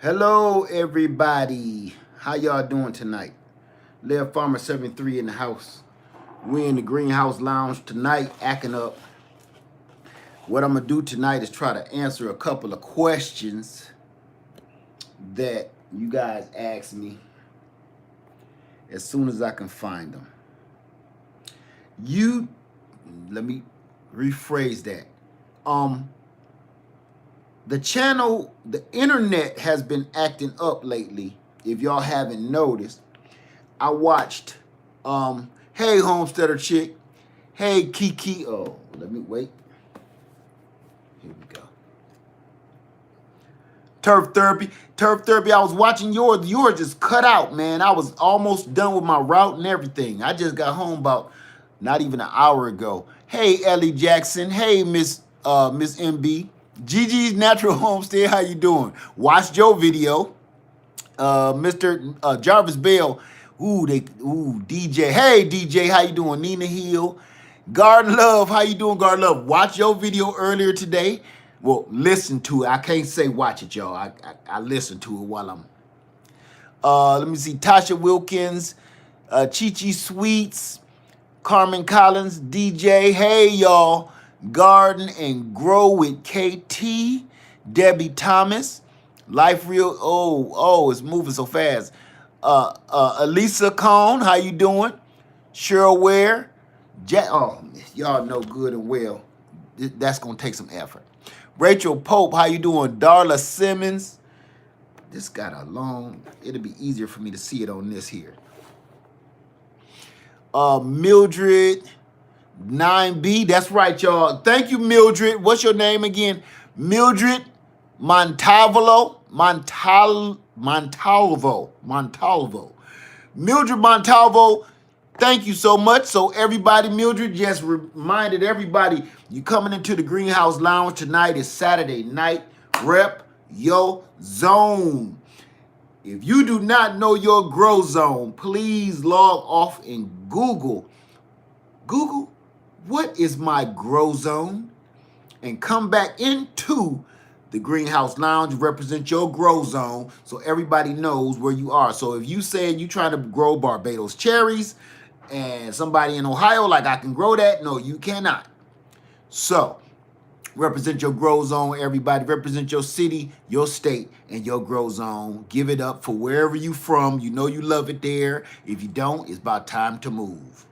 Hello, everybody. How y'all doing tonight? Live Farmer 73 in the house. We in the greenhouse lounge tonight, acting up. What I'm gonna do tonight is try to answer a couple of questions that you guys asked me as soon as I can find them. Let me rephrase that. The channel, the internet has been acting up lately. If y'all haven't noticed, I watched, hey Homesteader Chick, hey Kiki. Oh, let me wait. Here we go. Turf Therapy. I was watching yours. Yours just cut out, man. I was almost done with my route and everything. I just got home about not even an hour ago. Hey Ellie Jackson. Hey Miss MB. Gigi's Natural Homestead, how you doing? Watched your video. Mr. Jarvis Bell. DJ. Hey DJ, how you doing? Nina Hill. Garden Love, how you doing, Garden Love? Watch your video earlier today. Well, listen to it. I can't say watch it, y'all. I listen to it while I'm let me see. Tasha Wilkins, Chi Sweets, Carmen Collins, DJ. Hey y'all. Garden and Grow with KT, Debbie Thomas, Life Real. Oh, it's moving so fast. Elisa Cohn, how you doing? Cheryl Ware, y'all know good and well. That's gonna take some effort. Rachel Pope, how you doing? Darla Simmons. This got a long. It'll be easier for me to see it on this here. Mildred. 9B, that's right, y'all. Thank you, Mildred. What's your name again? Mildred Montalvo. Mildred Montalvo, thank you so much. So everybody, Mildred just reminded everybody, you coming into the Greenhouse Lounge tonight. Is Saturday night. Rep your zone. If you do not know your grow zone, please log off and Google, what is my grow zone? And come back into the Greenhouse Lounge, represent your grow zone so everybody knows where you are. So if you said you trying to grow Barbados cherries and somebody in Ohio like I can grow that, no, you cannot. So represent your grow zone, everybody. Represent your city, your state, and your grow zone. Give it up for wherever you from. You know you love it there. If you don't, it's about time to move.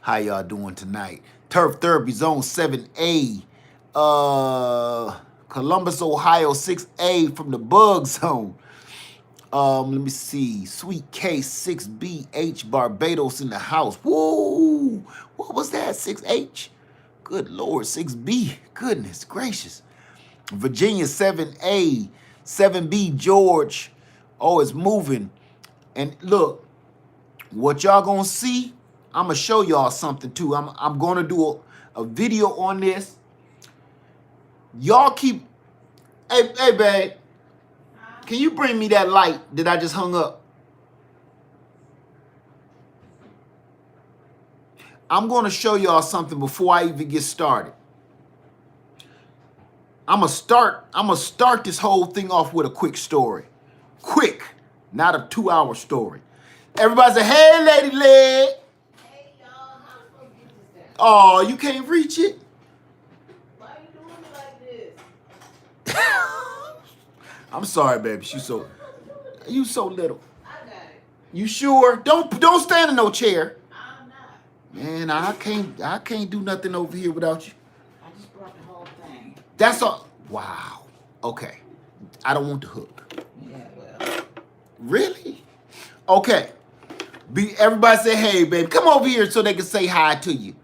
How y'all doing tonight? Turf Therapy Zone 7A. Columbus, Ohio 6A from the Bug Zone. Let me see. Sweet K 6BH Barbados in the house. Woo! What was that? 6H? Good Lord, 6B. Goodness gracious. Virginia 7A. 7B George. Oh, it's moving. And look, what y'all gonna see, I'm gonna show y'all something too. I'm gonna do a video on this. Y'all keep, hey babe, can you bring me that light that I just hung up? I'm gonna show y'all something before I even get started. I'm gonna start this whole thing off with a quick story. Quick, not a 2-hour story. Everybody say, hey Lady Leg. Oh, you can't reach it? Why are you doing it like this? I'm sorry, baby. You so little. I got it. You sure? Don't stand in no chair. I'm not. Man, I can't do nothing over here without you. I just brought the whole thing. That's all. Wow. Okay. I don't want the hook. Yeah, well. Really? Okay. Everybody say, hey, baby. Come over here so they can say hi to you.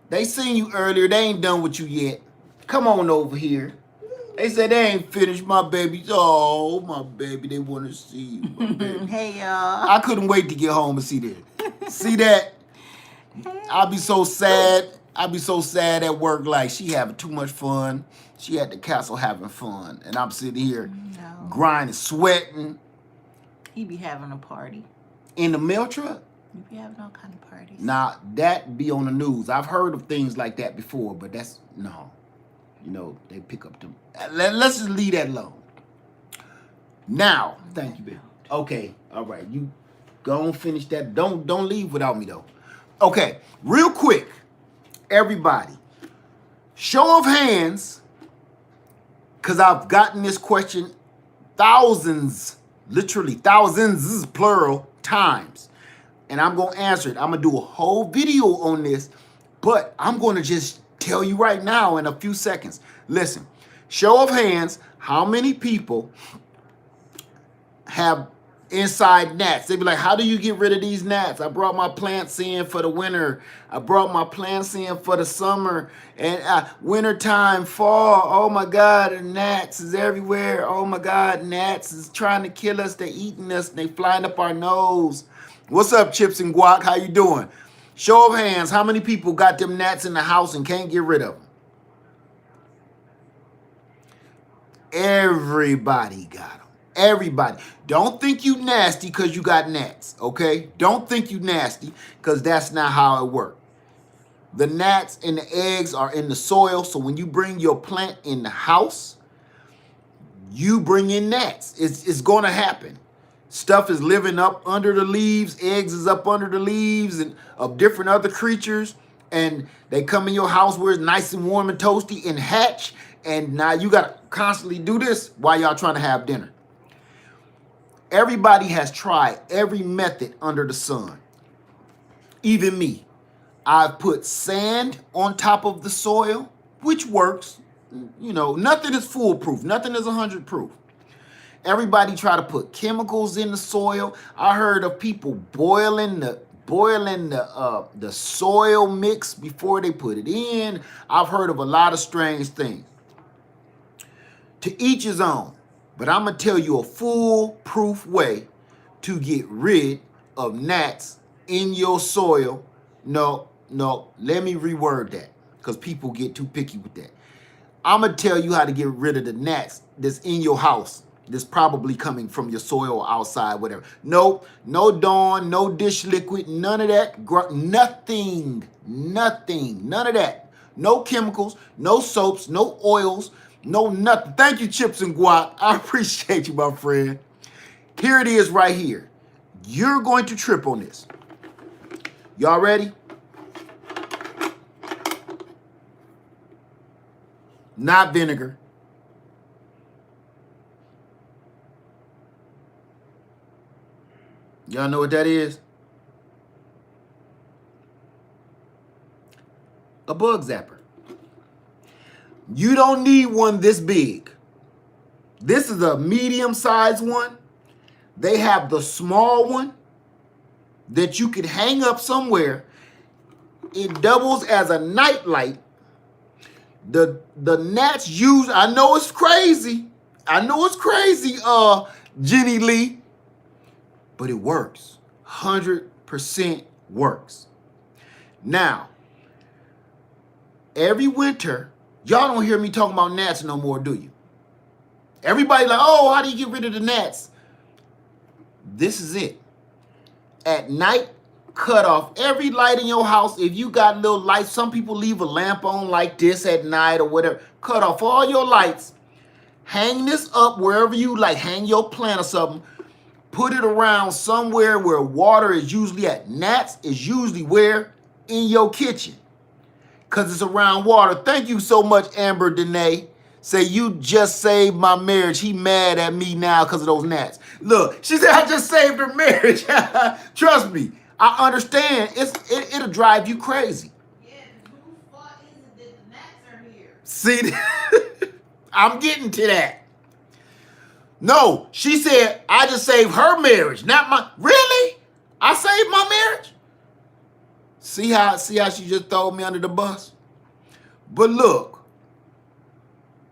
They seen you earlier. They ain't done with you yet. Come on over here. They said they ain't finished, my baby. Oh, my baby. They want to see you, my baby. Hey, y'all. I couldn't wait to get home and see that. See that? I'll be so sad. I'll be so sad at work. Like, she having too much fun. She at the castle having fun. And I'm sitting here grinding, sweating. He be having a party. In the mail truck? You be having all kind of parties. Now, that be on the news. I've heard of things like that before, but that's, no. You know, they pick up them. Let's just leave that alone. Now, thank you, baby. Okay, all right. You go and finish that. Don't leave without me though. Okay, real quick, everybody. Show of hands, because I've gotten this question thousands, literally thousands, plural, times. And I'm going to answer it. I'm going to do a whole video on this, but I'm going to just tell you right now in a few seconds. Listen, show of hands, how many people have inside gnats? They be like, how do you get rid of these gnats? I brought my plants in for the winter. I brought my plants in for the summer and wintertime, fall. Oh my God, the gnats is everywhere. Oh my God, gnats is trying to kill us. They're eating us. They flying up our nose. What's up, Chips and Guac? How you doing? Show of hands, how many people got them gnats in the house and can't get rid of them? Everybody got them. Everybody. Don't think you nasty because you got gnats, okay? Don't think you nasty because that's not how it works. The gnats and the eggs are in the soil, so when you bring your plant in the house, you bring in gnats. It's going to happen. Stuff is living up under the leaves. Eggs is up under the leaves and of different other creatures. And they come in your house where it's nice and warm and toasty and hatch. And now you got to constantly do this while y'all trying to have dinner. Everybody has tried every method under the sun. Even me. I've put sand on top of the soil, which works. You know, nothing is foolproof. Nothing is 100 proof. Everybody try to put chemicals in the soil. I heard of people boiling the soil mix before they put it in. I've heard of a lot of strange things. To each his own. But I'm going to tell you a foolproof way to get rid of gnats in your soil. No, let me reword that because people get too picky with that. I'm going to tell you how to get rid of the gnats that's in your house. That's probably coming from your soil outside, whatever. Nope, no Dawn, no dish liquid, none of that. Nothing, none of that. No chemicals, no soaps, no oils, no nothing. Thank you, Chips and Guac. I appreciate you, my friend. Here it is right here. You're going to trip on this. Y'all ready? Not vinegar. Y'all know what that is? A bug zapper. You don't need one this big. This is a medium-sized one. They have the small one that you could hang up somewhere. It doubles as a nightlight. The gnats use, I know it's crazy. Jenny Lee. But it works. 100% works. Now, every winter, y'all don't hear me talking about gnats no more, do you? Everybody like, oh, how do you get rid of the gnats? This is it. At night, cut off every light in your house. If you got little lights, some people leave a lamp on like this at night or whatever. Cut off all your lights. Hang this up wherever you like. Hang your plant or something. Put it around somewhere where water is usually at. Gnats is usually where? In your kitchen. Because it's around water. Thank you so much, Amber Danae. Say, you just saved my marriage. He mad at me now because of those gnats. Look, she said, I just saved her marriage. Trust me. I understand. It'll drive you crazy. Yeah, whose fault is it that the gnats are here? See, I'm getting to that. No, she said, I just saved her marriage, not my. Really? I saved my marriage? See how she just threw me under the bus? But look,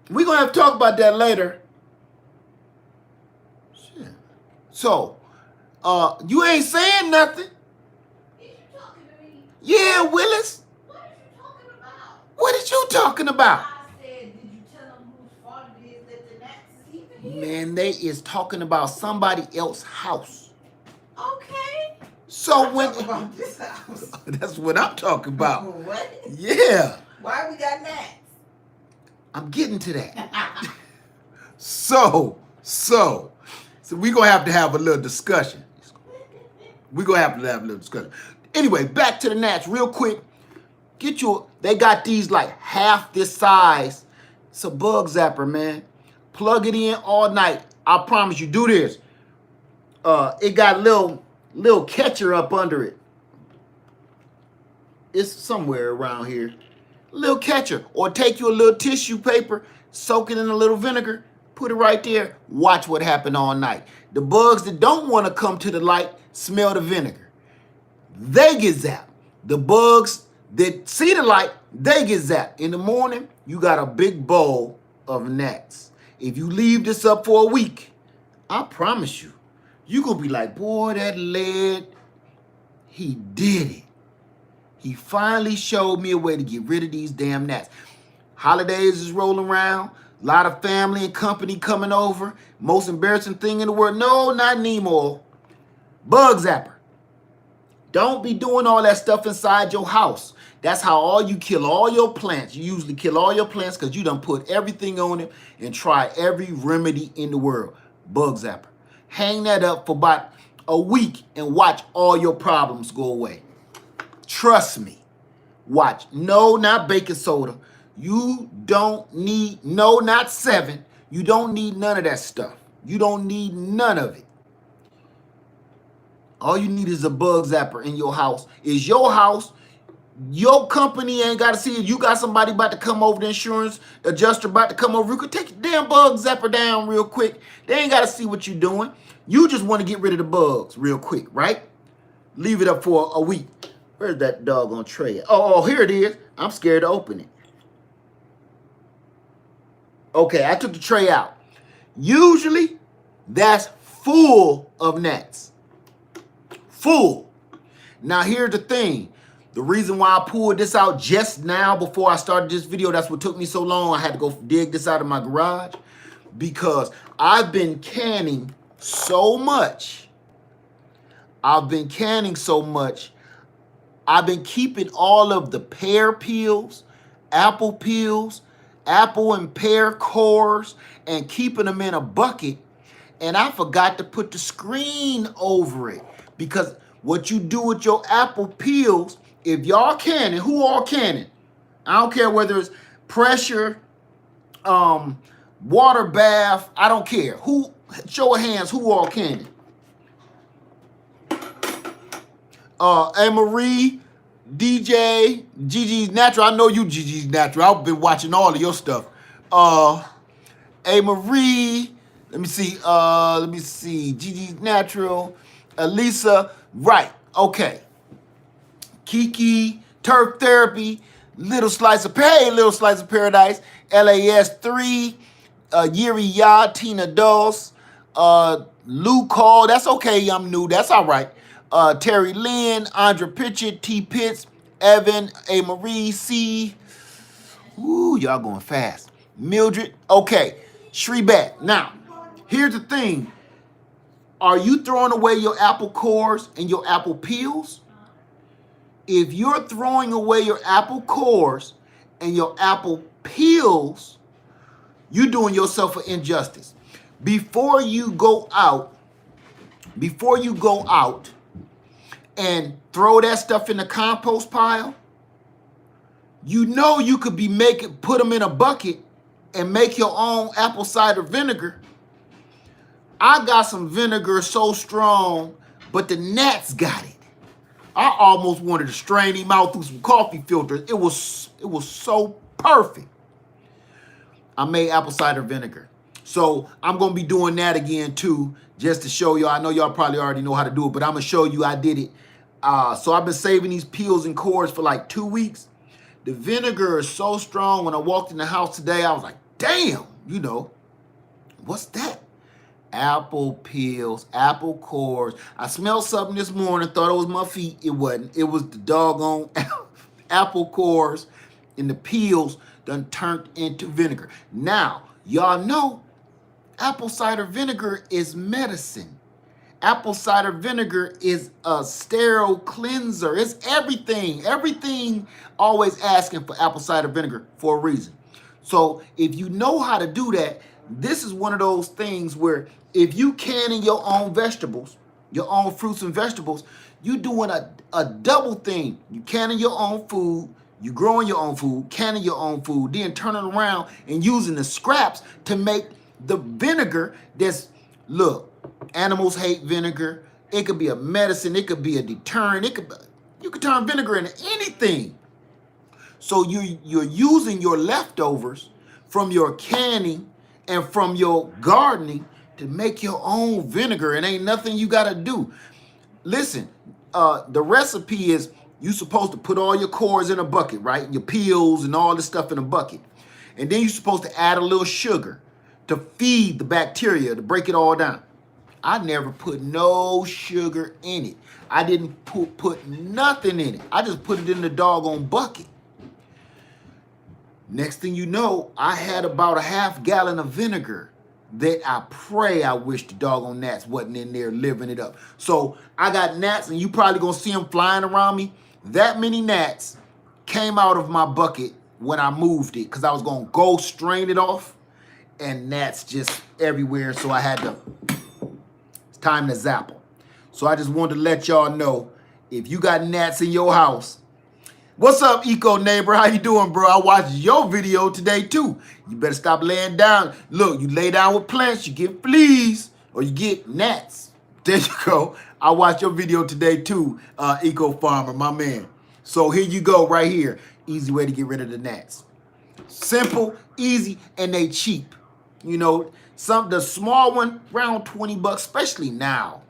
we're going to have to talk about that later. Shit. So, you ain't saying nothing. Is you talking to me? Yeah, Willis. What are you talking about? What is you talking about? I said, did you tell them whose fault it is that the gnats is even here? Man, they is talking about somebody else's house. Okay. So I'm when talking about this house. that's what I'm talking about. What? Yeah. Why we got gnats? I'm getting to that. So So we're going to have a little discussion. We're going to have a little discussion. Anyway, back to the gnats real quick. They got these like half this size. It's a bug zapper, man. Plug it in all night. I promise you, do this. It got a little catcher up under it. It's somewhere around here. Little catcher. Or take you a little tissue paper, soak it in a little vinegar, put it right there. Watch what happened all night. The bugs that don't want to come to the light smell the vinegar. They get zapped. The bugs that see the light, they get zapped. In the morning, you got a big bowl of gnats. If you leave this up for a week, I promise you, you're going to be like, boy, that lead, he did it. He finally showed me a way to get rid of these damn gnats. Holidays is rolling around. A lot of family and company coming over. Most embarrassing thing in the world. No, not anymore. Bug zapper. Don't be doing all that stuff inside your house. That's how you kill all your plants. You usually kill all your plants because you done put everything on them and try every remedy in the world. Bug zapper. Hang that up for about a week and watch all your problems go away. Trust me. Watch. No, not baking soda. You don't need, no, not 7. You don't need none of that stuff. You don't need none of it. All you need is a bug zapper in your house. Is your house. Your company ain't got to see it. You got somebody about to come over, the insurance adjuster about to come over. You could take your damn bug zapper down real quick. They ain't got to see what you're doing. You just want to get rid of the bugs real quick, right? Leave it up for a week. Where's that doggone tray? Oh, here it is. I'm scared to open it. Okay, I took the tray out. Usually, that's full of gnats. Full. Now, here's the thing. The reason why I pulled this out just now before I started this video, that's what took me so long. I had to go dig this out of my garage because I've been canning so much. I've been keeping all of the pear peels, apple and pear cores, and keeping them in a bucket. And I forgot to put the screen over it because what you do with your apple peels, if y'all canning, who all canning? I don't care whether it's pressure, water bath, I don't care. Who, show of hands, who all canning? Marie, DJ, Gigi's Natural. I know you, Gigi's Natural. I've been watching all of your stuff. Marie, let me see. Gigi's Natural, Elisa, right? Okay. Kiki, Turf Therapy, Little Slice of Paradise, LAS3, Yuri Ya, Tina Dawes, Lou Call. That's okay. I'm new. That's all right. Terry Lynn, Andra Pitchett, T. Pitts, Evan, A. Marie, C. Ooh, y'all going fast. Mildred. Okay. Shreebat. Now, here's the thing. Are you throwing away your apple cores and your apple peels? If you're throwing away your apple cores and your apple peels, you're doing yourself an injustice. Before you go out and throw that stuff in the compost pile, you know you could be put them in a bucket and make your own apple cider vinegar. I got some vinegar so strong, but the gnats got it. I almost wanted to strain him out through some coffee filters. It was so perfect. I made apple cider vinegar. So I'm going to be doing that again too, just to show y'all. I know y'all probably already know how to do it, but I'm going to show you I did it. So I've been saving these peels and cores for like 2 weeks. The vinegar is so strong. When I walked in the house today, I was like, damn, what's that? Apple peels, apple cores. I smelled something this morning, thought it was my feet. It wasn't. It was the doggone apple cores and the peels done turned into vinegar. Now, y'all know apple cider vinegar is medicine. Apple cider vinegar is a sterile cleanser. It's everything. Everything always asking for apple cider vinegar for a reason. So if you know how to do that, this is one of those things where If you canning your own vegetables, your own fruits and vegetables, you doing a double thing. You canning your own food, you growing your own food, canning your own food, then turning around and using the scraps to make the vinegar that's, look, animals hate vinegar. It could be a medicine, it could be a deterrent, you could turn vinegar into anything. So you're using your leftovers from your canning and from your gardening to make your own vinegar. It ain't nothing you got to do. Listen, the recipe is you supposed to put all your cores in a bucket, right? Your peels and all this stuff in a bucket. And then you're supposed to add a little sugar to feed the bacteria, to break it all down. I never put no sugar in it. I didn't put nothing in it. I just put it in the doggone bucket. Next thing you know, I had about a half gallon of vinegar that I pray I wish the doggone gnats wasn't in there living it up. So I got gnats, and you probably gonna see them flying around me. That many gnats came out of my bucket when I moved it because I was gonna go strain it off, and gnats just everywhere. So I had to, it's time to Zapper. So I just wanted to let y'all know, if you got gnats in your house, what's up, Eco Neighbor? How you doing, bro? I watched your video today, too. You better stop laying down. Look, you lay down with plants, you get fleas, or you get gnats. There you go. I watched your video today, too, Eco Farmer, my man. So here you go, right here. Easy way to get rid of the gnats. Simple, easy, and they cheap. You know, the small one, around 20 bucks, especially now.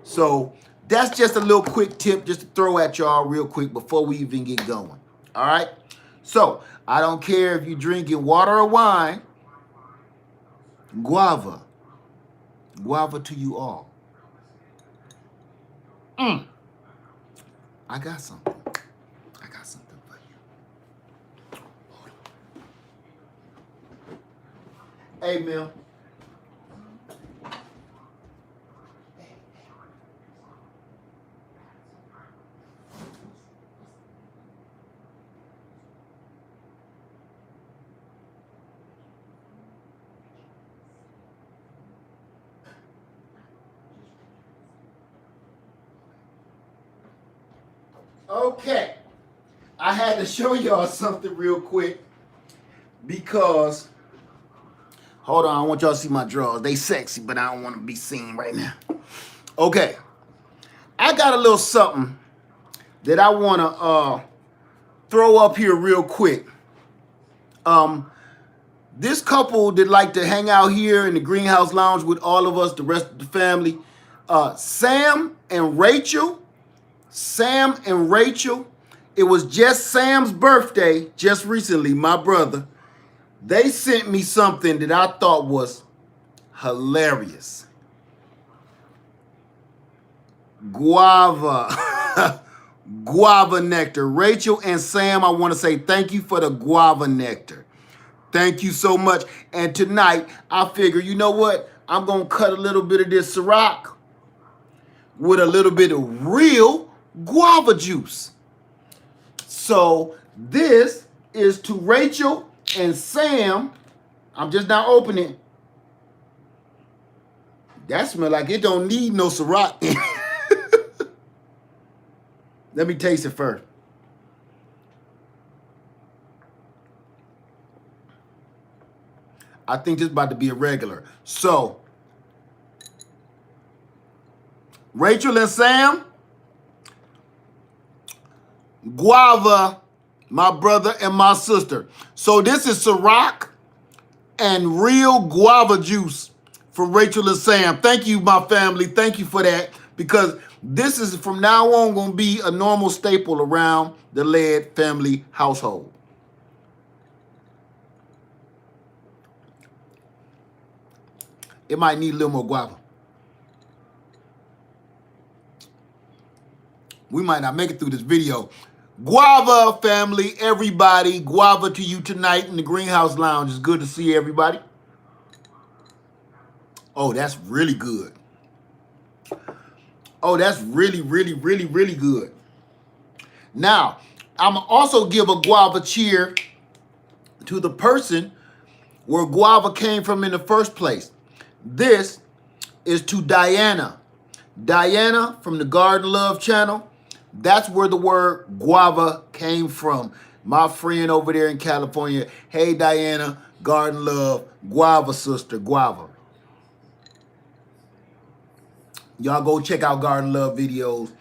So that's just a little quick tip just to throw at y'all real quick before we even get going. All right? So I don't care if you're drinking water or wine. Guava. Guava to you all. I got something. I got something for you. Hey, Mel. Okay, I had to show y'all something real quick because, hold on, I want y'all to see my drawers. They sexy, but I don't want to be seen right now. Okay, I got a little something that I want to throw up here real quick. This couple that like to hang out here in the greenhouse lounge with all of us, the rest of the family, Sam and Rachel. Sam and Rachel, it was just Sam's birthday just recently, my brother. They sent me something that I thought was hilarious. Guava. Guava nectar. Rachel and Sam, I want to say thank you for the guava nectar. Thank you so much. And tonight, I figure, you know what? I'm going to cut a little bit of this Ciroc with a little bit of real guava juice. So this is to Rachel and Sam. I'm just now opening. That smells like it don't need no Ciroc. Let me taste it first. I think this is about to be a regular. So Rachel and Sam, guava, my brother and my sister. So this is Ciroc and real guava juice from Rachel and Sam. Thank you, my family. Thank you for that, because this is from now on going to be a normal staple around the Led family household. It might need a little more guava. We might not make it through this video. Guava family, everybody, guava to you tonight in the Greenhouse Lounge. It's good to see everybody. Oh, that's really good. Oh, that's really, really, really, really good. Now, I'm also give a guava cheer to the person where guava came from in the first place. This is to Diana. Diana from the Garden Love channel. That's where the word guava came from. My friend over there in California. Hey, Diana, Garden Love, guava sister, guava. Y'all go check out Garden Love videos.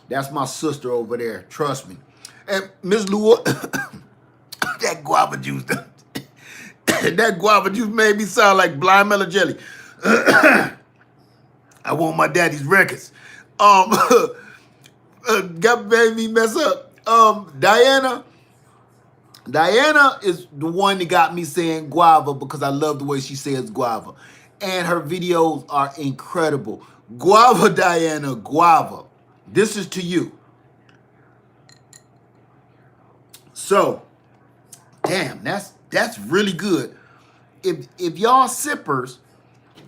That's my sister over there. Trust me. And Miss Lua, that guava juice, that guava juice made me sound like Blind Mellow Jelly. I want my daddy's records. Got made me mess up. Diana is the one that got me saying guava because I love the way she says guava. And her videos are incredible. Guava, Diana, guava. This is to you. So, damn, that's really good. If y'all sippers,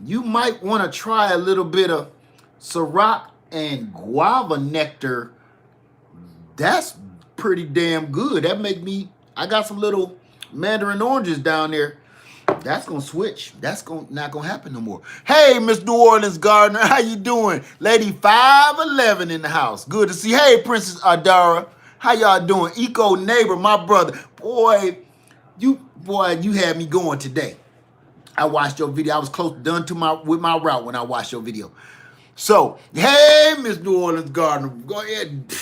you might want to try a little bit of Ciroc and guava nectar. That's pretty damn good. That make me, I got some little mandarin oranges down there. That's gonna switch. That's not gonna happen no more. Hey, Miss New Orleans Gardener, how you doing? Lady 511 in the house. Good to see. Hey, Princess Adara, how y'all doing? Eco Neighbor, my brother. Boy, you had me going today. I watched your video. I was close done with my route when I watched your video. So, hey, Miss New Orleans Gardener, go ahead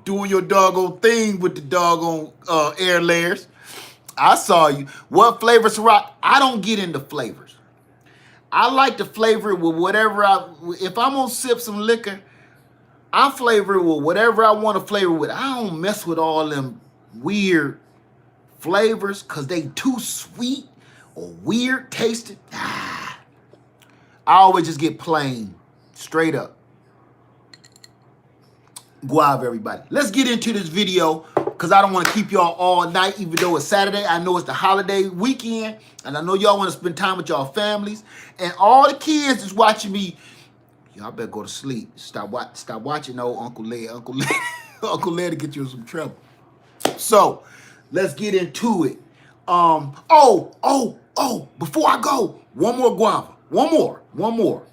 doing your doggone thing with the doggone air layers. I saw you. What flavor Ciroc? I don't get into flavors. I like to flavor it with whatever if I'm gonna sip some liquor, I flavor it with whatever I want to flavor with. I don't mess with all them weird flavors because they too sweet or weird tasting. I always just get plain, straight up. Guava, everybody. Let's get into this video because I don't want to keep y'all all night, even though it's Saturday. I know it's the holiday weekend, and I know y'all want to spend time with y'all families. And all the kids is watching me. Y'all better go to sleep. Stop watching old Uncle Led. Uncle Led to get you in some trouble. So, let's get into it. Before I go, one more guava. One more.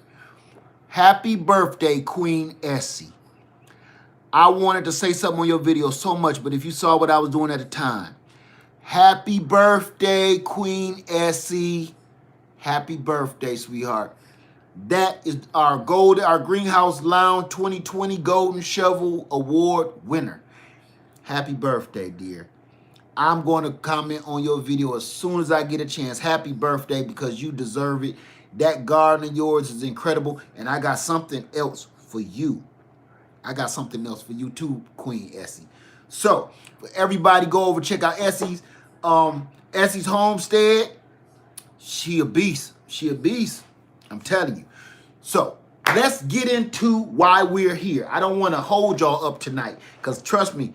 Happy birthday, Queen Essie. I wanted to say something on your video so much, but if you saw what I was doing at the time. Happy birthday, Queen Essie. Happy birthday, sweetheart. That is our GreenHouse Lounge 2020 Golden Shovel Award winner. Happy birthday, dear. I'm going to comment on your video as soon as I get a chance. Happy birthday, because you deserve it. That garden of yours is incredible, and I got something else for you. I got something else for you too, Queen Essie. So, for everybody, go over, check out Essie's homestead. She a beast. She a beast. I'm telling you. So, let's get into why we're here. I don't want to hold y'all up tonight, because trust me,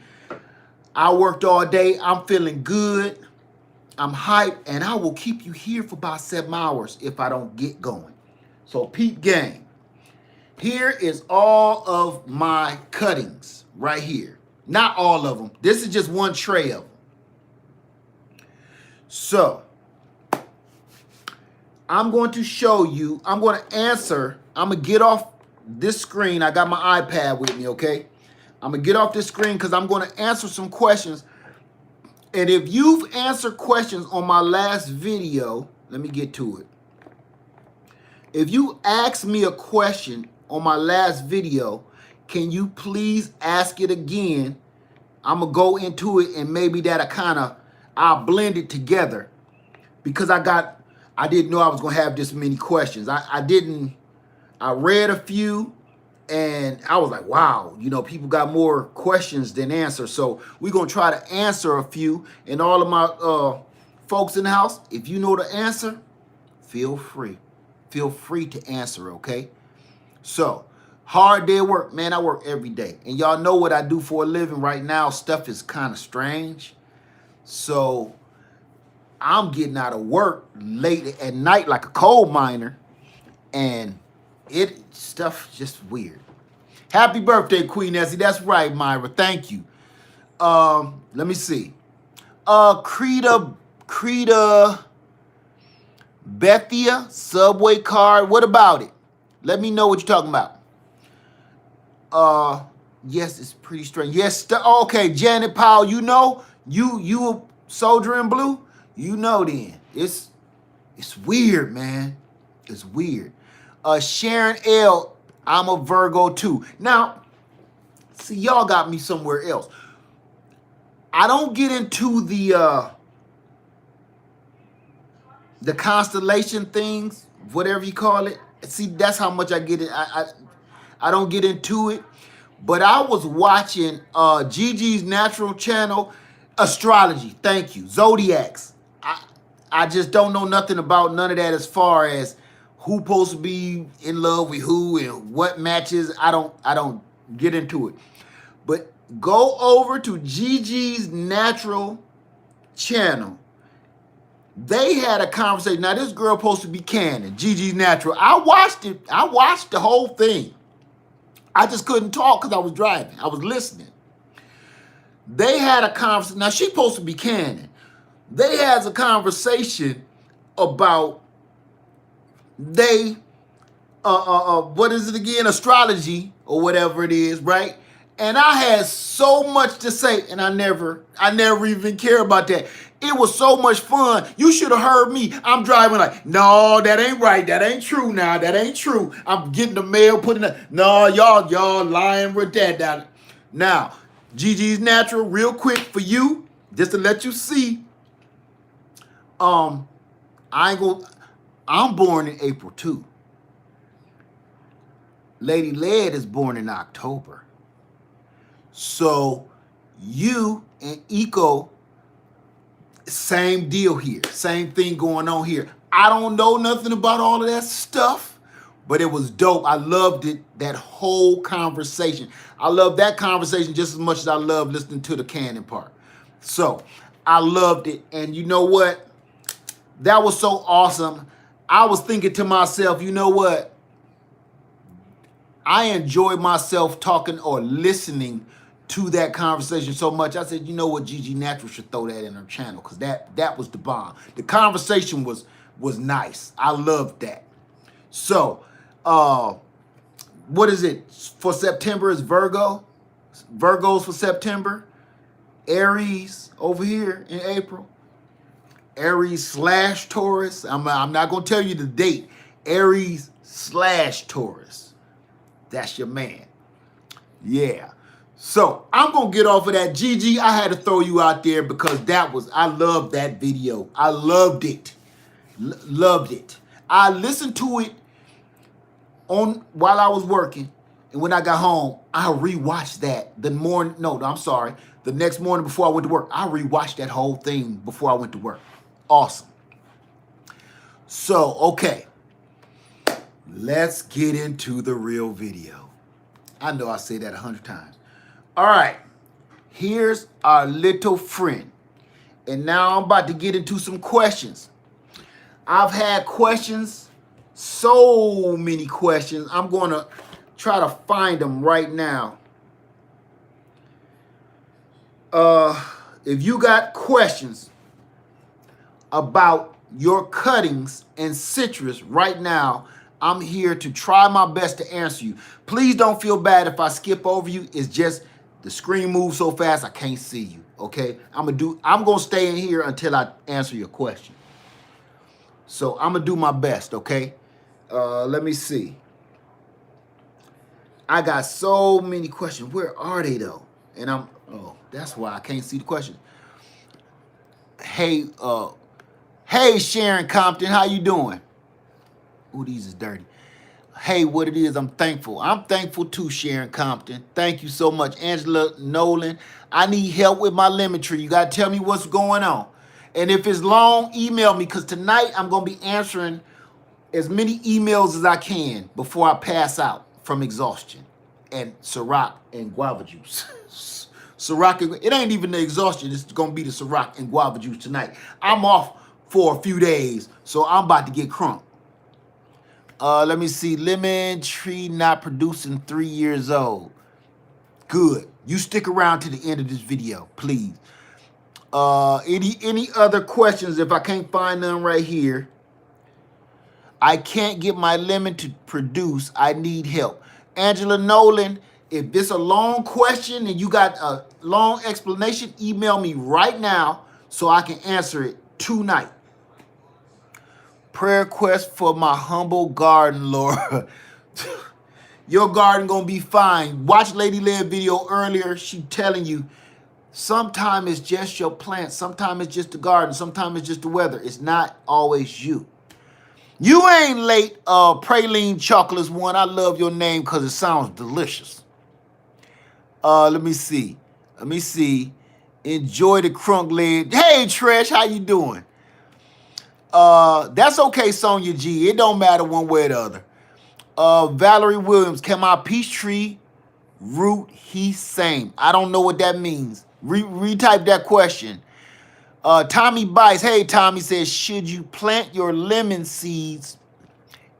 I worked all day. I'm feeling good. I'm hyped, and I will keep you here for about 7 hours if I don't get going. So, Peat gang. Here is all of my cuttings right here. Not all of them. This is just one tray of them. So, I'm going to show you. I'm going to answer. I'm going to get off this screen. I got my iPad with me, okay? I'm going to get off this screen because I'm going to answer some questions. And if you've answered questions on my last video, let me get to it. If you asked me a question on my last video, can you please ask it again? I'm going to go into it, and maybe I'll blend it together, because I didn't know I was going to have this many questions. I read a few, and I was like, wow, people got more questions than answers. So we're going to try to answer a few. And all of my folks in the house, if you know the answer, feel free. Feel free to answer, okay? So, hard day at work. Man, I work every day. And y'all know what I do for a living right now. Stuff is kind of strange. So, I'm getting out of work late at night like a coal miner. And stuff just weird. Happy birthday, Queen Essie. That's right, Myra. Thank you. Let me see. Creta Bethia, subway card. What about it? Let me know what you're talking about. Yes, it's pretty strange. Yes, okay, Janet Powell, you know, you a soldier in blue, you know then. It's weird, man. It's weird. Sharon L, I'm a Virgo too. Now, see, y'all got me somewhere else. I don't get into the constellation things, whatever you call it. See, that's how much I get it. I don't get into it. But I was watching Gigi's natural channel, astrology. Thank you, zodiacs. I just don't know nothing about none of that as far as who supposed to be in love with who and what matches. I don't get into it. But go over to Gigi's natural channel. They had a conversation. Now this girl supposed to be canon, Gigi's natural. I watched it. I watched the whole thing. I just couldn't talk because I was driving. I was listening. They had a conversation. Now she's supposed to be canon. They had a conversation about they what is it again? Astrology or whatever it is, right? And I had so much to say, and I never even care about that. It was so much fun. You should have heard me. I'm driving like, no, that ain't right. That ain't true now. That ain't true. I'm getting the mail, putting it. No, y'all lying with that down. Now, Gigi's natural, real quick for you, just to let you see. I'm born in April too. Lady Led is born in October. So you and Eco, same deal here. Same thing going on here. I don't know nothing about all of that stuff, but it was dope. I loved it, that whole conversation. I love that conversation just as much as I love listening to the canon part. So I loved it. And you know what? That was so awesome. I was thinking to myself, you know what? I enjoyed myself talking or listening to that conversation so much. I said, you know what, Gigi Natural should throw that in her channel because that was the bomb. The conversation was nice. I loved that. So, what is it for September? Is Virgo? Virgos for September. Aries over here in April. Aries / Taurus. I'm not gonna tell you the date. Aries / Taurus. That's your man. Yeah. So I'm gonna get off of that. Gigi, I had to throw you out there because I loved that video. I loved it. Loved it. I listened to it while I was working, and when I got home, I rewatched that the next morning before I went to work. I rewatched that whole thing before I went to work. Awesome. So, okay. Let's get into the real video. I know I say that 100 times. All right. Here's our little friend. And now I'm about to get into some questions. I've had questions, so many questions. I'm going to try to find them right now. If you got questions about your cuttings and citrus right now, I'm here to try my best to answer you. Please don't feel bad if I skip over you. It's just the screen moves so fast I can't see you. Okay? I'm gonna stay in here until I answer your question. So I'm gonna do my best, okay? Let me see. I got so many questions. Where are they though? And that's why I can't see the question. Hey, Sharon Compton, how you doing? Ooh, these is dirty. Hey, what it is, I'm thankful. I'm thankful too, Sharon Compton. Thank you so much. Angela Nolan, I need help with my lemon tree. You got to tell me what's going on. And if it's long, email me because tonight I'm going to be answering as many emails as I can before I pass out from exhaustion and Ciroc and guava juice. It ain't even the exhaustion. It's going to be the Ciroc and guava juice tonight. I'm off for a few days, so I'm about to get crunk. Let me see. Lemon tree not producing 3 years old. Good. You stick around to the end of this video, please. Any other questions? If I can't find none right here, I can't get my lemon to produce. I need help. Angela Nolan, if this a long question and you got a long explanation, email me right now so I can answer it tonight. Prayer request for my humble garden, Laura. Your garden gonna be fine. Watch Lady Leah video earlier. She telling you sometimes it's just your plant, sometimes it's just the garden, sometimes it's just the weather. It's not always you. You ain't late, Praline Chocolates one. I love your name because it sounds delicious. Let me see. Enjoy the crunk leg. Hey, Tresh, how you doing? That's okay, Sonia G. It don't matter one way or the other. Valerie Williams, can my peach tree root he same? I don't know what that means. Retype that question. Tommy Bice, hey, Tommy says, should you plant your lemon seeds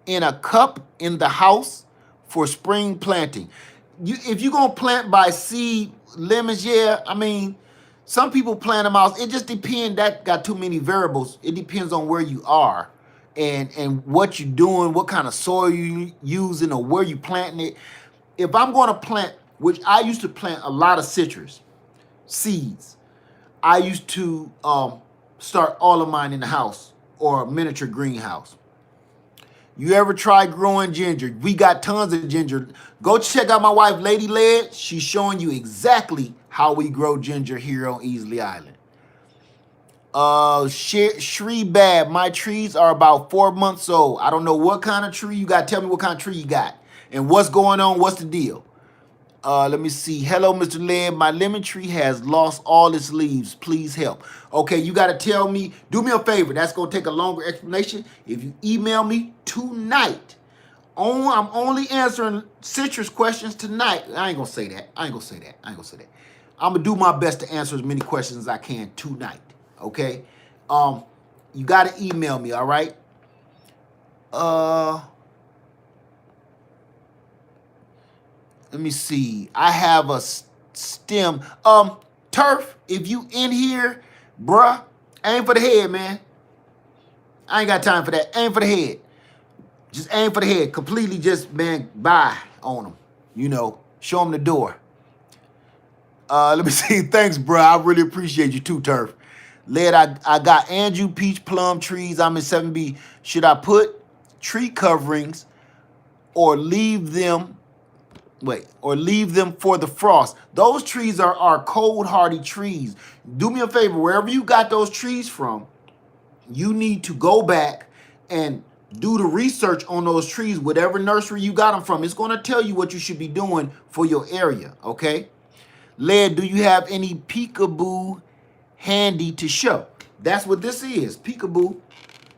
in a cup in the house for spring planting? If you're going to plant by seed lemons, yeah, I mean, some people plant them out. It just depends. That got too many variables. It depends on where you are and what you're doing, what kind of soil you using or where you planting it. If I'm going to plant, which I used to plant a lot of citrus seeds, I used to start all of mine in the house or a miniature greenhouse. You ever try growing ginger? We got tons of ginger. Go check out my wife, Lady Led. She's showing you exactly how we grow ginger here on Easley Island. Shree Bab, my trees are about 4 months old. I don't know what kind of tree you got. Tell me what kind of tree you got and what's going on. What's the deal? Let me see. Hello, Mr. Led. My lemon tree has lost all its leaves. Please help. Okay, you got to tell me. Do me a favor. That's going to take a longer explanation. If you email me tonight, I'm only answering citrus questions tonight. I ain't going to say that. I'm going to do my best to answer as many questions as I can tonight. Okay? You got to email me, all right? Let me see. I have a stem. Turf, if you in here, bruh, aim for the head, man. I ain't got time for that. Aim for the head. Just aim for the head. Completely just, man, bye on them. You know, show them the door. Let me see. Thanks, bruh. I really appreciate you too, Turf. Led, I got Andrew Peach Plum Trees. I'm in 7B. Should I put tree coverings or leave them for the frost? Those trees are cold hardy trees. Do me a favor, wherever you got those trees from, you need to go back and do the research on those trees, whatever nursery you got them from. It's going to tell you what you should be doing for your area, okay? Led, do you have any peekaboo handy to show? That's what this is, peekaboo.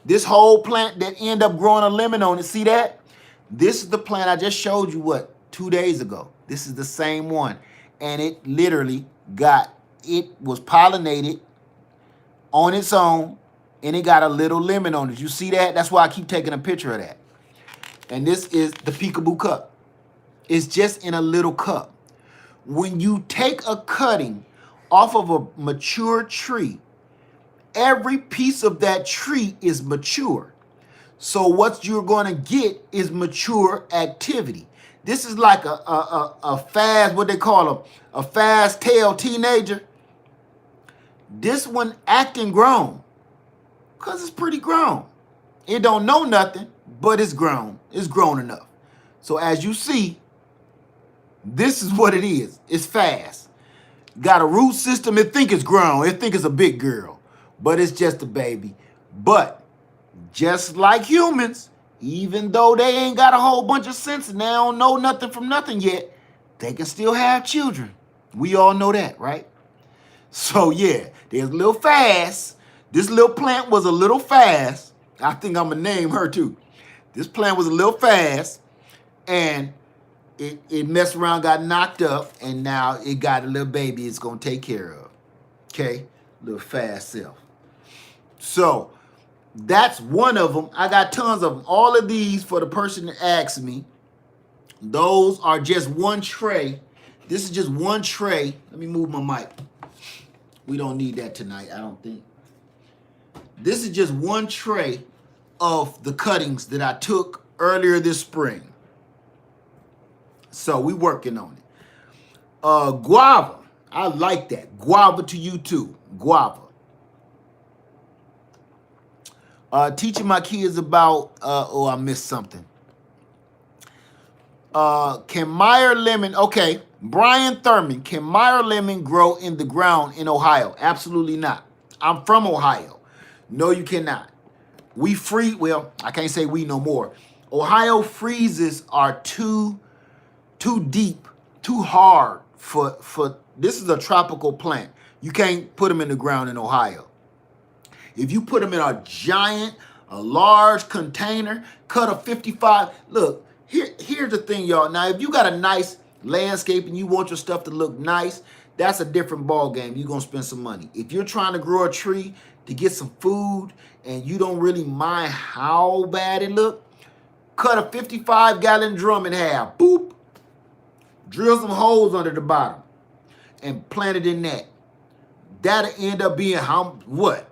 This whole plant that end up growing a lemon on it, see that? This is the plant I just showed you, 2 days ago. This is the same one. And it literally was pollinated on its own, and it got a little lemon on it. You see that? That's why I keep taking a picture of that. And this is the peekaboo cup. It's just in a little cup. When you take a cutting off of a mature tree, every piece of that tree is mature. So what you're going to get is mature activity. This is like a fast, what they call a fast tail teenager. This one acting grown because it's pretty grown. It don't know nothing, but it's grown. It's grown enough. So as you see, this is what it is. It's fast. Got a root system. It think it's grown. It think it's a big girl, but it's just a baby. But just like humans, even though they ain't got a whole bunch of sense and they don't know nothing from nothing yet, they can still have children. We all know that, right? So yeah, there's a little fast. This little plant was a little fast. I think I'm gonna name her too. This plant was a little fast, and it messed around, got knocked up, and now it got a little baby it's gonna take care of. Okay, little fast self. So that's one of them. I got tons of them. All of these for the person that asked me. Those are just one tray. This is just one tray. Let me move my mic. We don't need that tonight, I don't think. This is just one tray of the cuttings that I took earlier this spring. So we working on it. Guava. I like that. Guava to you too. Guava. Teaching my kids about, oh, I missed something. Can Meyer lemon, okay, Brian Thurman, can Meyer lemon grow in the ground in Ohio? Absolutely not. I'm from Ohio. No, you cannot. We freeze, well, I can't say we no more. Ohio freezes are too deep, too hard for this is a tropical plant. You can't put them in the ground in Ohio. If you put them in a large container, cut a 55, look, here's the thing, y'all. Now, if you got a nice landscape and you want your stuff to look nice, that's a different ball game. You're going to spend some money. If you're trying to grow a tree to get some food and you don't really mind how bad it look, cut a 55-gallon drum in half. Boop. Drill some holes under the bottom and plant it in that. That'll end up being what?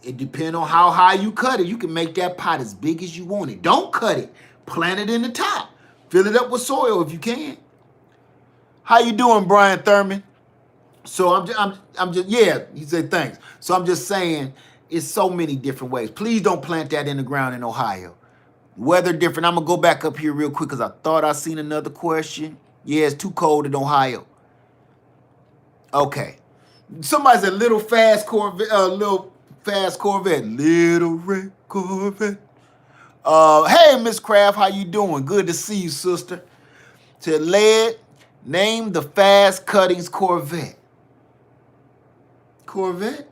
It depends on how high you cut it. You can make that pot as big as you want it. Don't cut it. Plant it in the top. Fill it up with soil if you can. How you doing, Brian Thurman? So I'm just yeah, he said thanks. So I'm just saying it's so many different ways. Please don't plant that in the ground in Ohio. Weather different. I'm gonna go back up here real quick because I thought I seen another question. Yeah, it's too cold in Ohio. Okay. Somebody said little fast Corvette, little red Corvette. Hey, Miss Craft, how you doing? Good to see you, sister. To lead, name the fast cuttings Corvette. Corvette?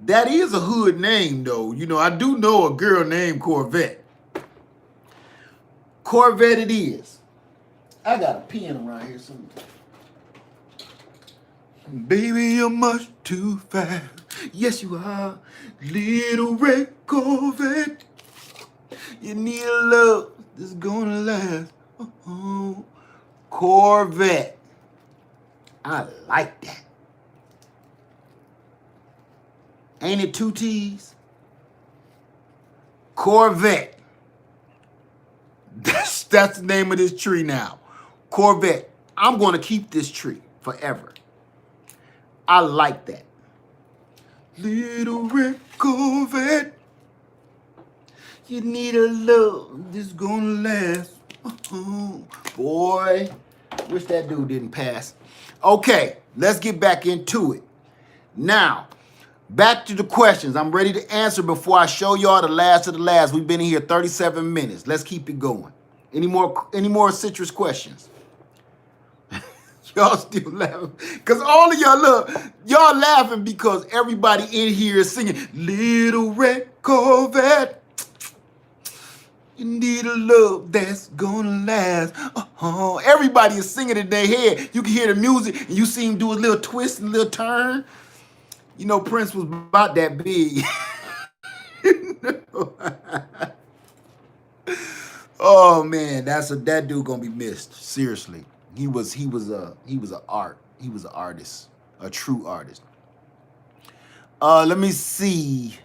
That is a hood name, though. You know, I do know a girl named Corvette. Corvette it is. I got a pen around here somewhere. Baby, you're much too fast. Yes, you are. Little red Corvette. You need a love that's gonna last. Oh, Corvette. I like that. Ain't it 2 T's? Corvette. That's the name of this tree now. Corvette. I'm gonna keep this tree forever. I like that. Little red Corvette. You need a love that's gonna last. Oh, boy, wish that dude didn't pass. Okay, let's get back into it. Now, back to the questions. I'm ready to answer before I show y'all the last of the last. We've been in here 37 minutes. Let's keep it going. Any more citrus questions? Y'all still laughing? Because all of y'all y'all laughing because everybody in here is singing Little Red Corvette. You need a love that's gonna last. Everybody is singing in their head. You can hear the music and you see him do a little twist and a little turn. You know Prince was about that big. Oh man, that dude gonna be missed. Seriously. He was an artist, a true artist. Let me see.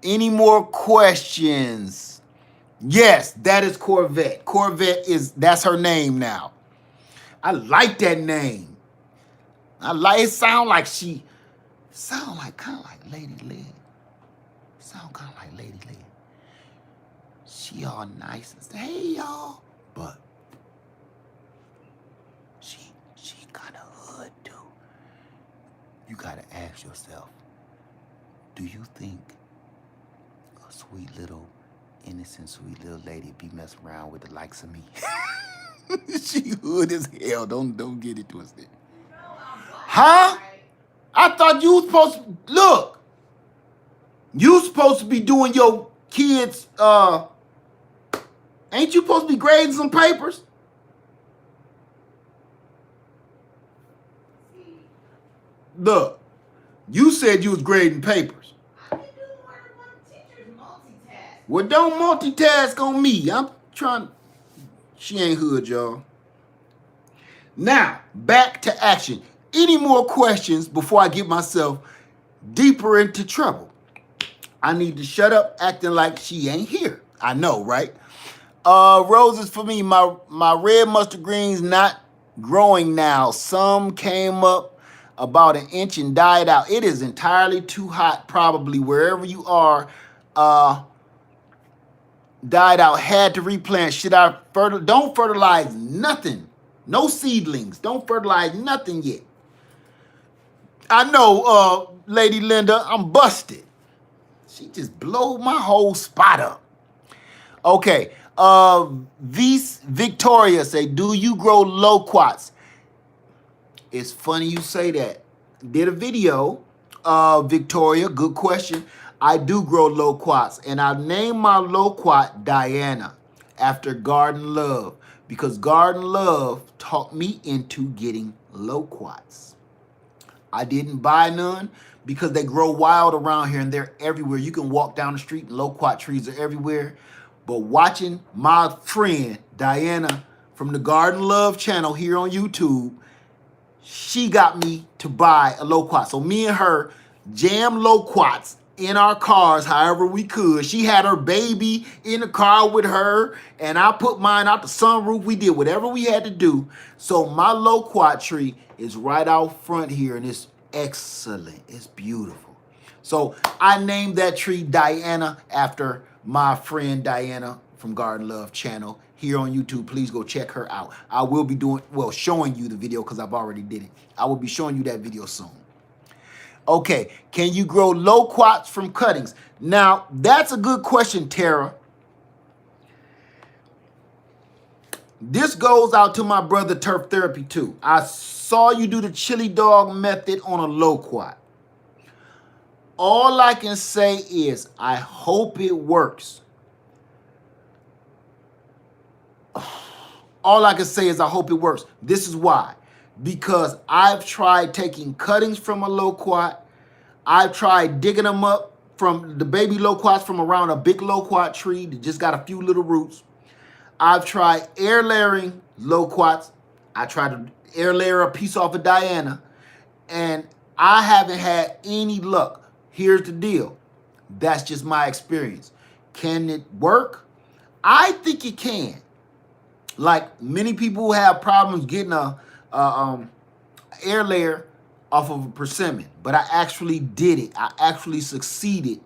Any more questions? Yes, that is Corvette. Corvette that's her name now. I like that name. It sound like kind of like Lady Lynn. Sound kind of like Lady Lynn. She all nice and say, hey y'all, but she kind of hood too. You gotta ask yourself, do you think a sweet little, innocent, sweet little lady be messing around with the likes of me? She hood as hell. Don't get it twisted. Huh? I thought you was supposed to look. You supposed to be doing your kids. Ain't you supposed to be grading some papers? Look, you said you was grading papers. I can do more than one teacher's multitask. Well, don't multitask on me. I'm trying. She ain't hood, y'all. Now, back to action. Any more questions before I get myself deeper into trouble? I need to shut up acting like she ain't here. I know, right? Roses for me. My red mustard greens not growing now. Some came up about an inch and died out. It is entirely too hot, probably wherever you are. Died out. Had to replant. Should I don't fertilize nothing. No seedlings. Don't fertilize nothing yet. I know, Lady Linda, I'm busted. She just blew my whole spot up. Okay. Victoria say, do you grow loquats? It's funny you say that. Did a video, Victoria, good question. I do grow loquats, and I named my loquat Diana after Garden Love because Garden Love taught me into getting loquats. I didn't buy none because they grow wild around here and they're everywhere. You can walk down the street and loquat trees are everywhere. But watching my friend Diana from the Garden Love channel here on YouTube, she got me to buy a loquat. So me and her jammed loquats in our cars however we could. She had her baby in the car with her, and I put mine out the sunroof. We did whatever we had to do. So my loquat tree is right out front here, and it's excellent. It's beautiful. So I named that tree Diana after my friend Diana from Garden Love channel here on YouTube. Please go check her out. I will be showing you the video because I've already did it. I will be showing you that video soon. Okay, can you grow loquats from cuttings? Now, that's a good question, Tara. This goes out to my brother Turf Therapy too. I saw you do the chili dog method on a loquat. All I can say is I hope it works. All I can say is I hope it works. This is why. Because I've tried taking cuttings from a loquat. I've tried digging them up from the baby loquats from around a big loquat tree that just got a few little roots. I've tried air layering loquats. I tried to air layer a piece off of Diana, and I haven't had any luck. Here's the deal. That's just my experience. Can it work? I think it can. Like many people have problems getting a air layer off of a persimmon, but I actually did it. I actually succeeded,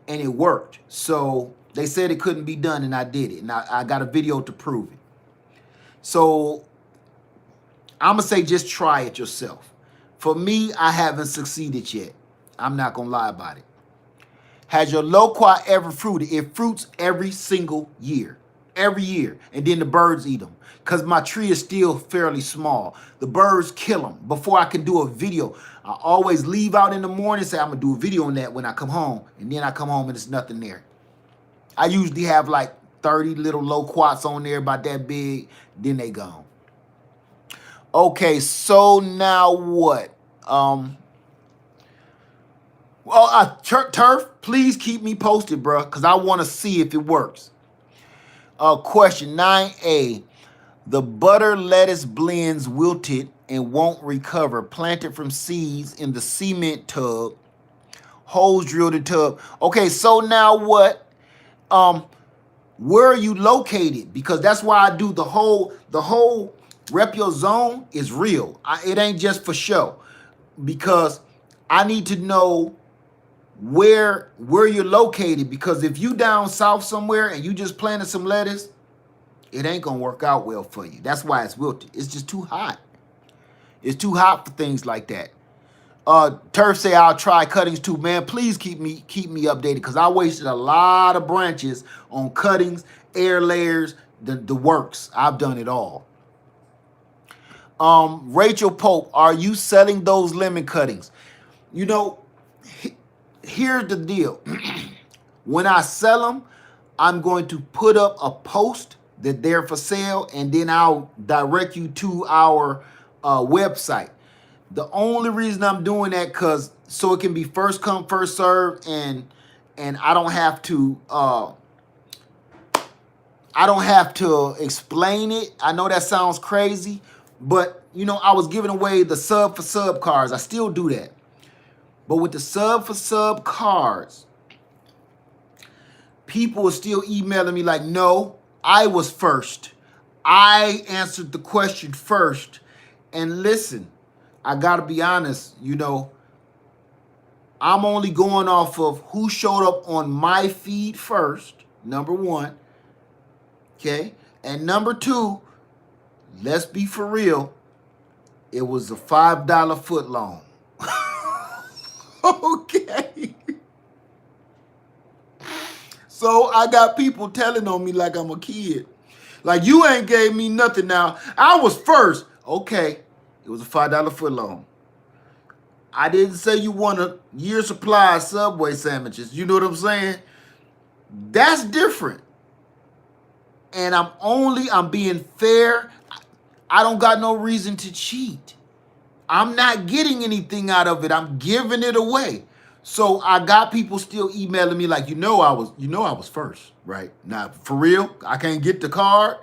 and it worked. So they said it couldn't be done, and I did it, and I got a video to prove it. So I'm gonna say just try it yourself. For me, I haven't succeeded yet. I'm not gonna lie about it. Has your loquat ever fruited? It fruits every single year. Every year. And then the birds eat them. Because my tree is still fairly small. The birds kill them. Before I can do a video, I always leave out in the morning and say, I'm going to do a video on that when I come home. And then I come home and there's nothing there. I usually have like 30 little loquats on there about that big. Then they gone. Okay, so now what? Turf, please keep me posted, bro, because I want to see if it works. Question 9A. The butter lettuce blends wilted and won't recover. Planted from seeds in the cement tub. Holes drilled in tub. Okay, so now what? Where are you located? Because that's why I do the whole rep your zone is real. It ain't just for show. Because I need to know where you're located, because if you down south somewhere and you just planted some lettuce, it ain't gonna work out well for you. That's why it's wilted. It's just too hot. It's too hot for things like that. Turf say I'll try cuttings too. Man, please keep me updated, because I wasted a lot of branches on cuttings, air layers, the works. I've done it all. Rachel Pope, are you selling those lemon cuttings? You know, here's the deal. When I sell them, I'm going to put up a post that they're for sale, and then I'll direct you to our website. The only reason I'm doing that, because so it can be first come, first serve, and I don't have to explain it. I know that sounds crazy, but you know, I was giving away the sub for sub cards. I still do that. But with the sub for sub cards, people are still emailing me like, no, I was first. I answered the question first. And listen, I gotta be honest, I'm only going off of who showed up on my feed first, number one. Okay. And number two, let's be for real, it was a $5 foot long. Okay. So I got people telling on me like I'm a kid. Like, you ain't gave me nothing now. I was first. Okay. It was a $5 foot long. I didn't say you want a year supply of Subway sandwiches. You know what I'm saying? That's different. And I'm being fair. I don't got no reason to cheat. I'm not getting anything out of it. I'm giving it away. So I got people still emailing me like, I was first, right? Now, for real, I can't get the card.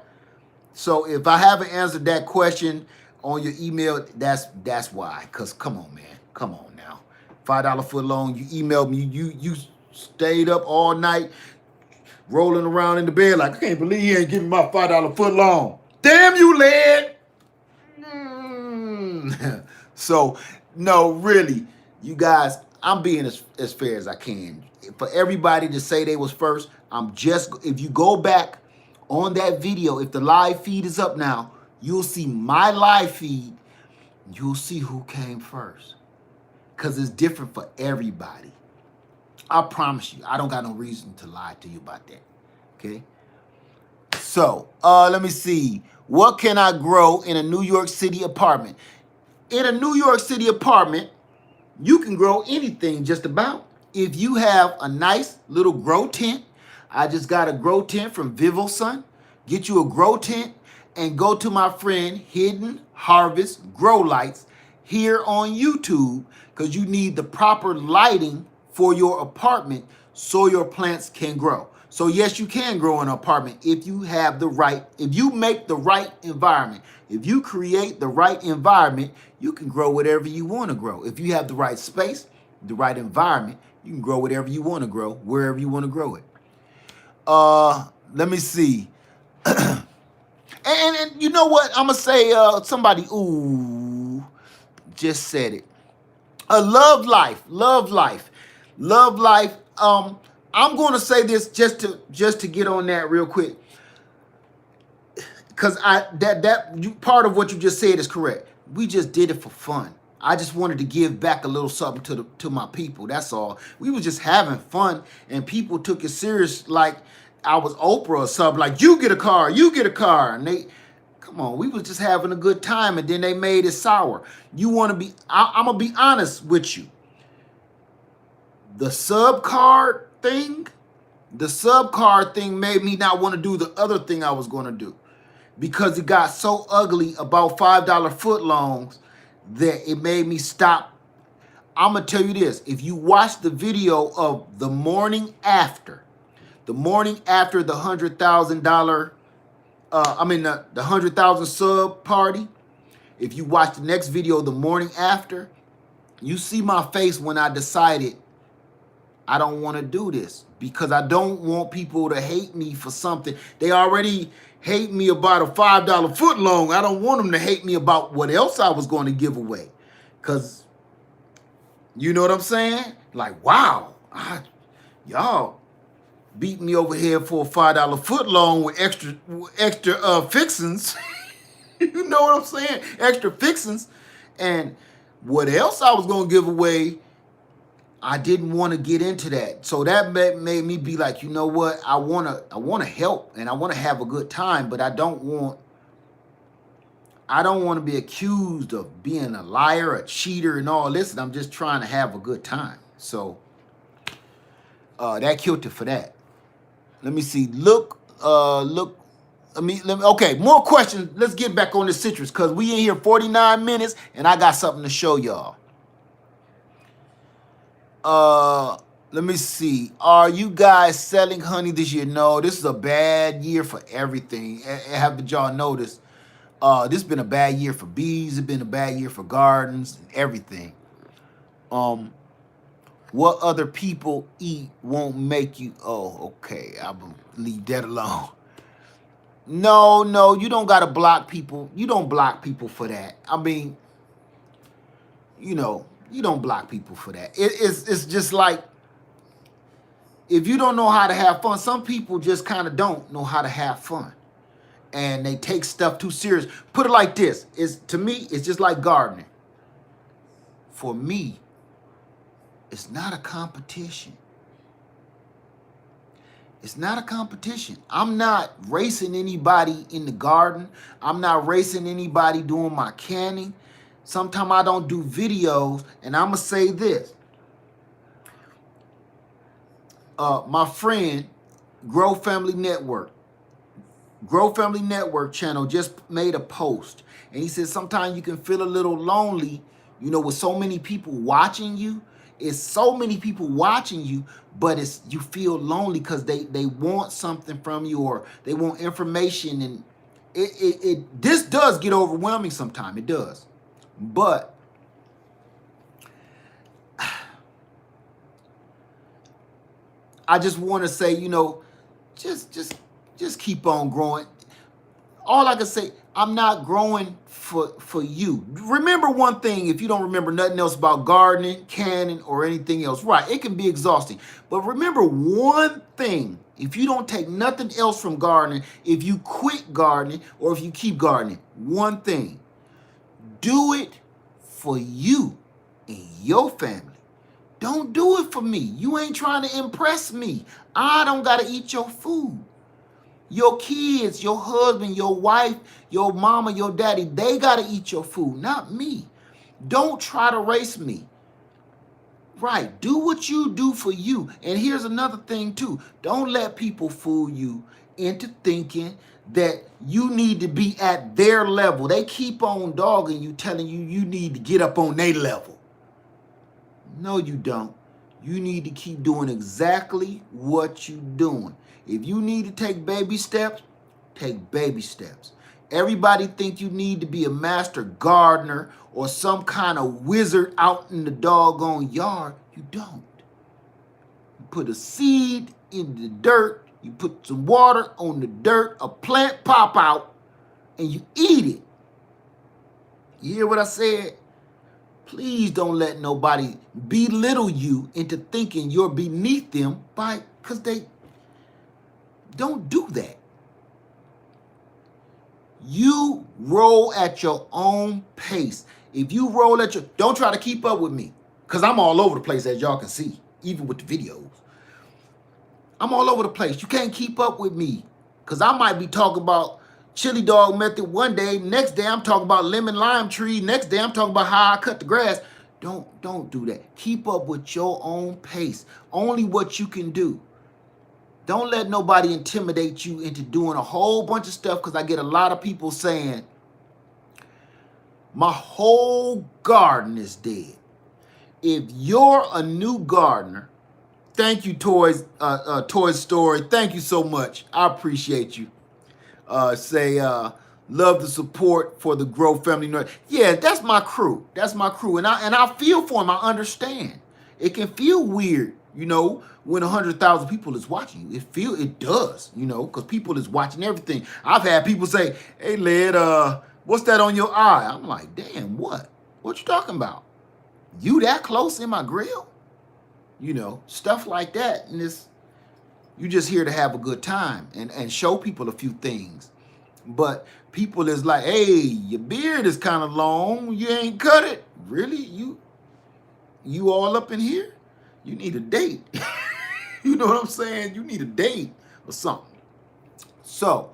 So if I haven't answered that question on your email, that's why. Cause come on, man. Come on now. $5 foot long. You emailed me. You stayed up all night rolling around in the bed like, I can't believe he ain't giving my $5 foot long. Damn you, lad. So, no, really, you guys, I'm being as fair as I can. For everybody to say they was first, if you go back on that video, if the live feed is up now, you'll see my live feed. You'll see who came first. Because it's different for everybody. I promise you, I don't got no reason to lie to you about that. Okay? So, let me see. What can I grow in a New York City apartment? In a New York City apartment, you can grow anything just about. If you have a nice little grow tent, I just got a grow tent from VivoSun. Get you a grow tent and go to my friend Hidden Harvest Grow Lights here on YouTube, because you need the proper lighting for your apartment so your plants can grow. So yes, you can grow in an apartment if you make the right environment. If you create the right environment, you can grow whatever you want to grow. If you have the right space, the right environment, you can grow whatever you want to grow, wherever you want to grow it. Let me see. and you know what? I'm going to say, somebody, just said it. Love life. I'm going to say this just to get on that real quick, because part of what you just said is correct. We just did it for fun. I just wanted to give back a little something to my people. That's all. We was just having fun, and people took it serious like I was Oprah or something. Like, you get a car, and they. Come on, we was just having a good time, and then they made it sour. I'm going to be honest with you. The sub card thing made me not want to do the other thing I was going to do, because it got so ugly about $5 foot longs that it made me stop. I'm going to tell you this. If you watch the video of the morning after the $100,000, the 100,000 sub party, if you watch the next video the morning after, you see my face when I decided I don't want to do this, because I don't want people to hate me for something. They already hate me about a $5 foot long. I don't want them to hate me about what else I was going to give away. Because, you know what I'm saying? Like, wow, y'all beat me over here for a $5 foot long with extra fixings. You know what I'm saying? Extra fixings. And what else I was going to give away, I didn't want to get into that. So that made me be like, you know what? I want to help, and I want to have a good time, but I don't want to be accused of being a liar, a cheater, and all this. And I'm just trying to have a good time. So that killed it for that. Let me see. Okay, more questions. Let's get back on the citrus, because we in here 49 minutes, and I got something to show y'all. Let me see. Are you guys selling honey this year? No, this is a bad year for everything. Haven't y'all noticed? This has been a bad year for bees. It's been a bad year for gardens and everything. One What other people eat won't make you. Oh, okay. I'll leave that alone. No, no, you don't gotta block people. You don't block people for that. I mean, you don't block people for that. It's just like if you don't know how to have fun, some people just kind of don't know how to have fun. And they take stuff too serious. Put it like this. To me, it's just like gardening. For me, it's not a competition. It's not a competition. I'm not racing anybody in the garden. I'm not racing anybody doing my canning. Sometimes I don't do videos, and I'm going to say this. My friend, Grow Family Network channel just made a post. And he said sometimes you can feel a little lonely, with so many people watching you. It's so many people watching you, but you feel lonely because they want something from you or they want information. And this does get overwhelming sometimes. It does. But I just want to say, just keep on growing. All I can say, I'm not growing for you. Remember one thing, if you don't remember nothing else about gardening, canning, or anything else, right, it can be exhausting. But remember one thing, if you don't take nothing else from gardening, if you quit gardening or if you keep gardening, one thing, do it for you and your family. Don't do it for me. You ain't trying to impress me. I don't got to eat your food. Your kids, your husband, your wife, your mama, your daddy, they got to eat your food, not me. Don't try to race me. Right. Do what you do for you. And here's another thing too. Don't let people fool you into thinking that you need to be at their level. They keep on dogging you, telling you need to get up on their level. No, you don't. You need to keep doing exactly what you're doing. If you need to take baby steps, take baby steps. Everybody think you need to be a master gardener or some kind of wizard out in the doggone yard. You don't. You put a seed in the dirt, you put some water on the dirt, a plant pop out, and you eat it. You hear what I said? Please don't let nobody belittle you into thinking you're beneath them because they don't do that. You roll at your own pace. If you roll don't try to keep up with me because I'm all over the place, as y'all can see, even with the videos. I'm all over the place. You can't keep up with me because I might be talking about chili dog method one day. Next day, I'm talking about lemon lime tree. Next day, I'm talking about how I cut the grass. Don't do that. Keep up with your own pace. Only what you can do. Don't let nobody intimidate you into doing a whole bunch of stuff because I get a lot of people saying, my whole garden is dead. If you're a new gardener, thank you, Toy Story. Thank you so much. I appreciate you. Love the support for the Grow Family. Yeah, that's my crew. That's my crew. And I feel for them. I understand. It can feel weird, when 100,000 people is watching you. It does, because people is watching everything. I've had people say, hey, Led, what's that on your eye? I'm like, damn, what? What you talking about? You that close in my grill? Stuff like that. And you just here to have a good time and show people a few things. But people is like, hey, your beard is kind of long. You ain't cut it. Really? You all up in here? You need a date. You know what I'm saying? You need a date or something. So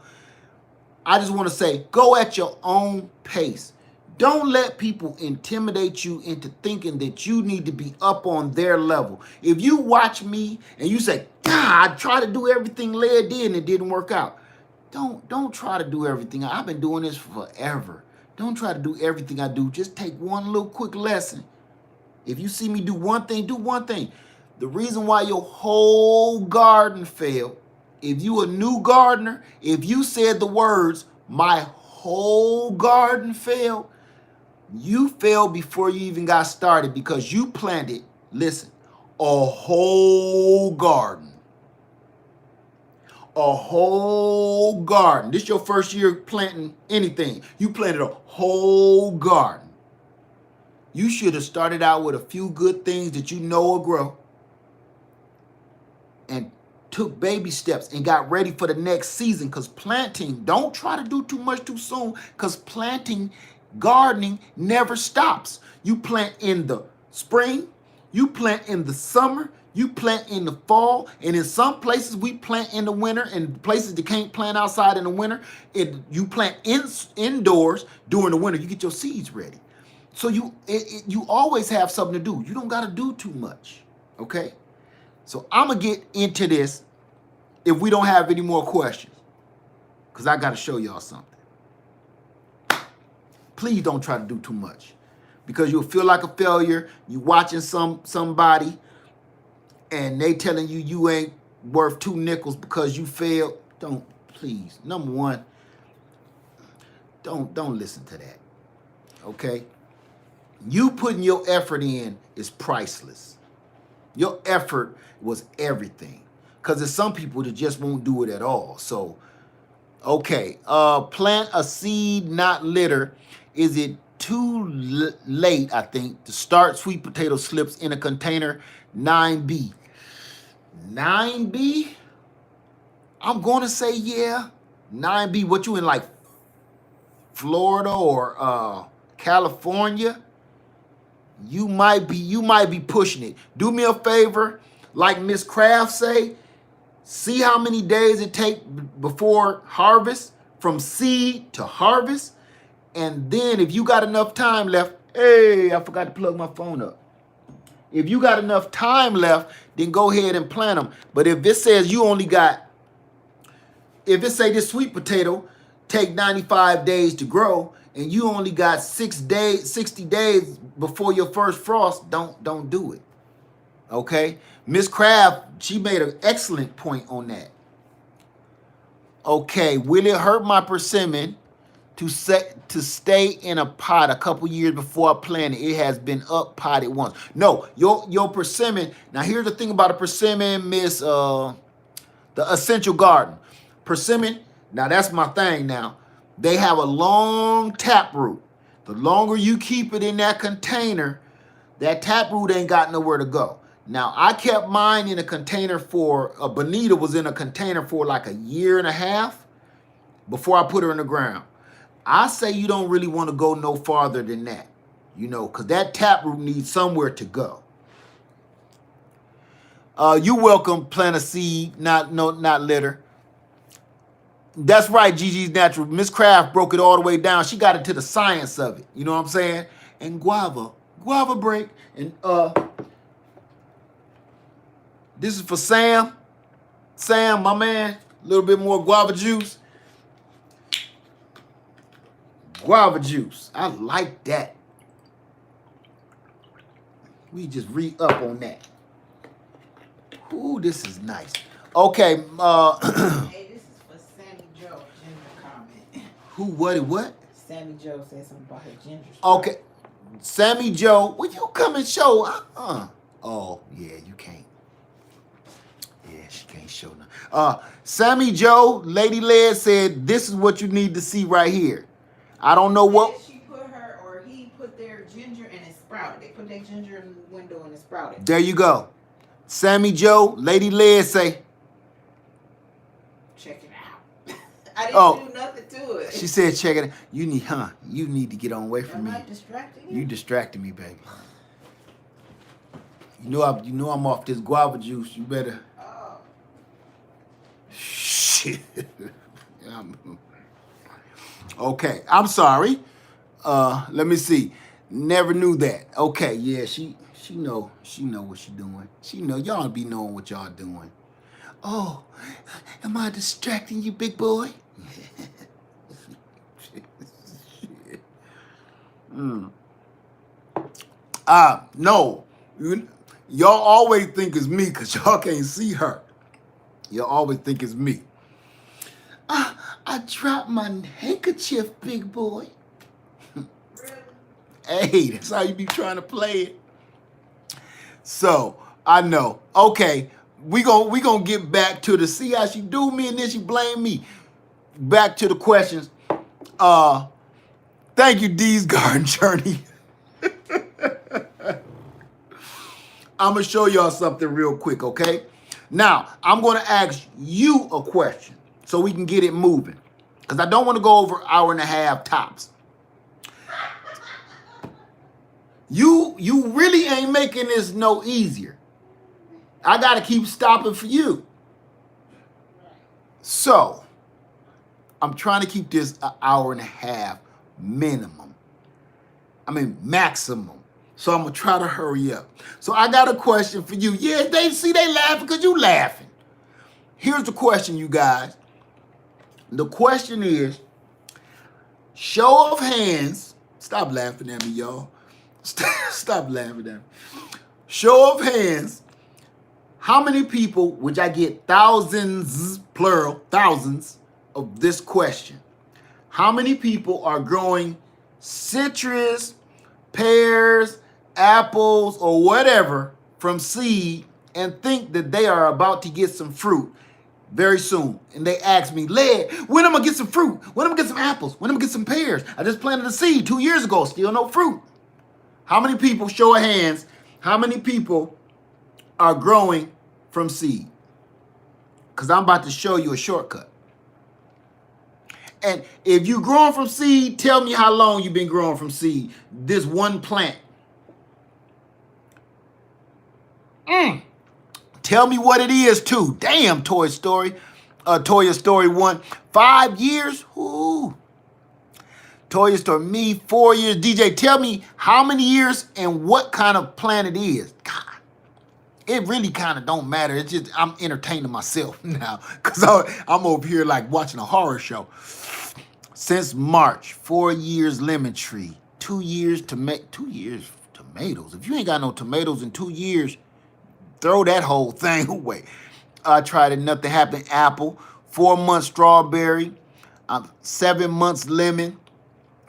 I just want to say, go at your own pace. Don't let people intimidate you into thinking that you need to be up on their level. If you watch me and you say, God, I tried to do everything Led did and it didn't work out. Don't try to do everything. I've been doing this forever. Don't try to do everything I do. Just take one little quick lesson. If you see me do one thing, do one thing. The reason why your whole garden failed, if you a new gardener, if you said the words, my whole garden failed, you failed before you even got started because you planted, listen, a whole garden. A whole garden. This your first year planting anything. You planted a whole garden. You should have started out with a few good things that you know will grow and took baby steps and got ready for the next season. Because planting, don't try to do too much too soon, because planting, gardening never stops. You plant in the spring, you plant in the summer, you plant in the fall, and in some places we plant in the winter, and places that can't plant outside in the winter, you plant indoors during the winter. You get your seeds ready. So you always have something to do. You don't got to do too much, okay? So I'm going to get into this if we don't have any more questions, because I got to show y'all something. Please don't try to do too much, because you'll feel like a failure. You watching somebody and they telling you you ain't worth 2 nickels because you failed. Don't, please. Number one, don't listen to that, okay? You putting your effort in is priceless. Your effort was everything. Because there's some people that just won't do it at all. So, okay. Plant a seed, not litter. Is it too late, I think, to start sweet potato slips in a container? 9B. 9B? I'm going to say yeah. 9B, what you in, like Florida or California? You might be pushing it. Do me a favor, like Miss Graft say, see how many days it take before harvest, from seed to harvest, and then if you got enough time left, hey, I forgot to plug my phone up. If you got enough time left, then go ahead and plant them. But if it says you only got, if it say this sweet potato take 95 days to grow, and you only got 60 days before your first frost, don't do it. Okay? Miss Graft, she made an excellent point on that. Okay, will it hurt my persimmon to stay in a pot a couple years before I plant it? It has been up potted once. No, your persimmon. Now here's the thing about a persimmon, Miss the Essential Garden. Persimmon, now that's my thing now. They have a long taproot. The longer you keep it in that container, that taproot ain't got nowhere to go. Now, I kept mine in a container for, Bonita was in a container for like a year and a half before I put her in the ground. I say you don't really want to go no farther than that, you know, because that taproot needs somewhere to go. You welcome, plant a seed, not litter. That's right, Gigi's Natural. Miss Graft broke it all the way down. She got into the science of it. You know what I'm saying? And guava break. And this is for Sam. Sam, my man. A little bit more guava juice. Guava juice. I like that. We just re-up on that. Ooh, this is nice. Okay. Hey, this is for Sammy Joe. Ginger comment. Who? What? Sammy Joe said something about her ginger. Okay. Sammy Joe, will you come and show? Oh, yeah, you can't. Yeah, she can't show nothing. Sammy Joe, Lady Led said, this is what you need to see right here. I don't know what. She put her, or he put their ginger and it sprouted. They put their ginger in the window and it sprouted. There you go. Sammy Joe, Lady Led say. Check it out. I didn't do nothing to it. She said, check it out. You need to get on away from me. Am I distracting you? You distracted me, baby. You know I'm off this guava juice. You better. Oh. Shit. Okay, I'm sorry. Let me see. Never knew that. Okay, yeah, she know what she doing. She know y'all be knowing what y'all doing. Oh, am I distracting you, big boy? No. Y'all always think it's me because y'all can't see her. Y'all always think it's me. I dropped my handkerchief, big boy. Hey, that's how you be trying to play it. So, I know. Okay, we gonna get back to the see how she do me and then she blame me. Back to the questions. Uh, thank you, Dee's Garden Journey. I'm gonna show y'all something real quick, okay? Now I'm gonna ask you a question so we can get it moving, because I don't want to go over an hour and a half tops. You really ain't making this no easier. I gotta keep stopping for you. So I'm trying to keep this an hour and a half minimum. I mean maximum. So I'm gonna try to hurry up. So I got a question for you. Yeah, they laughing because you laughing. Here's the question, you guys. The question is, show of hands. Stop laughing at me, y'all. Stop laughing at me. Show of hands. How many people, which I get thousands, plural, thousands of this question. How many people are growing citrus, pears, apples, or whatever from seed and think that they are about to get some fruit very soon? And they ask me, Led, when am I gonna get some fruit? When am I gonna get some apples? When am I gonna get some pears? I just planted a seed 2 years ago, still no fruit. How many people, show of hands, how many people are growing from seed? Because I'm about to show you a shortcut. And if you're growing from seed, tell me how long you've been growing from seed. This one plant. Tell me what it is too. Damn, Toy Story. Toya Story 1. 5 years? Ooh. Toya Story, me, 4 years. DJ, tell me how many years and what kind of plant it is. God, it really kind of don't matter. It's just I'm entertaining myself now because I'm over here like watching a horror show. Since March, 4 years lemon tree, 2 years 2 years tomatoes. If you ain't got no tomatoes in 2 years, throw that whole thing away. I tried it, nothing happened. Apple, 4 months strawberry, 7 months lemon,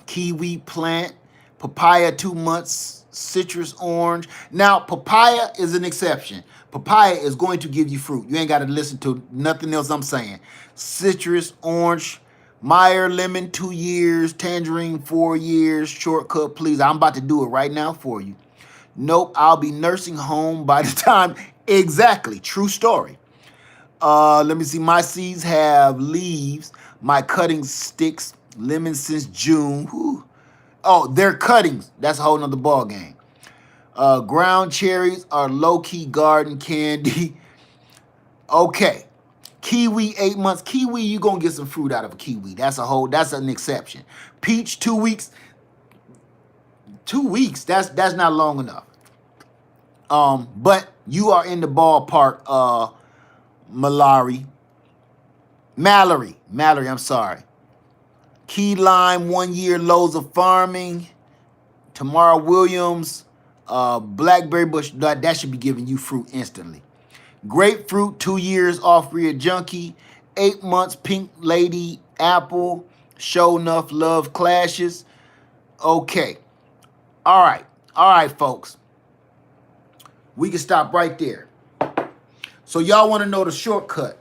kiwi plant, papaya 2 months, citrus orange. Now, papaya is an exception. Papaya is going to give you fruit. You ain't got to listen to nothing else I'm saying. Citrus orange, Meyer lemon 2 years, tangerine 4 years, shortcut please. I'm about to do it right now for you. Nope, I'll be nursing home by the time. Exactly, true story. Let me see. My seeds have leaves. My cuttings sticks. Lemon since June. Whew. Oh, they're cuttings. That's a whole nother ball game. Ground cherries are low-key garden candy. Okay. Kiwi, 8 months. Kiwi, you gonna get some fruit out of a kiwi. That's an exception. Peach, 2 weeks. 2 weeks, that's not long enough. But you are in the ballpark, Mallory, I'm sorry. Key lime, 1 year, loads of farming. Tamara Williams, blackberry bush, that should be giving you fruit instantly. Grapefruit, 2 years, off-grid junkie. 8 months, pink lady, apple. Show enough love clashes. Okay. All right, folks. We can stop right there. So y'all want to know the shortcut.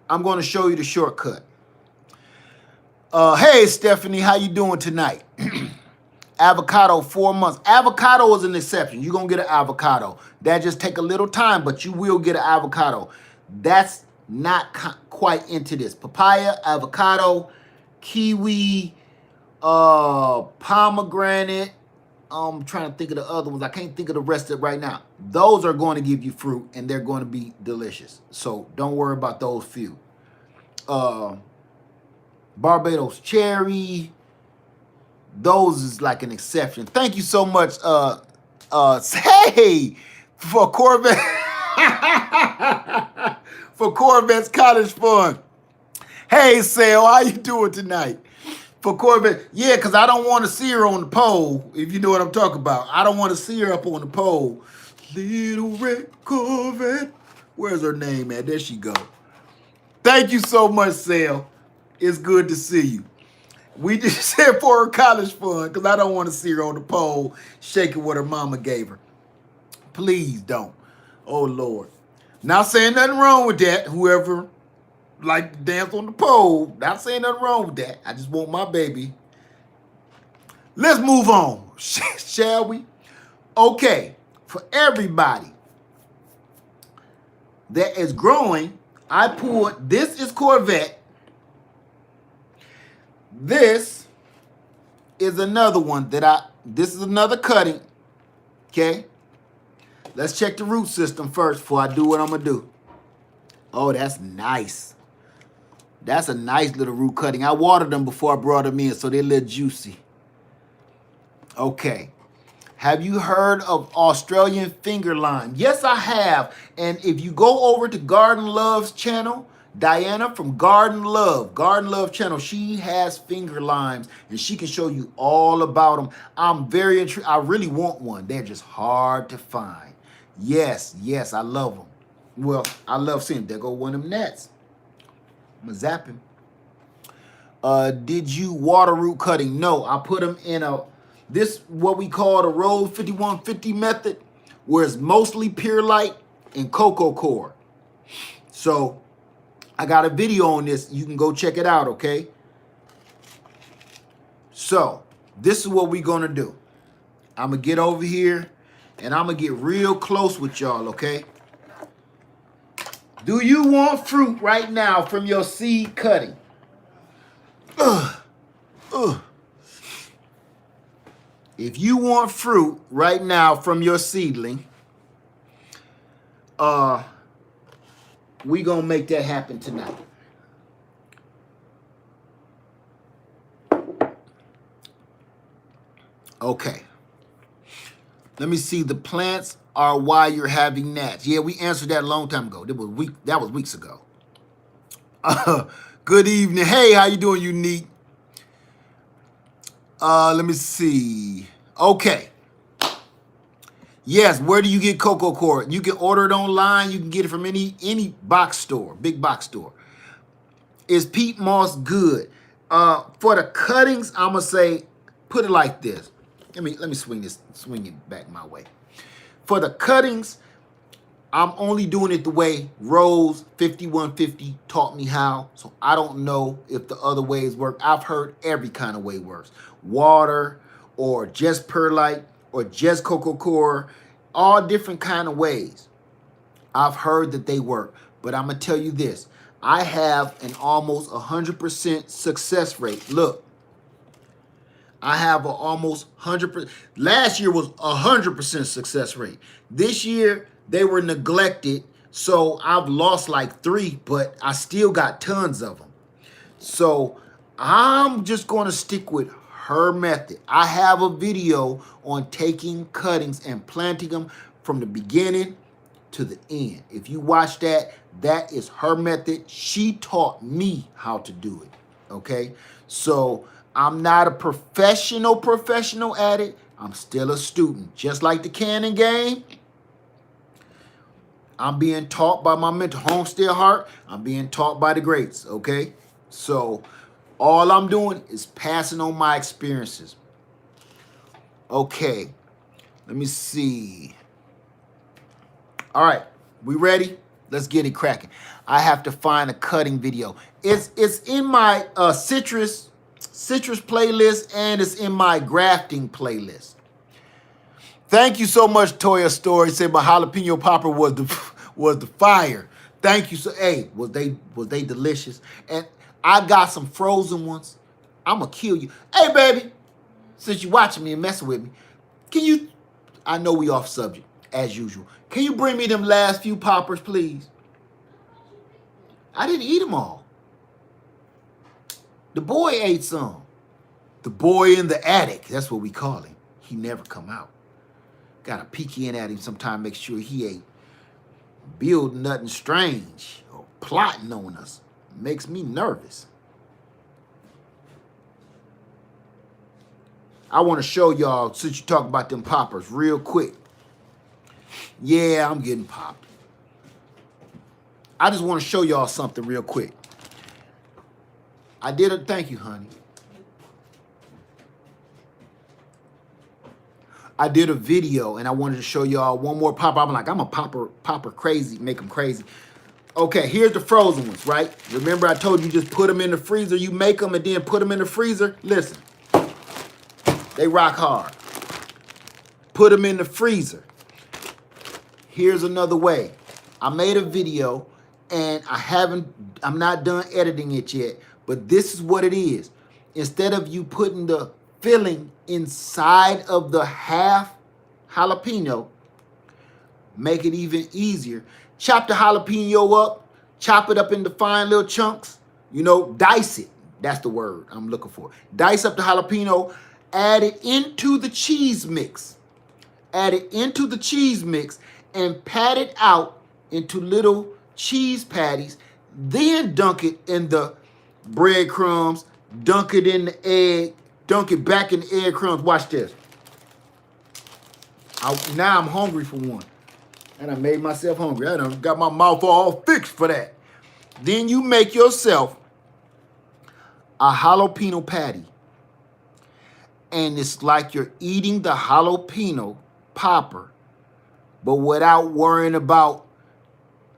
I'm going to show you the shortcut. Hey, Stephanie, how you doing tonight? Avocado, 4 months. Avocado is an exception. You're going to get an avocado. That just take a little time, but you will get an avocado. That's not quite into this. Papaya, avocado, kiwi, pomegranate. I'm trying to think of the other ones. I can't think of the rest of it right now. Those are going to give you fruit, and they're going to be delicious. So don't worry about those few. Barbados cherry. Those is like an exception. Thank you so much. Hey, for Corvette, for Corvette's college fund. Hey, Sal, how you doing tonight? For Corvette, yeah, because I don't want to see her on the pole, if you know what I'm talking about. I don't want to see her up on the pole. Little red Corvette. Where's her name at? There she go. Thank you so much, Sal. It's good to see you. We just said for her college fund because I don't want to see her on the pole shaking what her mama gave her. Please don't. Oh, Lord. Not saying nothing wrong with that. Whoever like to dance on the pole, not saying nothing wrong with that. I just want my baby. Let's move on, shall we? Okay, for everybody that is growing, I poured, this is Corvette. This is another one that this is another cutting, okay? Let's check the root system first before I do what I'm gonna do. Oh, that's nice. That's a nice little root cutting. I watered them before I brought them in, so they're a little juicy. Okay. Have you heard of Australian finger lime? Yes, I have. And if you go over to Garden Love's channel, Diana from Garden Love channel, she has finger limes and she can show you all about them. I'm very intrigued. I really want one. They're just hard to find. Yes, I love them. Well, I love seeing them. There go one of them gnats. I'm gonna zap him. Did you water root cutting? No, I put them in this what we call the Road 5150 method, where it's mostly pure light and cocoa core. So I got a video on this. You can go check it out, okay? So this is what we're gonna do. I'm gonna get over here and I'm gonna get real close with y'all, okay? Do you want fruit right now from your seed cutting? If you want fruit right now from your seedling, we gonna make that happen tonight. Okay. Let me see. The plants are why you're having gnats. Yeah, we answered that a long time ago. That was weeks ago. Good evening. Hey, how you doing, Unique? Let me see. Okay. Yes, where do you get cocoa core? You can order it online. You can get it from any box store, big box store. Is peat moss good? For the cuttings, I'm gonna say, put it like this. Let me swing it back my way. For the cuttings, I'm only doing it the way Rose 5150 taught me how. So I don't know if the other ways work. I've heard every kind of way works. Water, or just perlite, or just cocoa core, all different kind of ways. I've heard that they work, but I'm gonna tell you this. I have an almost 100% success rate. Look, I have an almost 100%. Last year was 100% success rate. This year, they were neglected, so I've lost like 3, but I still got tons of them. So I'm just going to stick with her method. I have a video on taking cuttings and planting them from the beginning to the end. If you watch that, that is her method. She taught me how to do it, okay? So I'm not a professional at it. I'm still a student. Just like the canning game, I'm being taught by my mentor, Homestead Heart. I'm being taught by the greats, okay? So all I'm doing is passing on my experiences. Okay, let me see. All right, we ready? Let's get it cracking. I have to find a cutting video. It's in my citrus playlist, and it's in my grafting playlist. Thank you so much, Toya Story. Said my jalapeno popper was the fire. Thank you. So hey, was they delicious? And I got some frozen ones. I'm gonna kill you. Hey baby, since you watching me and messing with me, can you, I know we off subject as usual. Can you bring me them last few poppers, please? I didn't eat them all. The boy ate some. The boy in the attic, that's what we call him. He never come out. Gotta peek in at him sometime, make sure he ain't building nothing strange or plotting on us. Makes me nervous. I want to show y'all, since you talk about them poppers, real quick. Yeah, I'm getting popped. I just want to show y'all something real quick. I did a thank you, honey. I did a video and I wanted to show y'all one more popper. I'm like, I'm a popper crazy, make them crazy. Okay, here's the frozen ones, right? Remember I told you just put them in the freezer. You make them and then put them in the freezer. Listen, they rock hard. Put them in the freezer. Here's another way. I made a video and I'm not done editing it yet, but this is what it is. Instead of you putting the filling inside of the half jalapeno, make it even easier. Chop the jalapeno up, chop it up into fine little chunks, you know, dice it. That's the word I'm looking for. Dice up the jalapeno, add it into the cheese mix. Add it into the cheese mix and pat it out into little cheese patties. Then dunk it in the breadcrumbs, dunk it in the egg, dunk it back in the egg crumbs. Watch this. Now I'm hungry for one. And I made myself hungry. I done got my mouth all fixed for that. Then you make yourself a jalapeno patty. And it's like you're eating the jalapeno popper, but without worrying about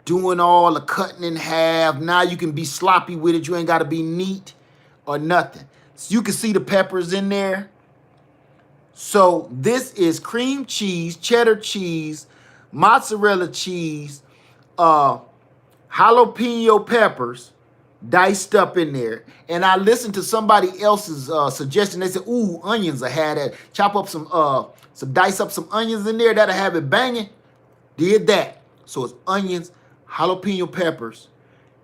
doing all the cutting in half. Now you can be sloppy with it. You ain't got to be neat or nothing. So you can see the peppers in there. So this is cream cheese, cheddar cheese, mozzarella cheese, jalapeno peppers diced up in there. And I listened to somebody else's suggestion. They said, ooh, onions, I had that. Chop up dice up some onions in there. That'll have it banging. Did that. So it's onions, jalapeno peppers,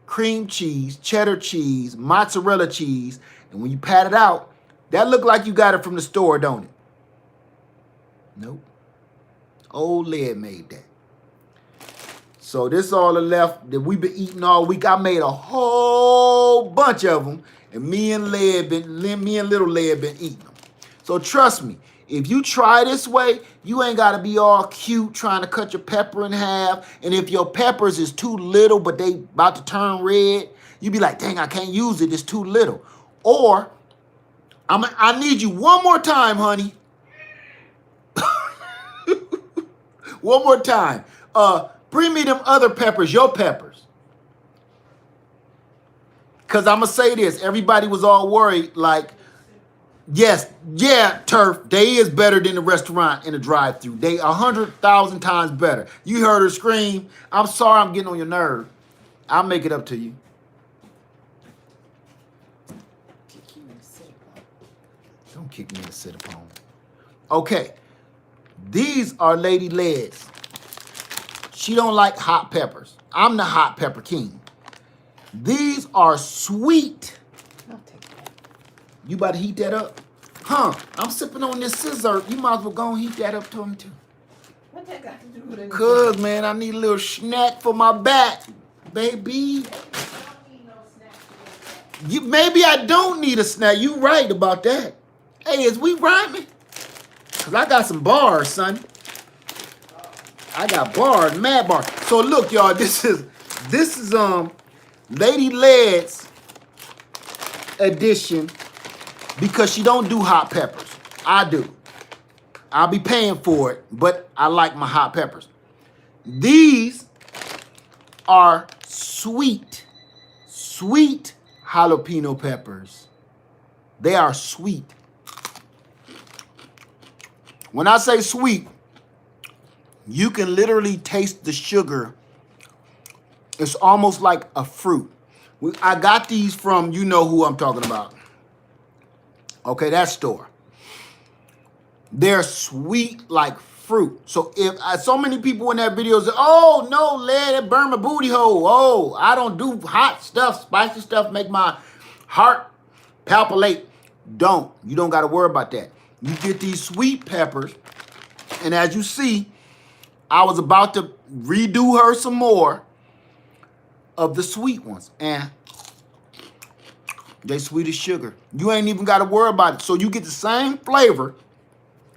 cream cheese, cheddar cheese, mozzarella cheese. And when you pat it out, that look like you got it from the store, don't it? Nope. Old Led made that. So this is all the left that we've been eating all week. I made a whole bunch of them, and me and Little Led been eating them. So trust me, if you try this way, you ain't got to be all cute trying to cut your pepper in half. And if your peppers is too little, but they about to turn red, you be like, dang, I can't use it. It's too little. Or I need you one more time, honey. One more time. Bring me them other peppers, your peppers. Because I'm going to say this. Everybody was all worried, like, yes, yeah, Turf, they is better than the restaurant in the drive-thru. They 100,000 times better. You heard her scream. I'm sorry I'm getting on your nerve. I'll make it up to you. Don't kick me in the sit upon. Okay. These are Lady Led's. She don't like hot peppers. I'm the hot pepper king. These are sweet. I'll take that. You about to heat that up? Huh, I'm sipping on this scissor. You might as well go and heat that up to me too. What that got to do with it? Cause, man, I need a little snack for my back, baby. Maybe I don't need a snack. You right about that. Hey, is we rhyming? Cause I got some bars, son. I got bars, mad bars. So look, y'all, this is Lady Led's edition because she don't do hot peppers. I do. I'll be paying for it, but I like my hot peppers. These are sweet jalapeno peppers. They are sweet. When I say sweet, you can literally taste the sugar. It's almost like a fruit. I got these from, you know who I'm talking about. Okay, that store. They're sweet like fruit. So if so many people in that video say, oh, no, Led, it burned my booty hole. Oh, I don't do hot stuff, spicy stuff, make my heart palpate. You don't got to worry about that. You get these sweet peppers, and as you see, I was about to redo her some more of the sweet ones, and they sweet as sugar. You ain't even got to worry about it. So you get the same flavor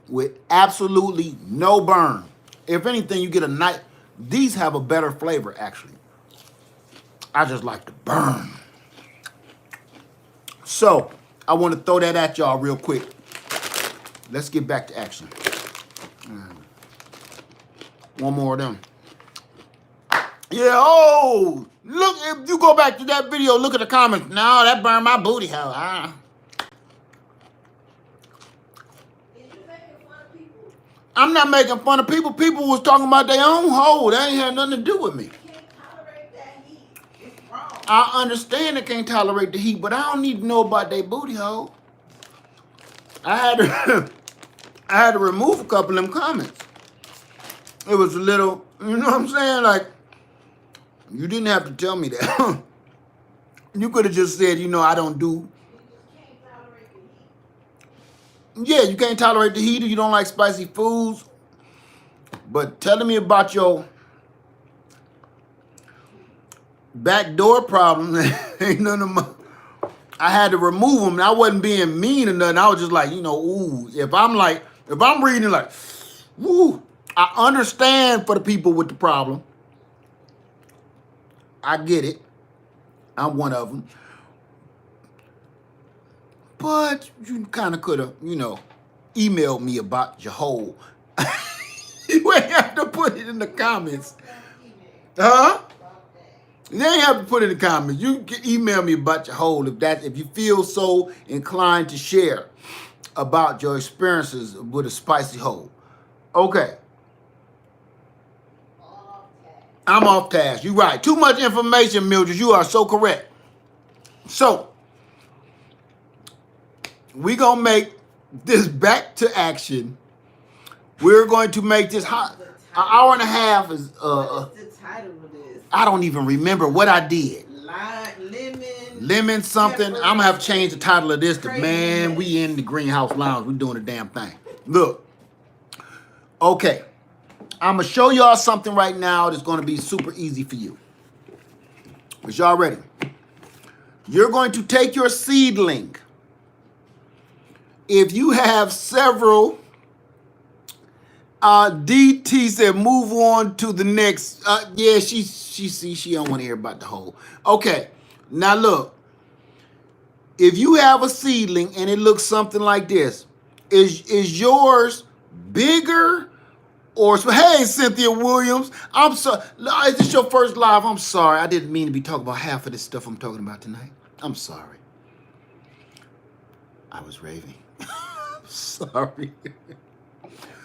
with absolutely no burn. If anything, you get a nice. These have a better flavor, actually. I just like the burn. So I want to throw that at y'all real quick. Let's get back to action. And one more of them. Yeah, oh, look, if you go back to that video, look at the comments. No, that burned my booty hole. I'm not making fun of people. People was talking about their own hole. That ain't had nothing to do with me. You can't tolerate that heat. It's wrong. I understand they can't tolerate the heat, but I don't need to know about their booty hole. I had to remove a couple of them comments. It was a little, you know what I'm saying? Like, you didn't have to tell me that. You could have just said, you know, I don't do. You just can't tolerate the heat. Yeah, you can't tolerate the heat or you don't like spicy foods. But telling me about your backdoor problem ain't none of my. I had to remove them. And I wasn't being mean or nothing. I was just like, you know, ooh. If I'm reading like, ooh, I understand for the people with the problem. I get it. I'm one of them. But you kind of could have, you know, emailed me about your hole. You ain't have to put it in the comments. Huh? You ain't have to put it in the comments. You can email me about your hole if you feel so inclined to share about your experiences with a spicy hole. Okay. I'm off task. You're right. Too much information, Mildred. You are so correct. So, we're going to make this back to action. We're going to make this hot. An hour and a half is... What is the title of this? I don't even remember what I did. Lemon something. Pepper, I'm going to have to change the title of this to, crazy man, mess. we in the Greenhouse Lounge. We doing the damn thing. Look. Okay. I'm going to show y'all something right now that's going to be super easy for you. Is y'all ready? You're going to take your seedling. If you have several, DT said move on to the next. Yeah, she don't want to hear about the hole. Okay, now look. If you have a seedling and it looks something like this, is yours bigger? Or hey, Cynthia Williams, I'm sorry. Is this your first live? I'm sorry. I didn't mean to be talking about half of this stuff I'm talking about tonight. I'm sorry. I was raving. Sorry.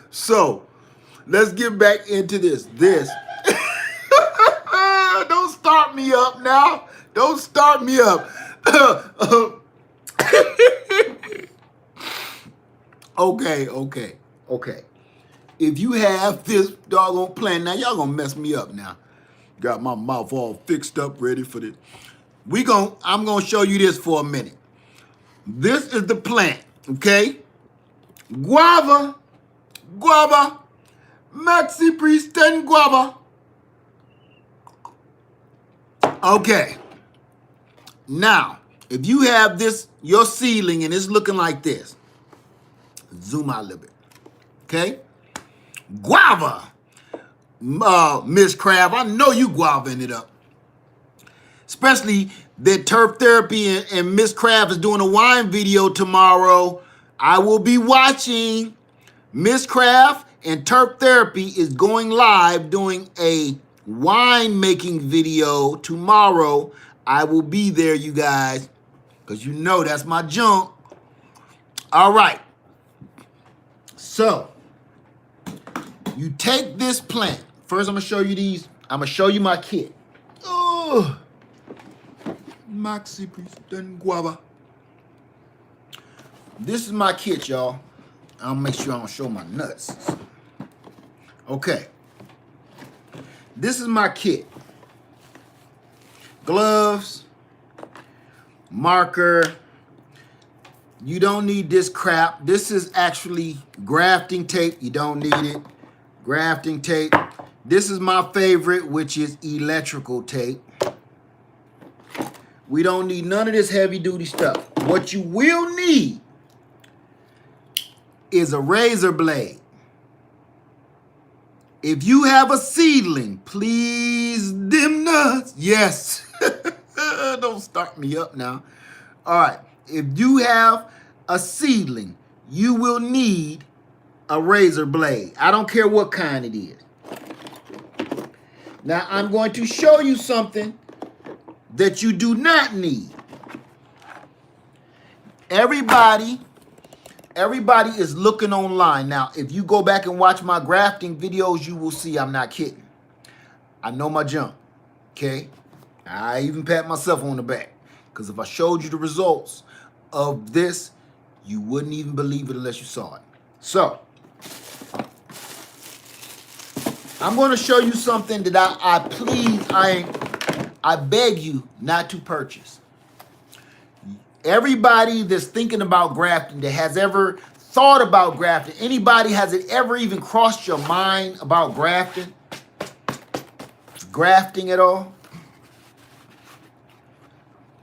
So, let's get back into this. Don't start me up now. Don't start me up. Okay. If you have this doggone plant, now y'all gonna mess me up now. Got my mouth all fixed up, ready for this. I'm gonna show you this for a minute. This is the plant, okay? Guava, Maxi Pristen guava. Okay. Now, if you have this, your seedling, and it's looking like this. Zoom out a little bit, okay? Guava, Miss Crab, I know you guavaing it up. Especially that Turf Therapy and Miss Crab is doing a wine video tomorrow. I will be watching. Miss Crab and Turf Therapy is going live doing a wine making video tomorrow. I will be there, you guys, because you know that's my junk. All right. So, you take this plant. First, I'm going to show you these. I'm going to show you my kit. Oh, Maxi Pristen guava. This is my kit, y'all. I'll make sure I don't show my nuts. Okay. This is my kit. Gloves, marker. You don't need this crap. This is actually grafting tape. You don't need it. Grafting tape. This is my favorite, which is electrical tape. We don't need none of this heavy duty stuff. What you will need is a razor blade. If you have a seedling, please dim nuts. Yes. Don't start me up now. All right. If you have a seedling, you will need a razor blade. I don't care what kind it is. Now I'm going to show you something that you do not need. Everybody is looking online. Now, if you go back and watch my grafting videos, you will see I'm not kidding. I know my junk, okay? I even pat myself on the back. Because if I showed you the results of this, you wouldn't even believe it unless you saw it. So, I'm going to show you something that I beg you not to purchase. Everybody that's thinking about grafting, that has ever thought about grafting, anybody, has it ever even crossed your mind about grafting? Grafting at all?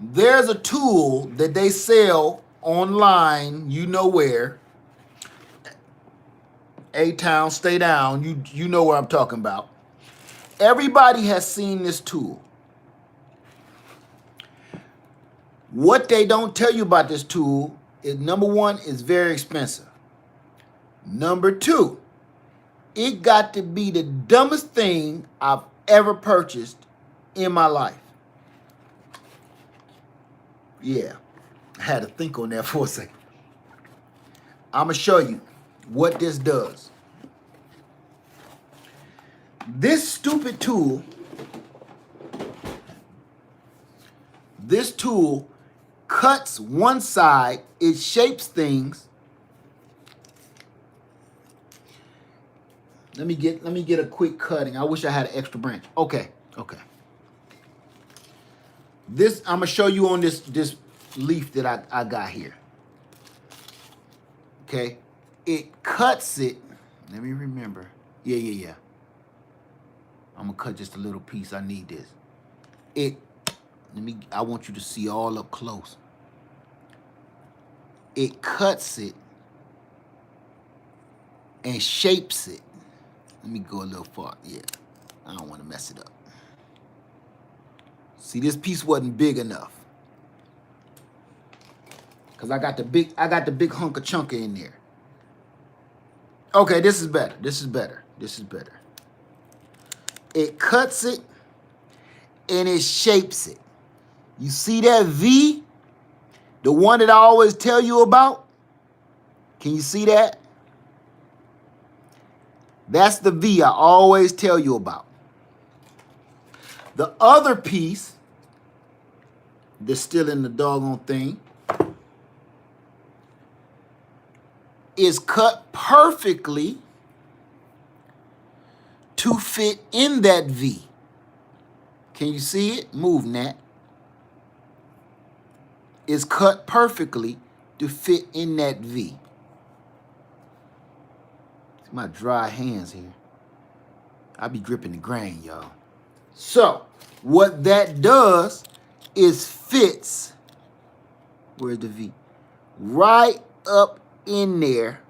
There's a tool that they sell online, you know where. A-Town, stay down, you know what I'm talking about. Everybody has seen this tool. What they don't tell you about this tool is, number one, it's very expensive. Number two, it got to be the dumbest thing I've ever purchased in my life. Yeah, I had to think on that for a second. I'm going to show you what this does. This stupid tool, cuts one side, it shapes things. Let me get a quick cutting. I wish I had an extra branch. Okay. This I'm gonna show you on this leaf that I got here. Okay, it cuts it. Let me remember. Yeah. I'm gonna cut just a little piece. I need this. I want you to see all up close. It cuts it and shapes it. Let me go a little far. Yeah, I don't want to mess it up. See, this piece wasn't big enough. Cause I got the big hunk of chunker in there. Okay, this is better. It cuts it and it shapes it. You see that V? The one that I always tell you about? Can you see that? That's the V I always tell you about. The other piece that's still in the doggone thing is cut perfectly to fit in that V. Can you see it? Move, Nat. It's cut perfectly to fit in that V. See my dry hands here. I be dripping the grain, y'all. So, what that does is fits, where's the V? Right up in there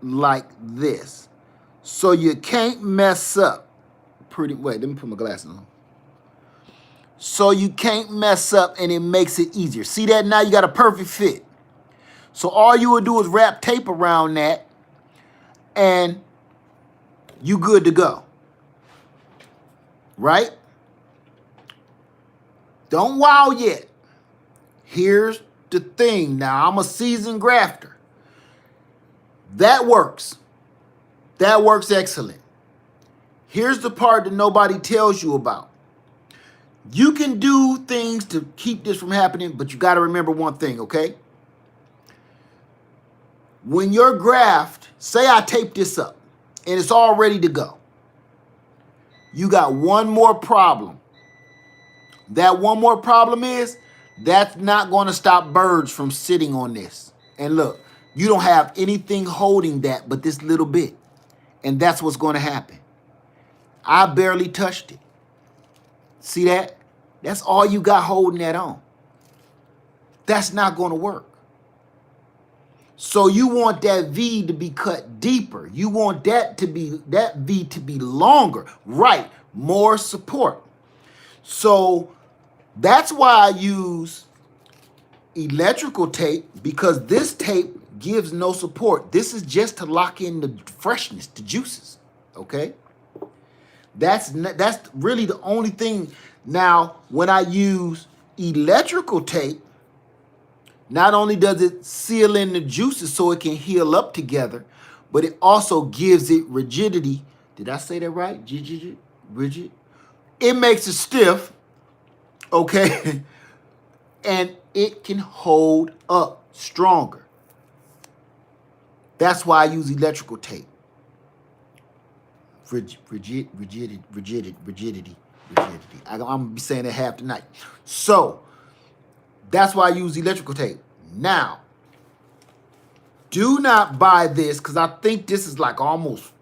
like this. So you can't mess up. Wait, let me put my glasses on. So you can't mess up and it makes it easier. See that? Now you got a perfect fit. So all you would do is wrap tape around that and you good to go. Right? Don't wow yet. Here's the thing. Now, I'm a seasoned grafter. That works. That works excellent. Here's the part that nobody tells you about. You can do things to keep this from happening, but you got to remember one thing, okay? When your graft, say I tape this up and it's all ready to go. You got one more problem. That one more problem is that's not going to stop birds from sitting on this. And look, you don't have anything holding that but this little bit. And that's what's going to happen. I barely touched it. See that? That's all you got holding that on. That's not going to work. So you want that V to be cut deeper. You want that V to be longer. Right. More support. So that's why I use electrical tape, because this tape gives no support. This is just to lock in the freshness, the juices. Okay, that's really the only thing. Now, when I use electrical tape, not only does it seal in the juices so it can heal up together, but it also gives it rigidity. Did I say that right? Rigid. It makes it stiff, okay? And it can hold up stronger. That's why I use electrical tape. Rigidity. I'm gonna be saying that half the night. So that's why I use electrical tape. Now, do not buy this because I think this is like almost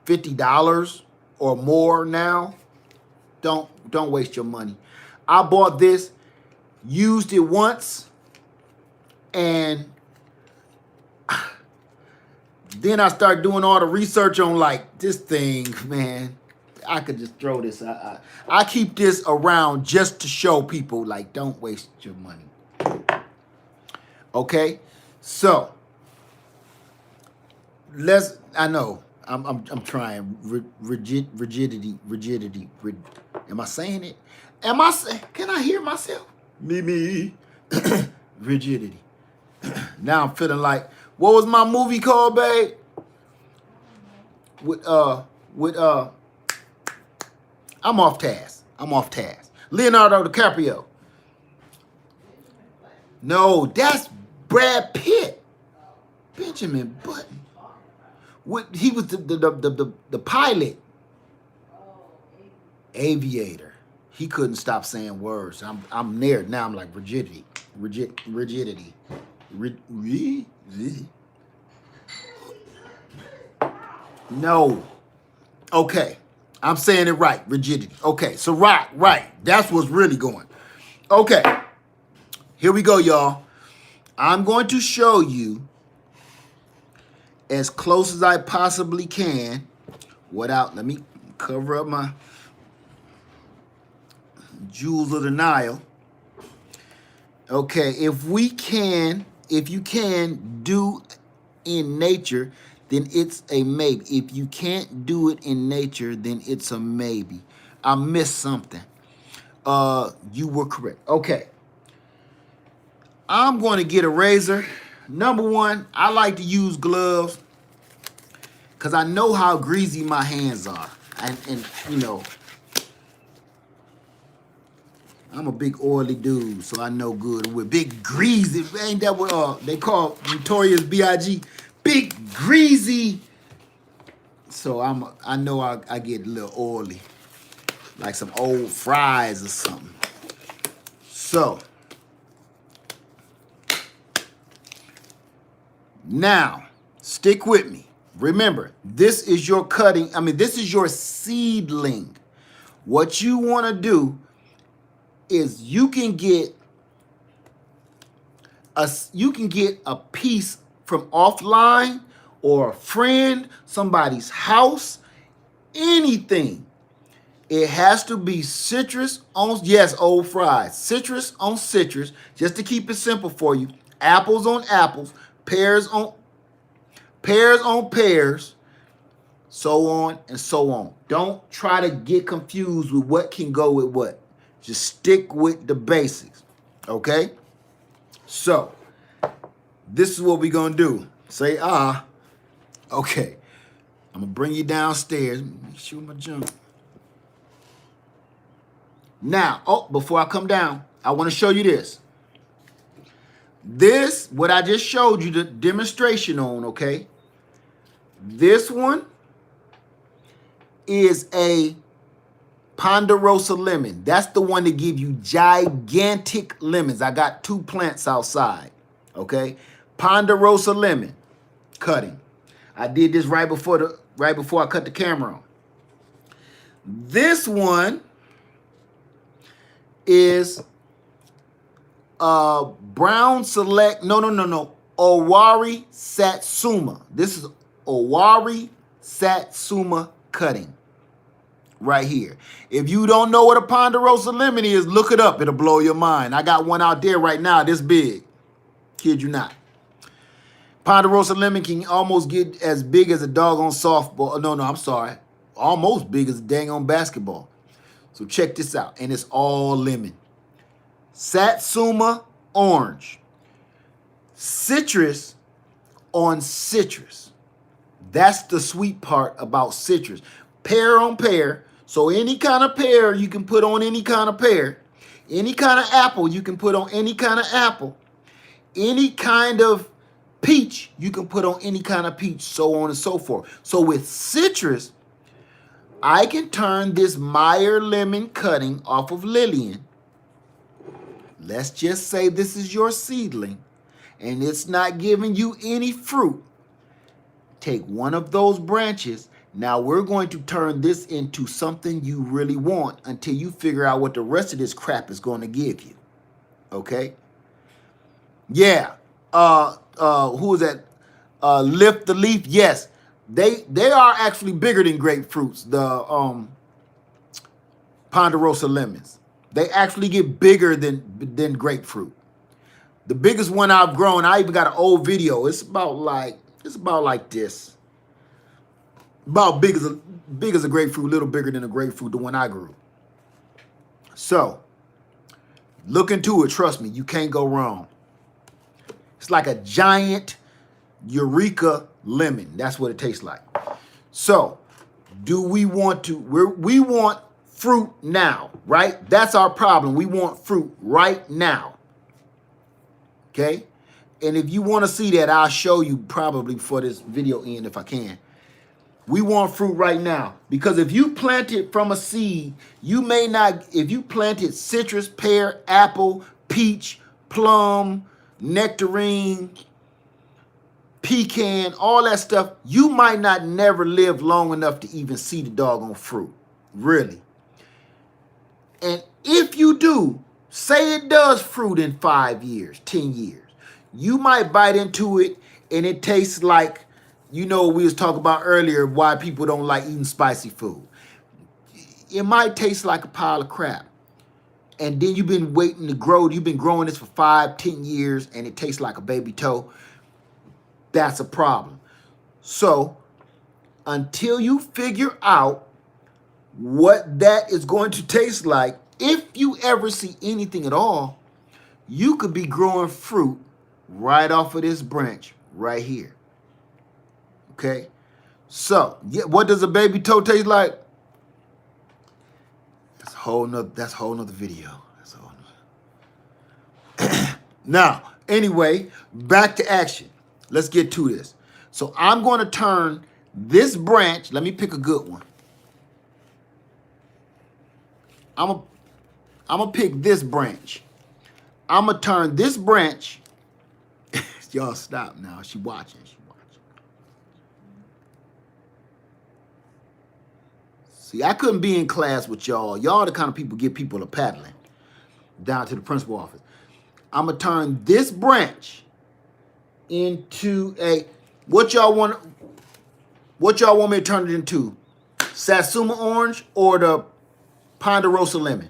$50 or more now. Don't waste your money. I bought this, used it once, and then I started doing all the research on like this thing, man. I could just throw this. I keep this around just to show people like don't waste your money. Okay, so I know I'm trying rigidity. Am I saying it? Can I hear myself? Me. Rigidity. Now I'm feeling like, what was my movie called, babe? With I'm off task. Leonardo DiCaprio. No, that's Brad Pitt. Benjamin Button. He was the pilot. Aviator. He couldn't stop saying words. I'm there now. I'm like rigidity. No. Okay. I'm saying it right. Rigidity. Okay. So right. That's what's really going. Okay. Here we go, y'all. I'm going to show you as close as I possibly can without, let me cover up my jewels of the Nile. Okay, if you can do in nature, then it's a maybe. If you can't do it in nature, then it's a maybe. I missed something. You were correct. Okay. I'm going to get a razor. Number one, I like to use gloves because I know how greasy my hands are. And you know, I'm a big oily dude, so I know good with big greasy. Ain't that what they call Notorious B.I.G.? Big greasy. So I know I get a little oily, like some old fries or something. So now stick with me. Remember, this is your cutting. This is your seedling. What you want to do is you can get a piece from offline or a friend, somebody's house, anything. It has to be citrus on, yes, old fries. Citrus on citrus, just to keep it simple for you. Apples on apples, pears on pears, so on and so on. Don't try to get confused with what can go with what. Just stick with the basics, okay? So, this is what we're going to do. Say, okay. I'm going to bring you downstairs. Make sure my junk. Now, before I come down, I want to show you this. This, what I just showed you the demonstration on, okay? This one is a Ponderosa Lemon. That's the one that give you gigantic lemons. I got 2 plants outside, okay? Ponderosa Lemon cutting. I did this right before I cut the camera on. This one is Brown Select. No. Owari Satsuma. This is Owari Satsuma cutting right here. If you don't know what a Ponderosa Lemon is, look it up. It'll blow your mind. I got one out there right now this big. Kid you not. Ponderosa Lemon can almost get as big as a doggone softball. No, I'm sorry. Almost big as a dang on basketball. So check this out. And it's all lemon. Satsuma orange. Citrus on citrus. That's the sweet part about citrus. Pear on pear. So any kind of pear you can put on any kind of pear. Any kind of apple you can put on any kind of apple. Any kind of peach you can put on any kind of peach, so on and so forth. So with citrus, I can turn this Meyer lemon cutting off of Lillian. Let's just say this is your seedling and it's not giving you any fruit. Take one of those branches. Now we're going to turn this into something you really want until you figure out what the rest of this crap is going to give you. Okay? Yeah. Who is that? Lift the Leaf. Yes. They are actually bigger than grapefruits, the Ponderosa lemons. They actually get bigger than grapefruit. The biggest one I've grown, I even got an old video. It's about like this. About big as a grapefruit, a little bigger than a grapefruit, the one I grew. So, look into it. Trust me, you can't go wrong. It's like a giant Eureka lemon. That's what it tastes like. So, do we want to? We want fruit now, right? That's our problem. We want fruit right now. Okay? And if you want to see that, I'll show you probably before this video ends if I can. We want fruit right now. Because if you plant it from a seed, you may not, if you planted citrus, pear, apple, peach, plum, nectarine, pecan, all that stuff, you might not never live long enough to even see the doggone fruit. Really. And if you do, say it does fruit in 5 years, 10 years, you might bite into it and it tastes like, you know, we was talking about earlier why people don't like eating spicy food. It might taste like a pile of crap. And then you've been waiting to grow. You've been growing this for 5, 10 years and it tastes like a baby toe. That's a problem. So until you figure out what that is going to taste like, if you ever see anything at all, you could be growing fruit right off of this branch right here. Okay? So, yeah, what does a baby toe taste like? That's a whole nother video. That's a whole nother. Now, anyway, back to action. Let's get to this. So I'm going to turn this branch. Let me pick a good one. I'm gonna pick this branch. I'm gonna turn this branch. Y'all stop now. She watching. See, I couldn't be in class with y'all. Y'all the kind of people get people to paddling down to the principal office. I'm gonna turn this branch into a what y'all want me to turn it into? Satsuma orange or the Ponderosa lemon?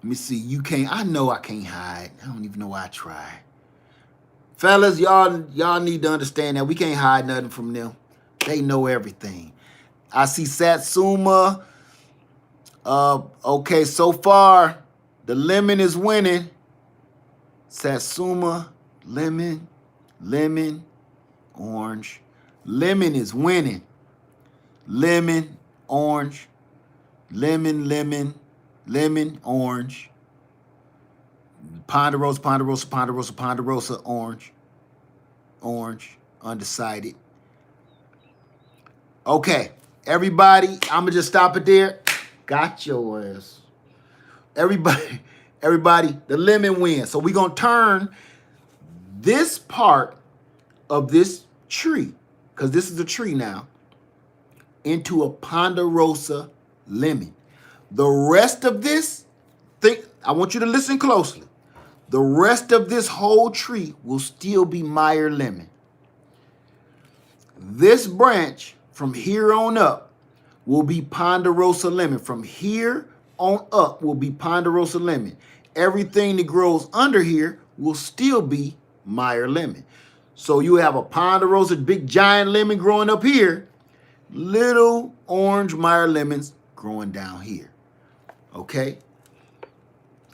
Let me see. You can't. I know I can't hide. I don't even know why I try. Fellas, y'all need to understand that we can't hide nothing from them. They know everything. I see Satsuma. Okay, so far the lemon is winning. Satsuma, lemon, orange. Lemon is winning. Lemon, orange. Lemon, orange. Ponderosa, orange, undecided. Okay, everybody, I'm gonna just stop it there. Got your ass. Everybody, the lemon wins. So we're gonna turn this part of this tree, because this is a tree now, into a Ponderosa lemon. The rest of this, I want you to listen closely. The rest of this whole tree will still be Meyer lemon. This branch from here on up will be Ponderosa lemon. From here on up will be Ponderosa lemon. everything that grows under here will still be Meyer lemon. So you have a Ponderosa big giant lemon growing up here, little orange Meyer lemons growing down here. Okay?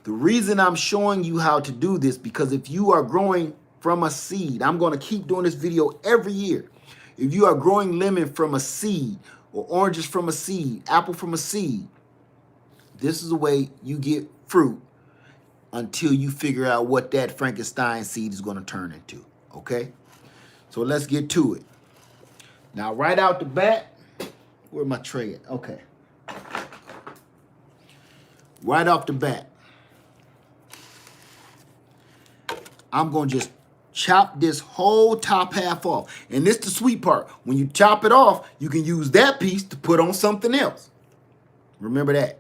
The reason I'm showing you how to do this, because if you are growing from a seed, I'm going to keep doing this video every year. If you are growing lemon from a seed, or oranges from a seed, apple from a seed, this is the way you get fruit until you figure out what that Frankenstein seed is going to turn into. Okay? So let's get to it. Now, right out the bat, where my tray at? Okay. Right off the bat, I'm going to just chop this whole top half off. And this is the sweet part. When you chop it off, you can use that piece to put on something else. Remember that.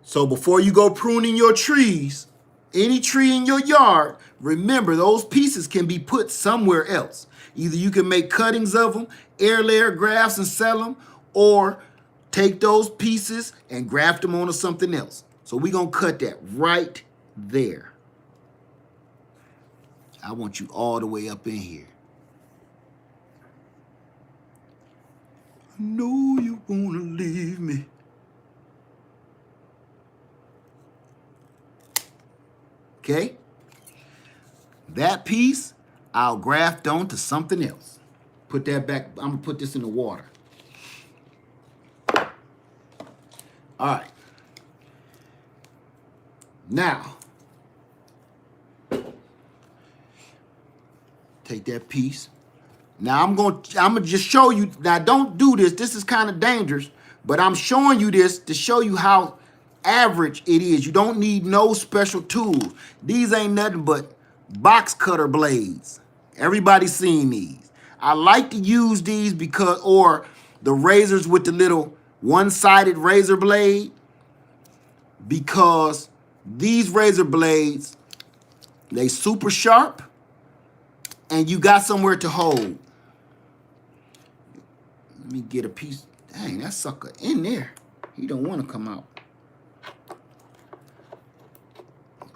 So before you go pruning your trees, any tree in your yard, remember those pieces can be put somewhere else. Either you can make cuttings of them, air layer grafts and sell them, or take those pieces and graft them onto something else. So we're going to cut that right there. I want you all the way up in here. I know you want to leave me. Okay? That piece, I'll graft onto something else. Put that back. I'm going to put this in the water. All right. Now, take that piece. Now I'm gonna just show you. Now don't do this. This is kind of dangerous, but I'm showing you this to show you how average it is. You don't need no special tools. These ain't nothing but box cutter blades. Everybody's seen these. I like to use these because, or the razors with the little one-sided razor blade, because these razor blades, they super sharp and you got somewhere to hold. Let me get a piece. Dang, that sucker in there. He don't want to come out.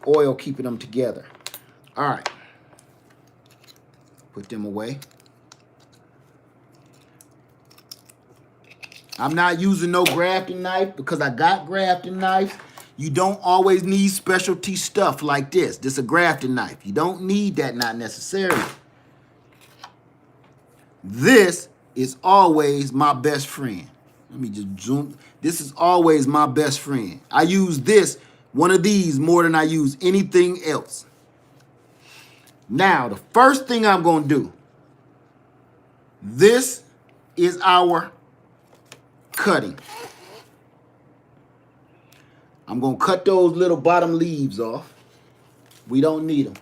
Oil keeping them together. All right. Put them away. I'm not using no grafting knife because I got grafting knives. You don't always need specialty stuff like this. This is a grafting knife. You don't need that, not necessarily. This is always my best friend. Let me just zoom. This is always my best friend. I use this, one of these, more than I use anything else. Now, the first thing I'm going to do, this is our cutting. I'm going to cut those little bottom leaves off. We don't need them.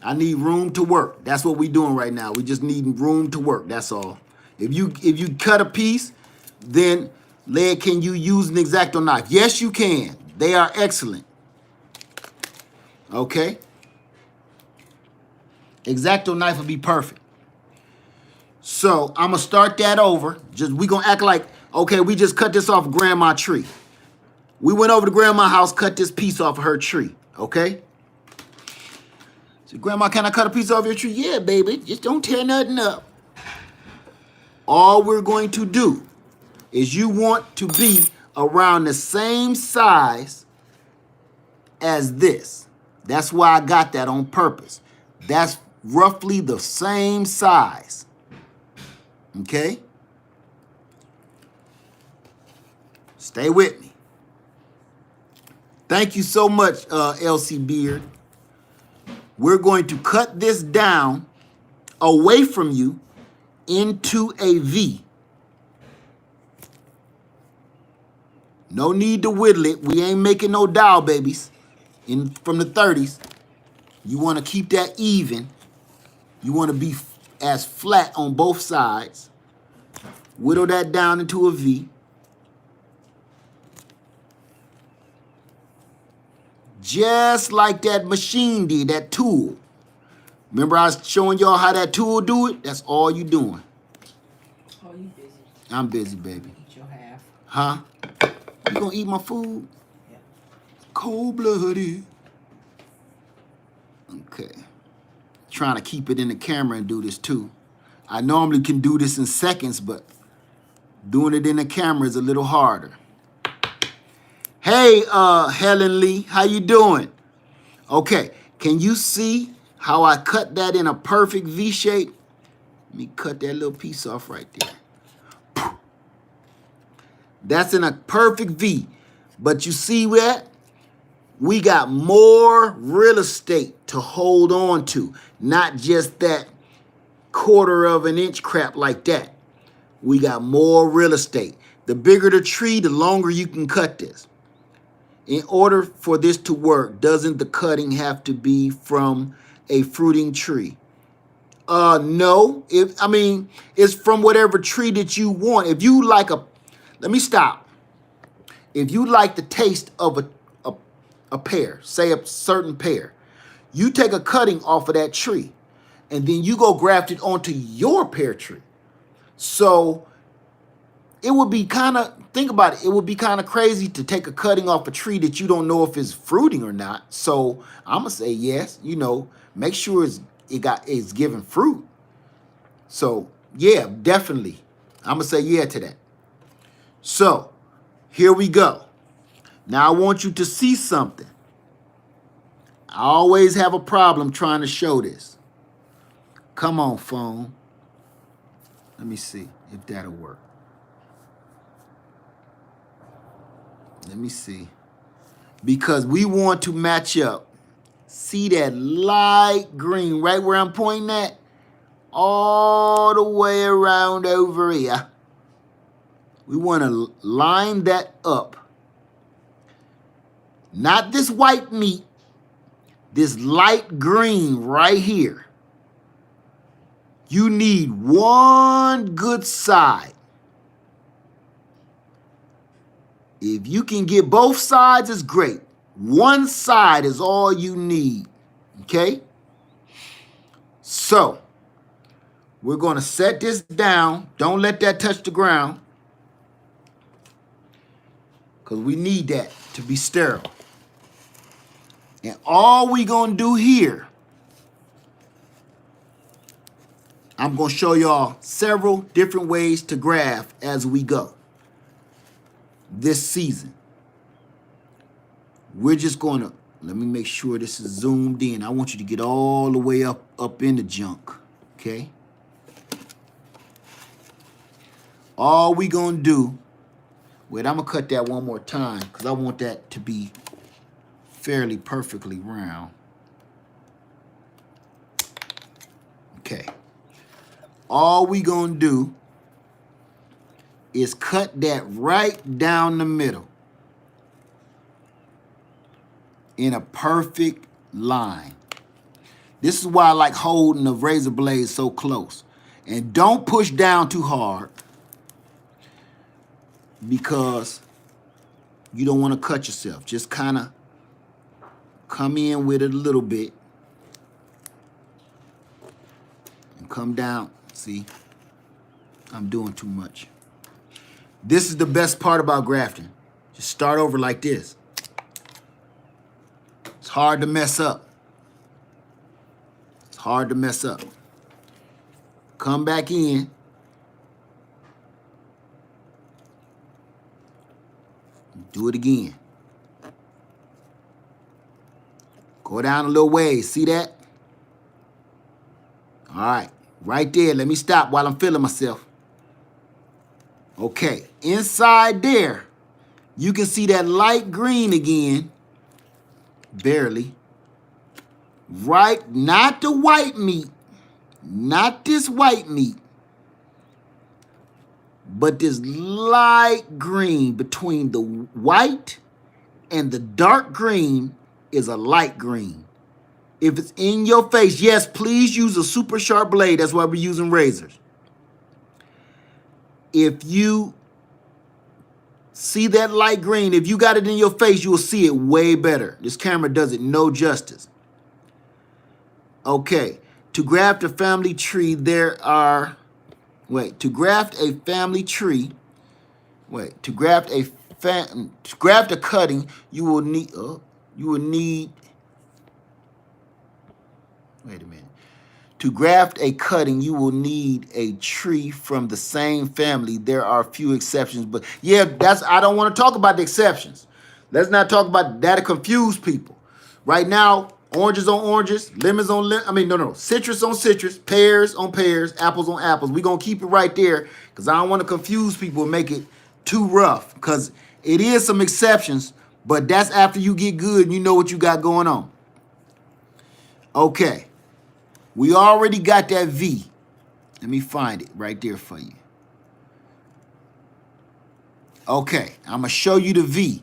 I need room to work. That's what we're doing right now. We just need room to work. That's all. If you cut a piece, then can you use an X-Acto knife? Yes, you can. They are excellent. Okay? X-Acto knife will be perfect. So I'm gonna start that over. We gonna act like, okay, we just cut this off grandma's tree. We went over to grandma's house, cut this piece off of her tree. Okay? So, Grandma, can I cut a piece off your tree? Yeah, baby. Just don't tear nothing up. All we're going to do is you want to be around the same size as this. That's why I got that on purpose. That's roughly the same size. Okay? Stay with me. Thank you so much, LC Beard. We're going to cut this down away from you into a V. No need to whittle it. We ain't making no doll babies from the 30s. You want to keep that even. You want to be as flat on both sides. Whittle that down into a V. Just like that machine did, that tool. Remember I was showing y'all how that tool do it? That's all you doing. Oh, you busy. I'm busy, baby. Eat your half. Huh? You gonna eat my food? Yeah. Cold-blooded. Okay. Trying to keep it in the camera and do this too. I normally can do this in seconds, but doing it in the camera is a little harder. Hey, Helen Lee, how you doing? Okay, can you see how I cut that in a perfect V shape? Let me cut that little piece off right there. That's in a perfect V. But you see what? We got more real estate to hold on to, not just that 1/4 inch crap like that. We got more real estate. The bigger the tree, the longer you can cut this. In order for this to work, doesn't the cutting have to be from a fruiting tree? No. It's from whatever tree that you want. If you like let me stop. If you like the taste of a pear, say a certain pear, you take a cutting off of that tree, and then you go graft it onto your pear tree. So it would be think about it, it would be kind of crazy to take a cutting off a tree that you don't know if it's fruiting or not. So I'm gonna say yes, make sure it's giving fruit. So yeah, definitely. I'm gonna say yeah to that. So here we go. Now I want you to see something. I always have a problem trying to show this. Come on, phone. Let me see if that'll work. Let me see. Because we want to match up. See that light green right where I'm pointing at? All the way around over here. We want to line that up. Not this white meat. This light green right here. You need one good side. If you can get both sides, it's great. One side is all you need, okay? So, we're going to set this down. Don't let that touch the ground, because we need that to be sterile. And all we're going to do here, I'm going to show y'all several different ways to graft as we go this season. We're just going to, let me make sure this is zoomed in. I want you to get all the way up in the junk, okay? All we going to do, wait, I'm going to cut that one more time because I want that to be fairly perfectly round. Okay. All we going to do is cut that right down the middle in a perfect line. This is why I like holding the razor blade so close. And don't push down too hard, because you don't want to cut yourself. Just kind of come in with it a little bit and come down. See, I'm doing too much. This is the best part about grafting. Just start over like this. It's hard to mess up. It's hard to mess up. Come back in. Do it again. Go down a little ways. See that? All right. Right there. Let me stop while I'm feeling myself. Okay. Inside there, you can see that light green again. Barely. Right? Not the white meat. Not this white meat. But this light green between the white and the dark green is a light green. If it's in your face, yes, please use a super sharp blade. That's why we're using razors. If you see that light green, if you got it in your face, you will see it way better. This camera does it no justice. Okay, to graft a family tree, to graft a to graft a cutting, you will need wait a minute. To graft a cutting, you will need a tree from the same family. There are a few exceptions, but yeah, I don't want to talk about the exceptions. Let's not talk about that'll confuse people. Right now, oranges on oranges, lemons on no, citrus on citrus, pears on pears, apples on apples. We're gonna keep it right there because I don't want to confuse people and make it too rough. Because it is some exceptions, but that's after you get good and you know what you got going on. Okay. We already got that V. Let me find it right there for you. Okay, I'm going to show you the V.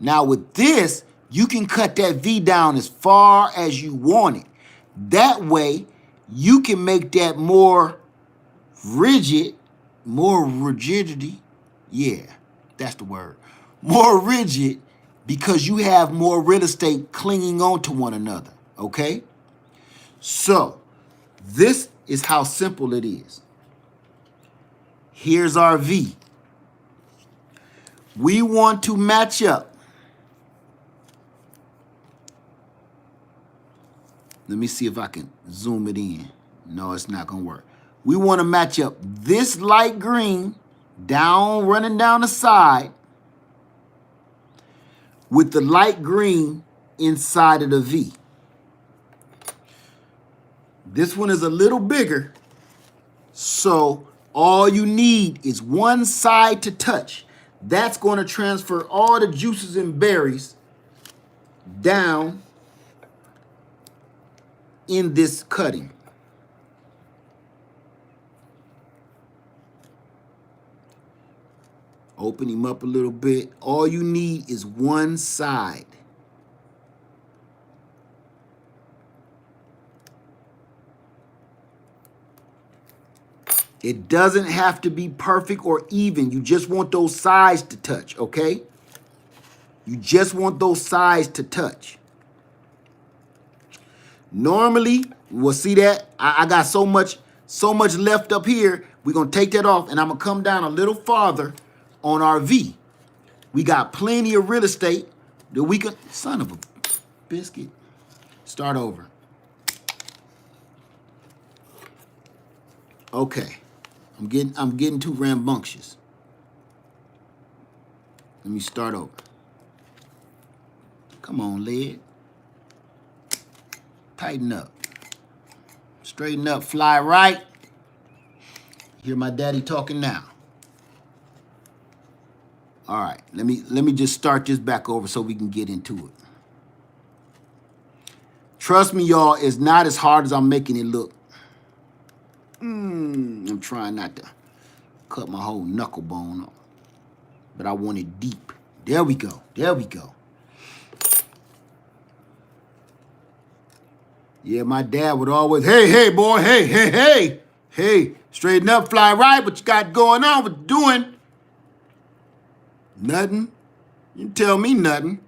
Now with this, you can cut that V down as far as you want it. That way, you can make that more rigidity. Yeah, that's the word. More rigid because you have more real estate clinging on to one another, okay? So, this is how simple it is. Here's our V. We want to match up. Let me see if I can zoom it in. No, it's not going to work. We want to match up this light green running down the side with the light green inside of the V. This one is a little bigger, so all you need is one side to touch. That's going to transfer all the juices and berries down in this cutting. Open him up a little bit. All you need is one side. It doesn't have to be perfect or even. You just want those sides to touch, okay? You just want those sides to touch. Normally, we'll see that. I got so much left up here. We're going to take that off, and I'm going to come down a little farther on our V. We got plenty of real estate that we can... Son of a biscuit. Start over. Okay. I'm getting too rambunctious. Let me start over. Come on, lid. Tighten up. Straighten up, fly right. Hear my daddy talking now. All right, let me just start this back over so we can get into it. Trust me, y'all, it's not as hard as I'm making it look. I'm trying not to cut my whole knuckle bone off. But I want it deep. There we go. There we go. Yeah, my dad would always, hey, boy, hey, straighten up, fly right. What you got going on? What you doing? Nothing. You tell me nothing.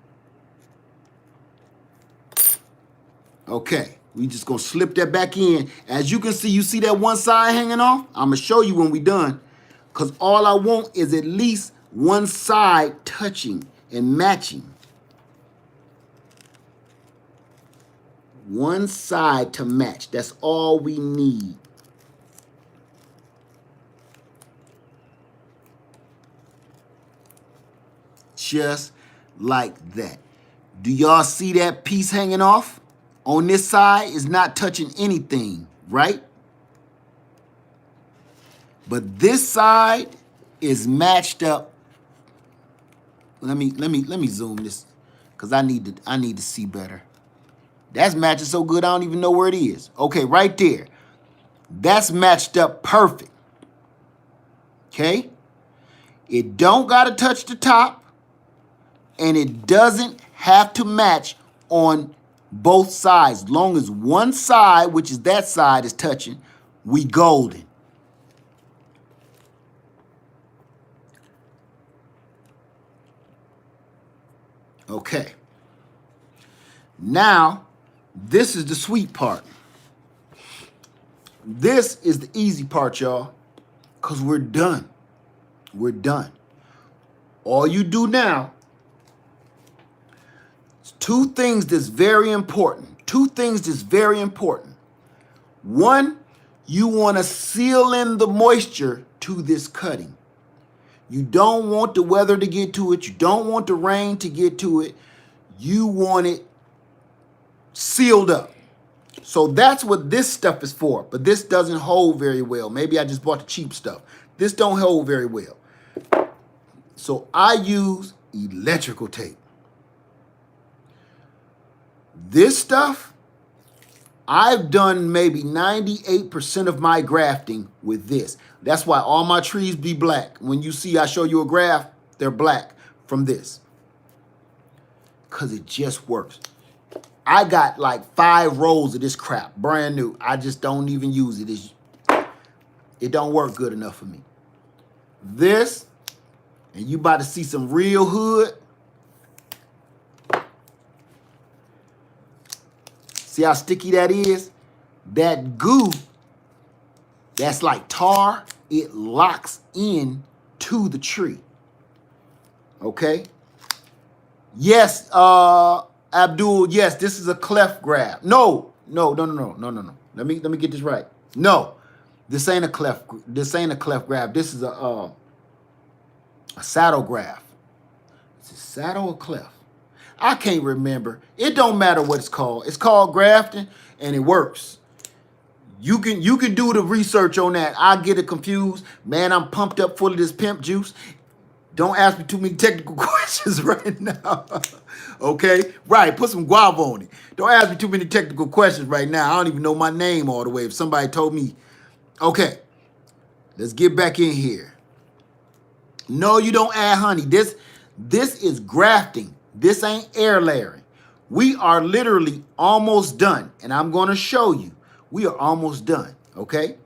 Okay. We just gonna slip that back in. As you can see, you see that one side hanging off? I'm gonna show you when we done. Because all I want is at least one side touching and matching. One side to match. That's all we need. Just like that. Do y'all see that piece hanging off? On this side is not touching anything, right? But this side is matched up. Let me zoom this because I need to see better. That's matching so good I don't even know where it is. Okay, right there. That's matched up perfect. Okay? It don't gotta touch the top, and it doesn't have to match on both sides. Long as one side, which is that side, is touching, we golden. Okay. Now, this is the sweet part. This is the easy part, y'all, because we're done. We're done. All you do now, two things that's very important. Two things that's very important. One, you want to seal in the moisture to this cutting. You don't want the weather to get to it. You don't want the rain to get to it. You want it sealed up. So that's what this stuff is for. But this doesn't hold very well. Maybe I just bought the cheap stuff. This don't hold very well. So I use electrical tape. This stuff, I've done maybe 98% of my grafting with this. That's why all my trees be black. When you see I show you a graft, they're black from this. Because it just works. I got like 5 rolls of this crap, brand new. I just don't even use it. It don't work good enough for me. This, and you about to see some real hood. See how sticky that is? That goo, that's like tar, it locks in to the tree. Okay? Yes, Abdul, yes, this is a cleft graft. No. Let me get this right. No, this ain't a cleft. This ain't a cleft graft. This is a saddle graft. Is it saddle or cleft? I can't remember. It don't matter what it's called. It's called grafting, and it works. You can do the research on that. I get it confused. Man, I'm pumped up full of this pimp juice. Don't ask me too many technical questions right now. Okay? Right, put some guava on it. Don't ask me too many technical questions right now. I don't even know my name all the way. If somebody told me. Okay, let's get back in here. No, you don't add honey. This is grafting. This ain't air layering. We are literally almost done. And I'm going to show you. We are almost done. Okay?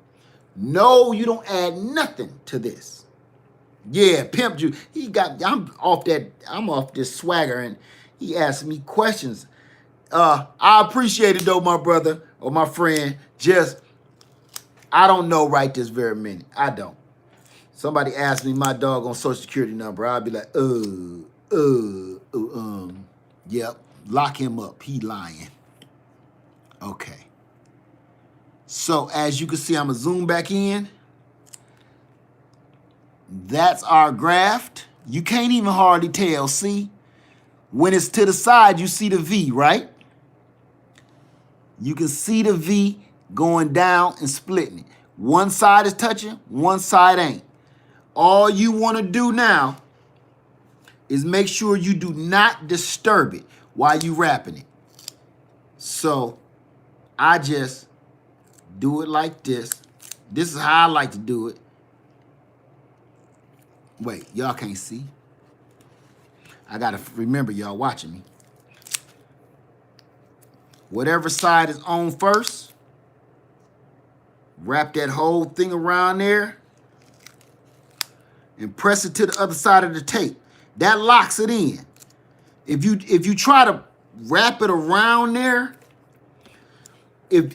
No, you don't add nothing to this. Yeah, pimp juice. I'm off this swagger, and he asked me questions. I appreciate it though, my brother or my friend. Just, I don't know right this very minute. I don't. Somebody asked me my doggone social security number. I'd be like, yep, lock him up. He lying. Okay. So as you can see, I'm gonna zoom back in. That's our graft. You can't even hardly tell. See, when it's to the side, you see the V, right? You can see the V going down and splitting it. One side is touching, one side ain't. All you want to do now is make sure you do not disturb it while you wrapping it. So I just do it like this. This is how I like to do it. Wait, y'all can't see. I got to remember y'all watching me. Whatever side is on first, wrap that whole thing around there and press it to the other side of the tape. That locks it in. If you try to wrap it around there, if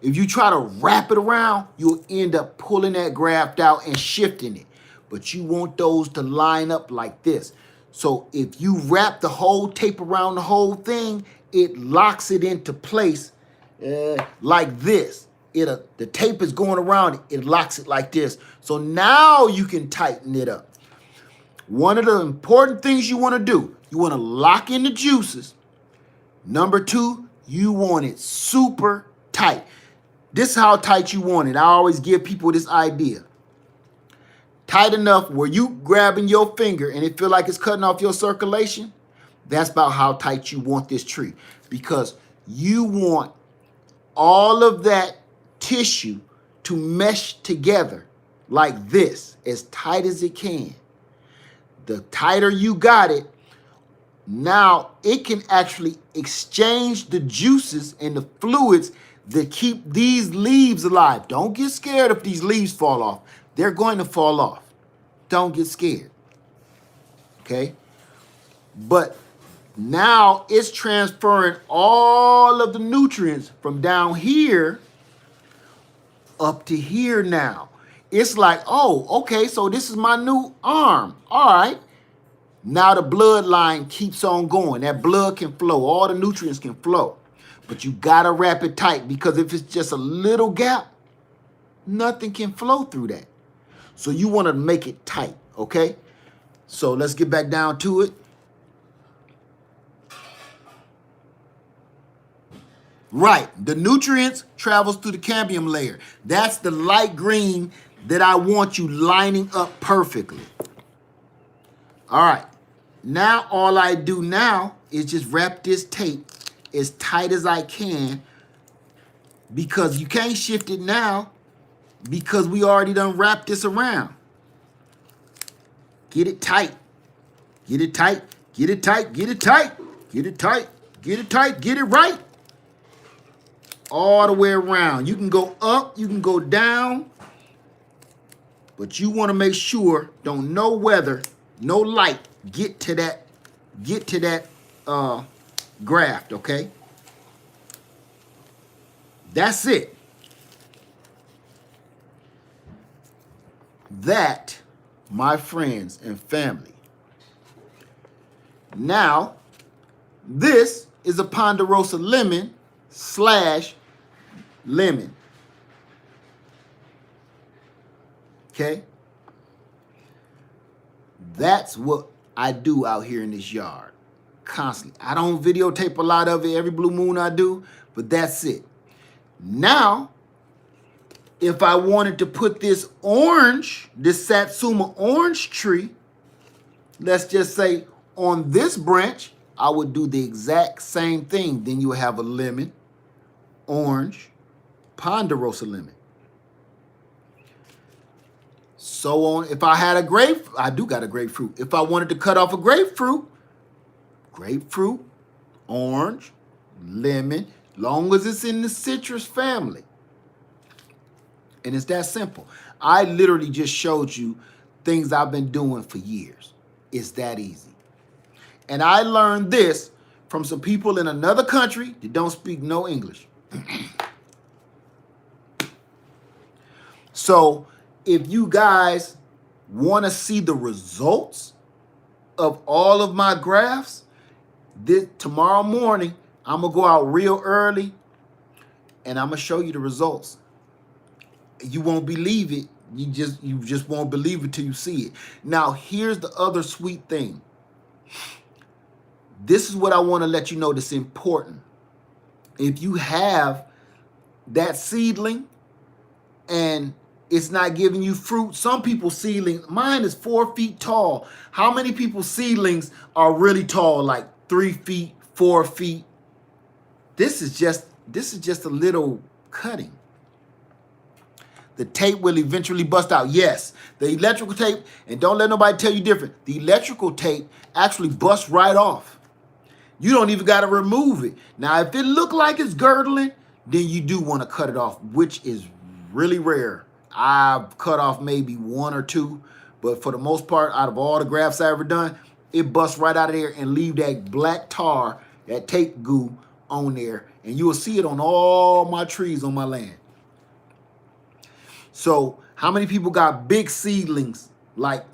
you try to wrap it around, you'll end up pulling that graft out and shifting it. But you want those to line up like this. So if you wrap the whole tape around the whole thing, it locks it into place like this. The tape is going around it. It locks it like this. So now you can tighten it up. One of the important things you want to do, you want to lock in the juices. Number 2, you want it super tight. This is how tight you want it. I always give people this idea. Tight enough where you grabbing your finger and it feel like it's cutting off your circulation. That's about how tight you want this tree. Because you want all of that tissue to mesh together like this, as tight as it can. The tighter you got it, now it can actually exchange the juices and the fluids that keep these leaves alive. Don't get scared if these leaves fall off. They're going to fall off. Don't get scared. Okay? But now it's transferring all of the nutrients from down here up to here now. It's like, oh, okay, so this is my new arm. All right. Now the bloodline keeps on going. That blood can flow. All the nutrients can flow. But you got to wrap it tight, because if it's just a little gap, nothing can flow through that. So you want to make it tight, okay? So let's get back down to it. Right, the nutrients travels through the cambium layer. That's the light green that I want you lining up perfectly. All right, now all I do now is just wrap this tape as tight as I can, because you can't shift it now because we already done wrapped this around. Get it tight. Get it tight. Get it tight. Get it tight. Get it tight. Get it tight. Get it right. All the way around. You can go up. You can go down. But you want to make sure don't no weather, no light get to that graft, okay? That's it. That, my friends and family. Now, this is a Ponderosa Lemon / lemon. Okay? That's what I do out here in this yard. Constantly. I don't videotape a lot of it every blue moon I do, but that's it. Now, if I wanted to put this orange, this Satsuma orange tree, let's just say on this branch, I would do the exact same thing. Then you would have a lemon, orange, Ponderosa lemon. So on, if I had a grape, I do got a grapefruit. If I wanted to cut off a grapefruit, orange, lemon, long as it's in the citrus family. And it's that simple. I literally just showed you things I've been doing for years. It's that easy. And I learned this from some people in another country that don't speak no English. So if you guys want to see the results of all of my grafts, tomorrow morning, I'm going to go out real early and I'm going to show you the results. You won't believe it. You just won't believe it till you see it. Now, here's the other sweet thing. This is what I want to let you know that's important. If you have that seedling and it's not giving you fruit, some people's seedling, mine is 4 feet tall. How many people's seedlings are really tall, like 3 feet, 4 feet? This is just a little cutting. The tape will eventually bust out. Yes, the electrical tape, and don't let nobody tell you different. The electrical tape actually busts right off. You don't even got to remove it. Now, if it look like it's girdling, then you do want to cut it off, which is really rare. I've cut off maybe 1 or 2, but for the most part, out of all the grafts I've ever done, it busts right out of there and leave that black tar, that tape goo on there, and you will see it on all my trees on my land. So how many people got big seedlings, like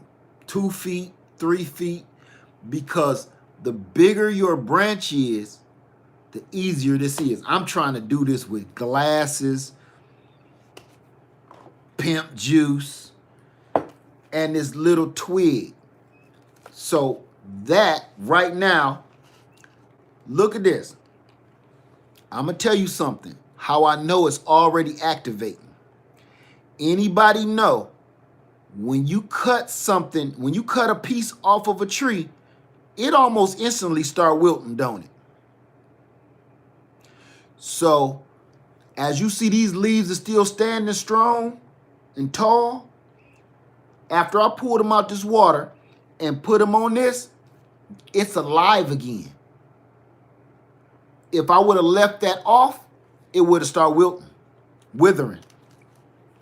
2 feet, 3 feet? Because the bigger your branch is, the easier this is. I'm trying to do this with glasses, pimp juice, and this little twig. So that right now, look at this. I'm going to tell you something, how I know it's already activating. Anybody know when you cut something, when you cut a piece off of a tree, it almost instantly start wilting, don't it? So as you see these leaves are still standing strong and tall, after I pulled them out this water and put them on this, it's alive again. If I would have left that off, it would have started wilting, withering.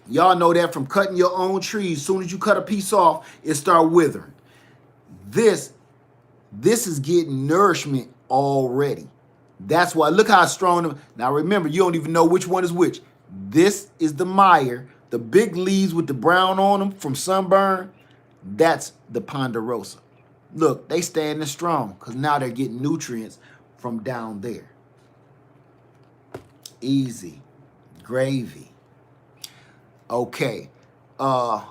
Y'all know that from cutting your own trees. As soon as you cut a piece off, it starts withering. This is getting nourishment already. That's why, look how strong. Now remember, you don't even know which one is which. This is the Meyer, the big leaves with the brown on them from sunburn. That's the Ponderosa. Look, they standing strong because now they're getting nutrients from down there. Easy. Gravy. Okay. Uh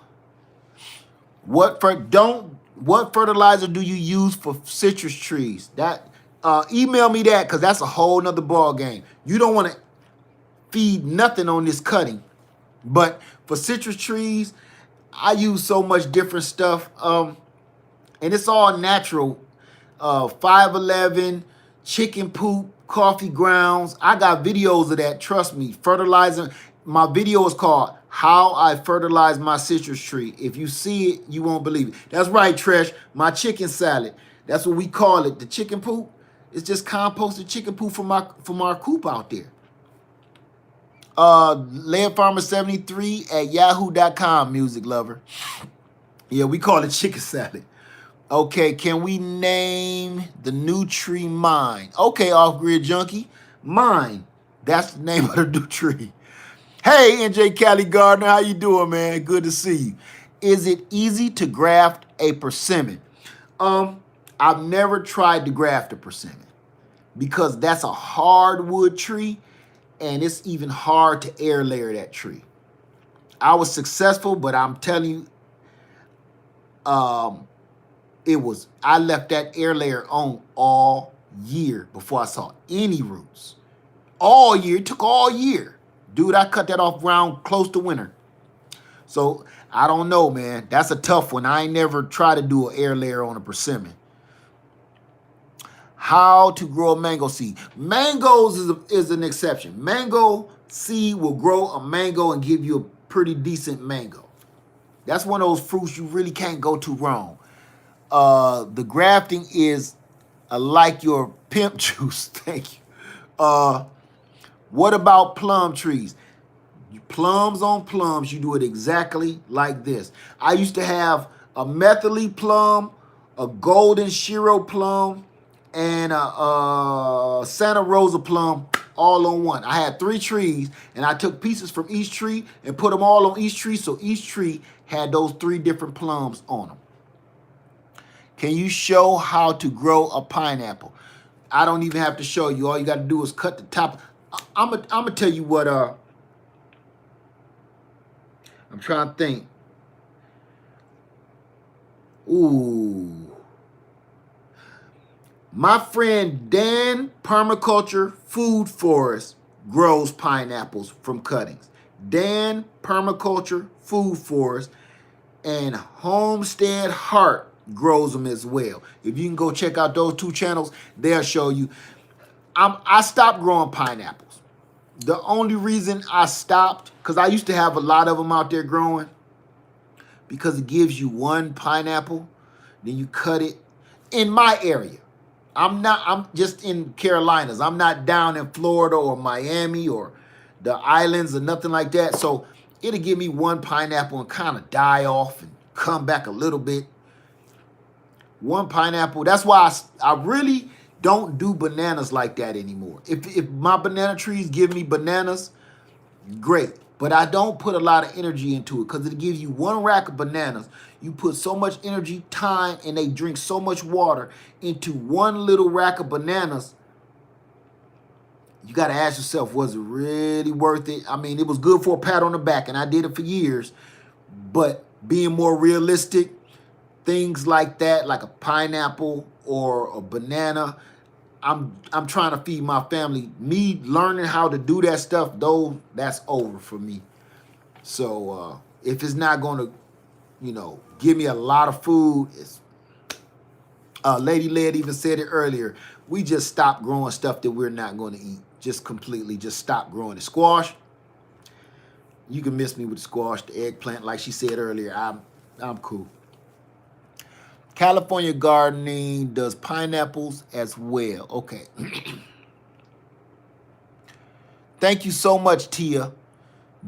what fertilizer do you use for citrus trees? That email me that because that's a whole nother ball game. You don't want to feed nothing on this cutting. But for citrus trees, I use so much different stuff. And it's all natural. 511, chicken poop, coffee grounds. I got videos of that. Trust me. Fertilizer. My video is called How I Fertilize My Citrus Tree. If you see it, you won't believe it. That's right, Tresh. My chicken salad. That's what we call it. The chicken poop. It's just composted chicken poop from our coop out there. Land Farmer 73 at yahoo.com, music lover. Yeah, we call it chicken salad. Okay, can we name the new tree Mine? Okay, off-grid junkie. Mine. That's the name of the new tree. Hey, NJ Cali Gardner, how you doing, man? Good to see you. Is it easy to graft a persimmon? I've never tried to graft a persimmon because that's a hardwood tree and it's even hard to air layer that tree. I was successful, but I'm telling you, I left that air layer on all year before I saw any roots. All year, it took all year. Dude, I cut that off around close to winter. So I don't know, man. That's a tough one. I ain't never tried to do an air layer on a persimmon. How to grow a mango seed. Mangoes is an exception. Mango seed will grow a mango and give you a pretty decent mango. That's one of those fruits you really can't go too wrong. The grafting is like your pimp juice. Thank you. What about plum trees? Plums on plums, you do it exactly like this. I used to have a Methley plum, a golden Shiro plum, and a Santa Rosa plum all on one. I had 3 trees, and I took pieces from each tree and put them all on each tree, so each tree had those 3 different plums on them. Can you show how to grow a pineapple? I don't even have to show you. All you got to do is cut the top. I'm gonna tell you what. I'm trying to think. Ooh. My friend Dan Permaculture Food Forest grows pineapples from cuttings. Dan Permaculture Food Forest and Homestead Heart grows them as well. If you can go check out those 2 channels, they'll show you. I stopped growing pineapples. The only reason I stopped, because I used to have a lot of them out there growing, because it gives you one pineapple, then you cut it. In my area, I'm just in Carolinas. I'm not down in Florida or Miami or the islands or nothing like that. So it'll give me one pineapple and kind of die off and come back a little bit. One pineapple. That's why I really don't do bananas like that anymore. If my banana trees give me bananas, great. But I don't put a lot of energy into it because it gives you one rack of bananas. You put so much energy, time, and they drink so much water into one little rack of bananas. You got to ask yourself, was it really worth it? I mean, it was good for a pat on the back, and I did it for years. But being more realistic, things like that, like a pineapple or a banana, I'm trying to feed my family. Me learning how to do that stuff, though, that's over for me. So if it's not going to, give me a lot of food, it's, Lady Led even said it earlier, we just stop growing stuff that we're not going to eat. Just completely just stop growing it. Squash, you can miss me with the squash, the eggplant, like she said earlier. I'm cool. California gardening does pineapples as well. Okay. Thank you so much, Tia.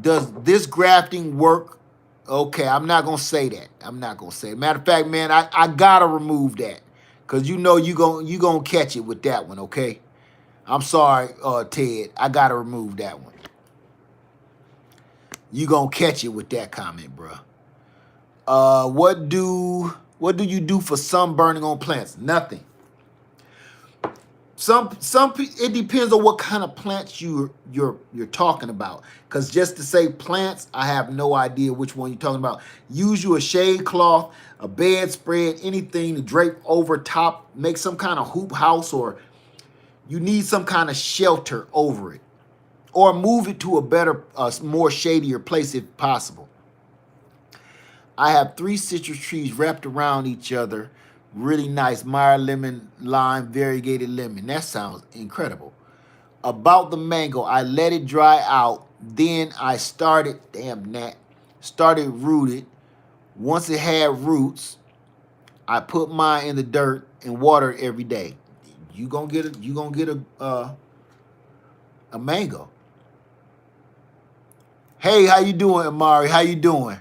Does this grafting work? Okay, I'm not going to say that. I'm not going to say it. Matter of fact, man, I got to remove that. Because you gonna catch it with that one, okay? I'm sorry, Ted. I got to remove that one. You going to catch it with that comment, bro. What do you do for sunburning on plants? Nothing. It depends on what kind of plants you're talking about. Because just to say plants, I have no idea which one you're talking about. Use you a shade cloth, a bedspread, anything to drape over top, make some kind of hoop house, or you need some kind of shelter over it, or move it to a better, more shadier place if possible. I have 3 citrus trees wrapped around each other. Really nice. Meyer lemon, lime, variegated lemon. That sounds incredible. About the mango, I let it dry out. Then I started rooted. Once it had roots, I put mine in the dirt and water it every day. You gonna get a mango. Hey, how you doing, Amari? How you doing?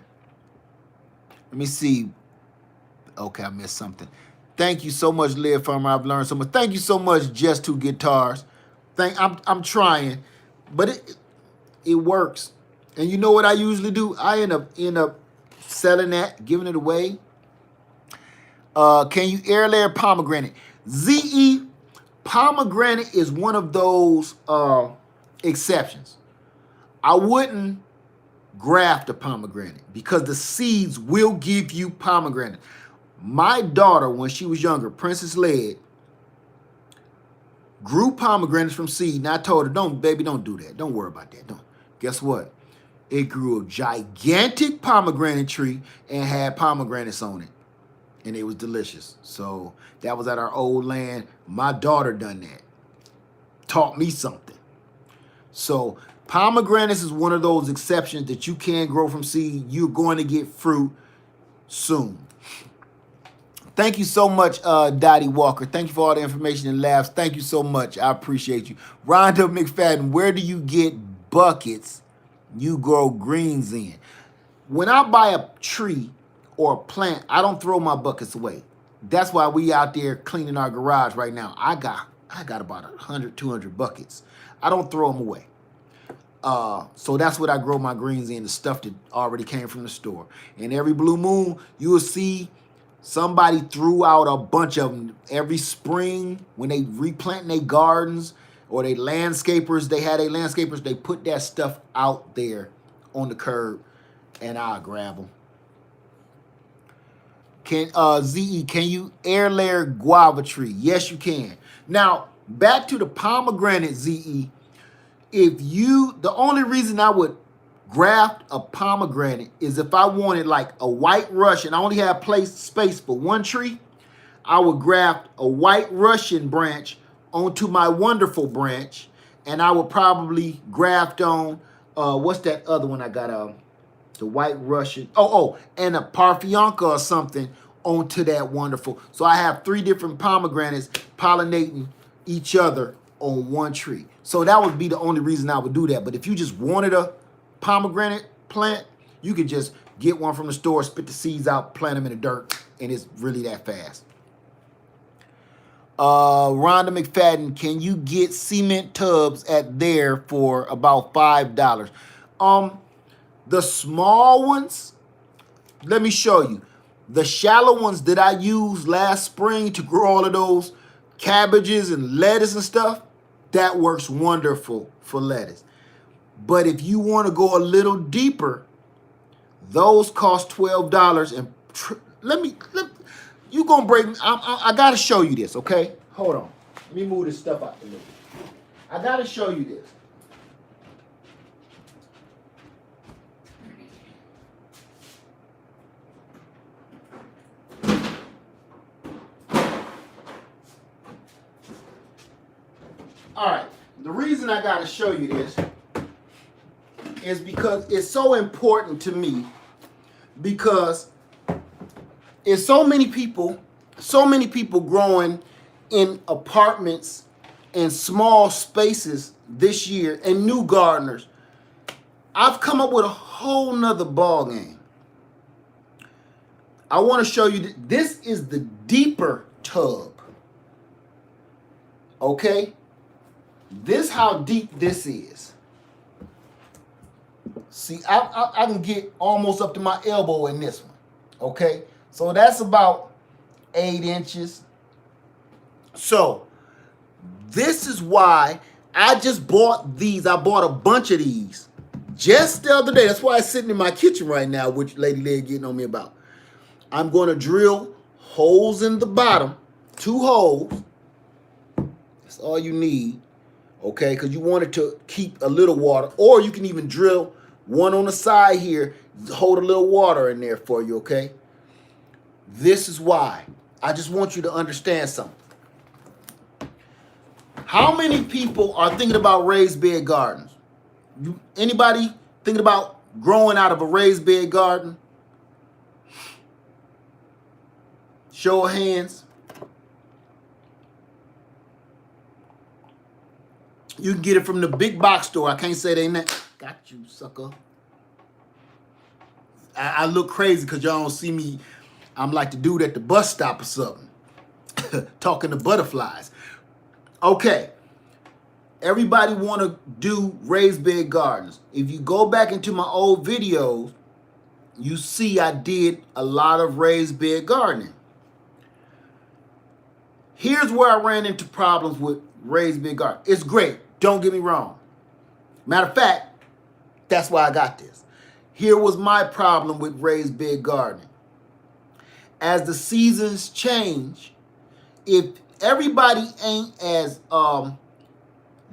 Let me see. Okay, I missed something. Thank you so much, Liv Farmer. I've learned so much. Thank you so much, Just Two Guitars. I'm trying, but it works. And you know what I usually do? I end up selling that, giving it away. Can you air layer pomegranate? ZE, pomegranate is one of those exceptions. I wouldn't graft a pomegranate because the seeds will give you pomegranate. My daughter, when she was younger, Princess Led, grew pomegranates from seed, and I told her, don't do that. Don't worry about that. Don't. Guess what? It grew a gigantic pomegranate tree and had pomegranates on it, and it was delicious. So that was at our old land. My daughter done that. Taught me something. So pomegranates is one of those exceptions that you can grow from seed. You're going to get fruit soon. Thank you so much, Dottie Walker. Thank you for all the information and laughs. Thank you so much. I appreciate you. Rhonda McFadden, where do you get buckets you grow greens in? When I buy a tree or a plant, I don't throw my buckets away. That's why we out there cleaning our garage right now. I got about 100, 200 buckets. I don't throw them away. So that's what I grow my greens in, the stuff that already came from the store. And every blue moon, you will see somebody threw out a bunch of them every spring when they replanting their gardens, or they landscapers, they put that stuff out there on the curb, and I'll grab them. ZE, can you air layer guava tree? Yes, you can. Now, back to the pomegranate, ZE. The only reason I would graft a pomegranate is if I wanted like a white Russian, I only have space for one tree, I would graft a white Russian branch onto my wonderful branch, and I would probably graft on, what's that other one I got, the white Russian, and a Parfionka or something onto that wonderful. So I have 3 different pomegranates pollinating each other on one tree. So that would be the only reason I would do that. But if you just wanted a pomegranate plant, you could just get one from the store, spit the seeds out, plant them in the dirt, and it's really that fast. Rhonda McFadden, can you get cement tubs at there for about $5? The small ones, let me show you. The shallow ones that I used last spring to grow all of those cabbages and lettuce and stuff, that works wonderful for lettuce. But if you want to go a little deeper, those cost $12. And you gonna break. I gotta show you this, okay? Hold on. Let me move this stuff out the way. I gotta show you this. All right. The reason I gotta show you this is because it's so important to me, because it's so many people growing in apartments and small spaces this year, and new gardeners. I've come up with a whole nother ball game. I want to show you this is the deeper tub. Okay? This how deep this is. See, I can get almost up to my elbow in this one. Okay? So that's about 8 inches. So this is why I just bought these. I bought a bunch of these just the other day. That's why it's sitting in my kitchen right now, which Lady Lady getting on me about. I'm going to drill holes in the bottom, 2 holes. That's all you need, okay? Because you want it to keep a little water, or you can even drill one on the side here, hold a little water in there for you, okay? This is why. I just want you to understand something. How many people are thinking about raised bed gardens? Anybody thinking about growing out of a raised bed garden? Show of hands. You can get it from the big box store. I can't say they ain't that. Got you, sucker. I look crazy because y'all don't see me. I'm like the dude at the bus stop or something. Talking to butterflies. Okay. Everybody want to do raised bed gardens. If you go back into my old videos, you see I did a lot of raised bed gardening. Here's where I ran into problems with raised bed garden. It's great. Don't get me wrong. Matter of fact, that's why I got this. Here was my problem with raised bed gardening. As the seasons change, if everybody ain't as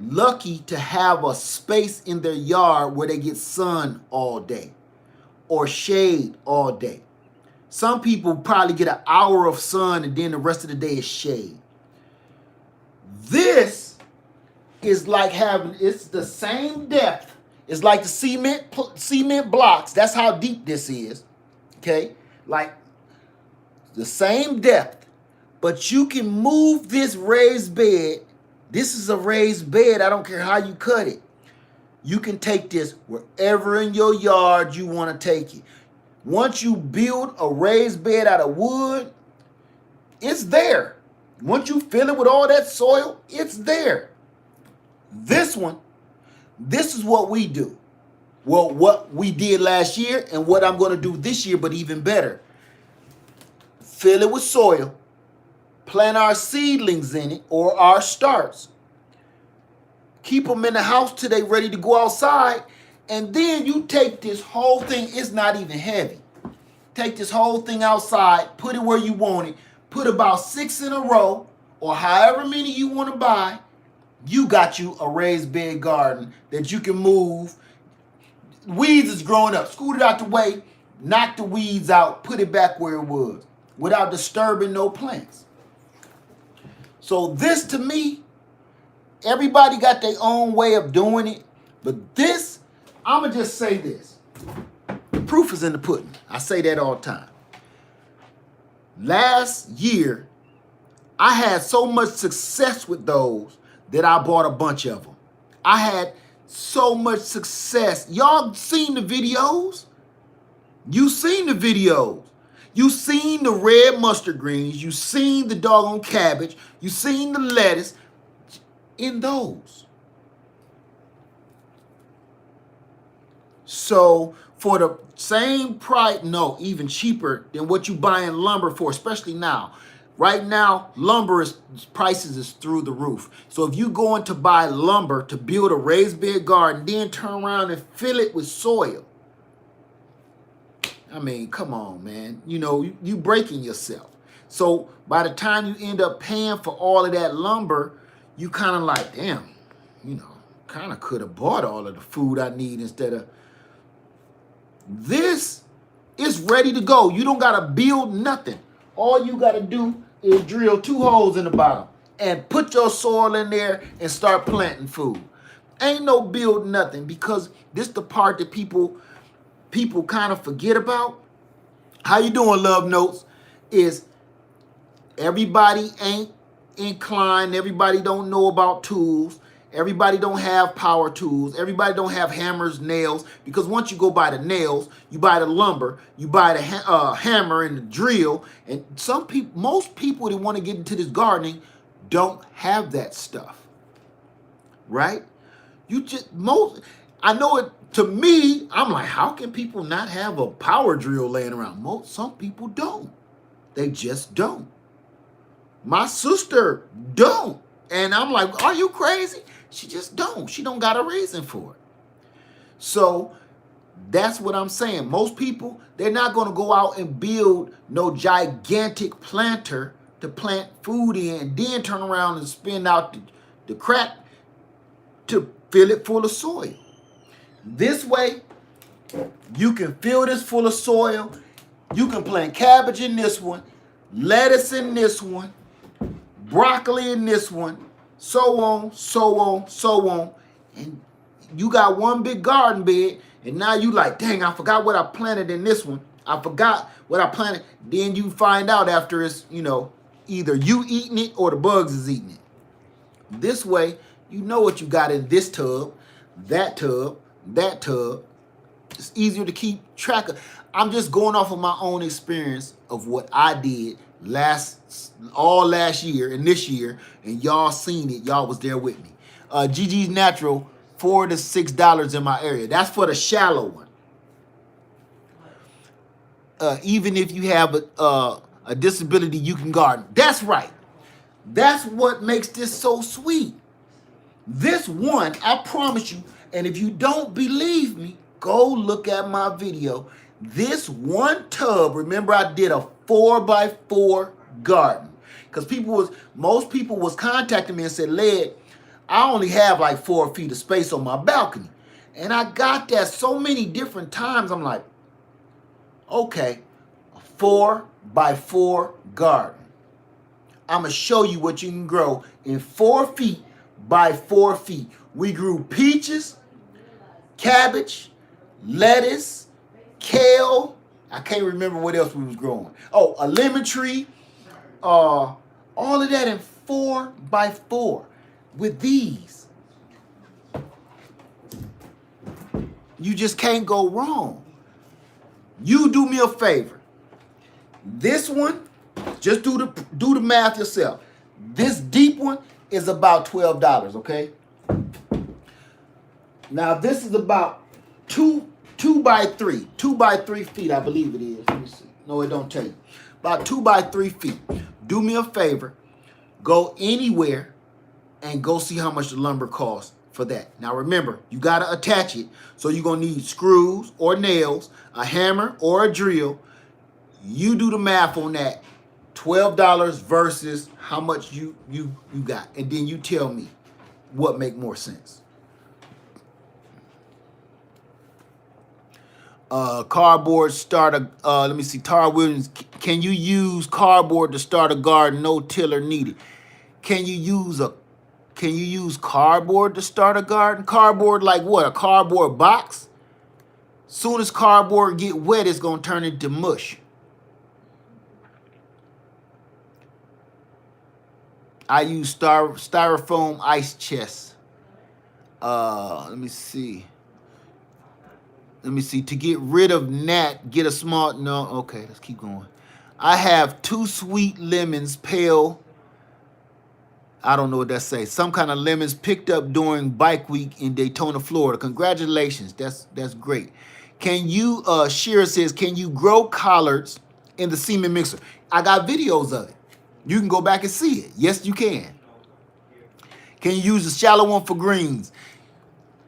lucky to have a space in their yard where they get sun all day or shade all day. Some people probably get an hour of sun and then the rest of the day is shade. This is like having, it's the same depth. It's like the cement blocks. That's how deep this is. Okay? Like the same depth. But you can move this raised bed. This is a raised bed. I don't care how you cut it. You can take this wherever in your yard you want to take it. Once you build a raised bed out of wood, it's there. Once you fill it with all that soil, it's there. This one, this is what we do. Well, what we did last year and what I'm going to do this year, but even better. Fill it with soil. Plant our seedlings in it or our starts. Keep them in the house till they ready to go outside. And then you take this whole thing. It's not even heavy. Take this whole thing outside. Put it where you want it. Put about 6 in a row or however many you want to buy. You got you a raised bed garden that you can move. Weeds is growing up. Scoot it out the way. Knock the weeds out. Put it back where it was without disturbing no plants. So this to me, everybody got their own way of doing it. But this, I'm going to just say this. Proof is in the pudding. I say that all the time. Last year, I had so much success with those that I bought a bunch of them. I had so much success. Y'all seen the videos? You seen the videos. You seen the red mustard greens. You seen the doggone cabbage. You seen the lettuce in those. So for the same price, no, even cheaper than what you buying lumber for, especially now. Right now, lumber prices is through the roof. So if you going to buy lumber to build a raised bed garden, then turn around and fill it with soil. I mean, come on, man. You know, you breaking yourself. So by the time you end up paying for all of that lumber, you kind of like, damn, you know, kind of could have bought all of the food I need instead of. This is ready to go. You don't got to build nothing. All you got to do is drill 2 holes in the bottom and put your soil in there and start planting food. Ain't no build nothing, because this the part that people kind of forget about. How you doing, Love Notes? Is everybody ain't inclined. Everybody don't know about tools. Everybody don't have power tools. Everybody don't have hammers, nails. Because once you go buy the nails, you buy the lumber, you buy the hammer and the drill. And some people, most people that want to get into this gardening don't have that stuff. Right? I know it, to me, I'm like, how can people not have a power drill laying around? Some people don't. They just don't. My sister don't. And I'm like, are you crazy? She just don't. She don't got a reason for it. So that's what I'm saying. Most people, they're not going to go out and build no gigantic planter to plant food in and then turn around and spend out the crap to fill it full of soil. This way, you can fill this full of soil. You can plant cabbage in this one, lettuce in this one, broccoli in this one, so on, so on, so on. And you got one big garden bed, and now you like, dang, I forgot what I planted in this one. I forgot what I planted. Then you find out after it's, either you eating it or the bugs is eating it. This way, you know what you got in this tub, that tub, that tub. It's easier to keep track of. I'm just going off of my own experience of what I did all last year and this year, and y'all seen it. Y'all was there with me. GG's Natural, $4 to $6 in my area. That's for the shallow one. Even if you have a disability, you can garden. That's right. That's what makes this so sweet. This one, I promise you, and if you don't believe me, go look at my video. This one tub, remember I did a 4x4 garden. Because most people was contacting me and said, Led, I only have like 4 feet of space on my balcony. And I got that so many different times. I'm like, okay, a 4x4 garden. I'm going to show you what you can grow in 4 feet by 4 feet. We grew peaches, cabbage, lettuce, kale. I can't remember what else we was growing. Oh, a lemon tree. All of that in 4x4 with these. You just can't go wrong. You do me a favor. This one, just do the math yourself. This deep one is about $12, okay? Now this is about 2 by 3 feet, I believe it is. Let me see. No, it don't tell you. About 2 by 3 feet. Do me a favor. Go anywhere and go see how much the lumber costs for that. Now remember, you got to attach it. So you're going to need screws or nails, a hammer or a drill. You do the math on that. $12 versus how much you got. And then you tell me what make more sense. Cardboard starter. Let me see. Tara Williams. Can you use cardboard to start a garden? No tiller needed. Can you use cardboard to start a garden? Cardboard like what? A cardboard box? Soon as cardboard get wet, it's gonna turn into mush. I use styrofoam ice chests. Let me see. To get rid of gnat, get a small... No, okay, let's keep going. I have 2 sweet lemons, pale... I don't know what that says. Some kind of lemons picked up during bike week in Daytona, Florida. Congratulations. That's great. Can you... Shira says, can you grow collards in the semen mixer? I got videos of it. You can go back and see it. Yes, you can. Can you use the shallow one for greens?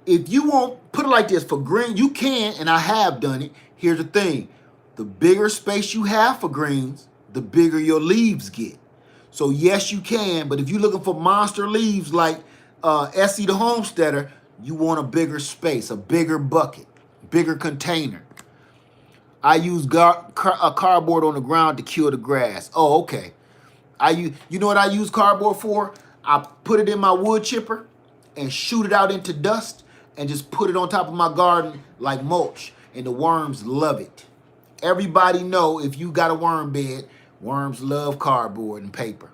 If you won't put it like this, for green, you can, and I have done it. Here's the thing. The bigger space you have for greens, the bigger your leaves get. So yes, you can, but if you're looking for monster leaves like Essie the Homesteader, you want a bigger space, a bigger bucket, bigger container. I use a cardboard on the ground to kill the grass. Oh, okay. You know what I use cardboard for? I put it in my wood chipper and shoot it out into dust and just put it on top of my garden like mulch. And the worms love it. Everybody know if you got a worm bed, worms love cardboard and paper.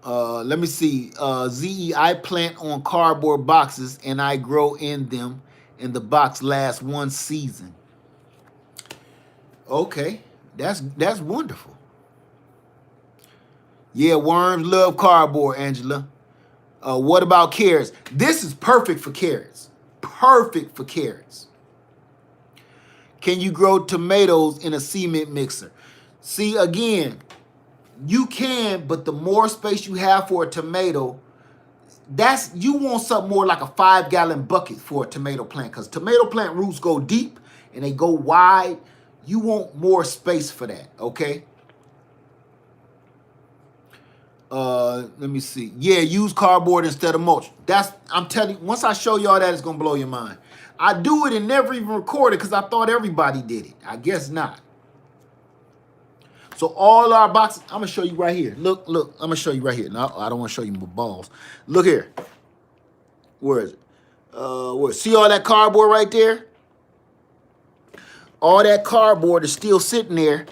Let me see. ZE, I plant on cardboard boxes and I grow in them, and the box lasts 1 season. Okay, that's wonderful. Yeah, worms love cardboard, Angela. What about carrots? This is perfect for carrots. Perfect for carrots. Can you grow tomatoes in a cement mixer? See, again, You can, but the more space you have for a tomato, you want something more like a 5-gallon bucket for a tomato plant, because tomato plant roots go deep and they go wide. You want more space for that, okay? Let me see. Yeah, use cardboard instead of mulch. I'm telling you, once I show y'all that, it's gonna blow your mind. I do it and never even record it because I thought everybody did it. I guess not. So all our boxes, I'm gonna show you right here. Look, I'm gonna show you right here. No, I don't want to show you my balls. Look here. Where is it? See all that cardboard right there? All that cardboard is still sitting there